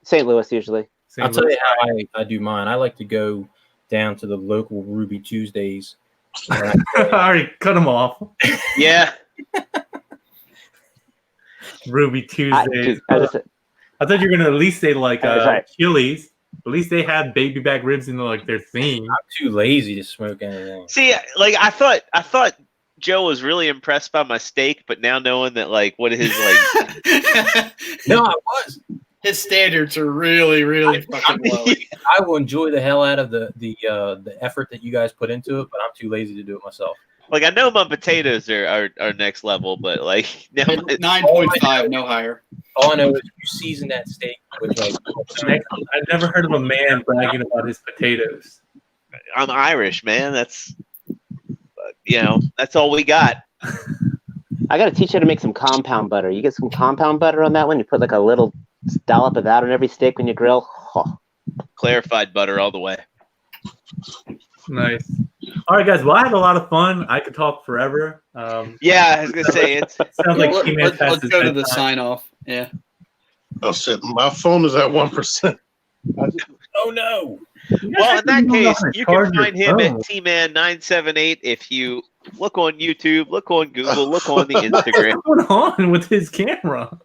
St. Louis usually. I'll tell you how I do mine. I like to go down to the local Ruby Tuesdays. I already cut them off. Yeah. Ruby Tuesdays. I thought you were gonna at least say like sorry. Chili's. At least they have baby back ribs in like their theme. I'm too lazy to smoke anything. See, like I thought Joe was really impressed by my steak, but now knowing that like what his like No, I was. His standards are really, really fucking low. I will enjoy the hell out of the effort that you guys put into it, but I'm too lazy to do it myself. like I know my potatoes are next level, but like now 9.5, no higher. All I know is you season that steak with like. I've never heard of a man bragging about his potatoes. I'm Irish, man. That's that's all we got. I got to teach you how to make some compound butter. You get some compound butter on that one. You put like a little dollop of that on every steak when you grill. Oh. Clarified butter all the way. Nice. All right, guys. Well, I had a lot of fun. I could talk forever. Yeah, I was gonna say it. Sounds like Let's go to the sign off. Yeah. Oh shit! My phone is at 1%. Oh no! Well, in that case, you can find him at TMan978 if you look on YouTube, look on Google, look on the Instagram. What's going on with his camera?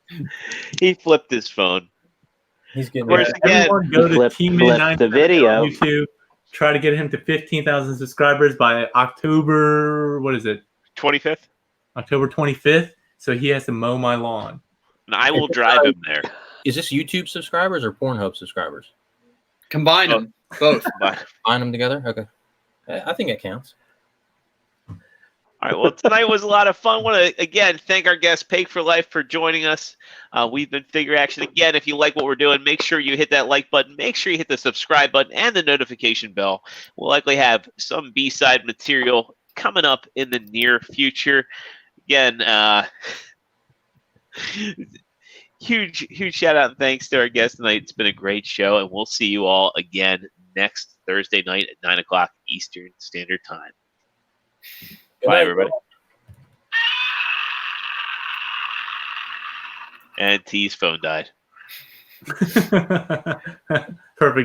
He flipped his phone. He's getting. Of course, again, everyone go to flip the video. on YouTube. Try to get him to 15,000 subscribers by October. What is it? 25th. October 25th. So he has to mow my lawn. And I will drive him there. Is this YouTube subscribers or Pornhub subscribers? Combine them both. Combine them together. Okay, I think it counts. All right. Well, tonight was a lot of fun. Want to again thank our guest Paik4life for joining us. We've been Figure Action. Again, if you like what we're doing, make sure you hit that like button. Make sure you hit the subscribe button and the notification bell. We'll likely have some B-side material coming up in the near future. Again, huge shout out and thanks to our guest tonight. It's been a great show, and we'll see you all again next Thursday night at 9 o'clock Eastern Standard Time. Bye, everybody. And T's phone died. Perfect.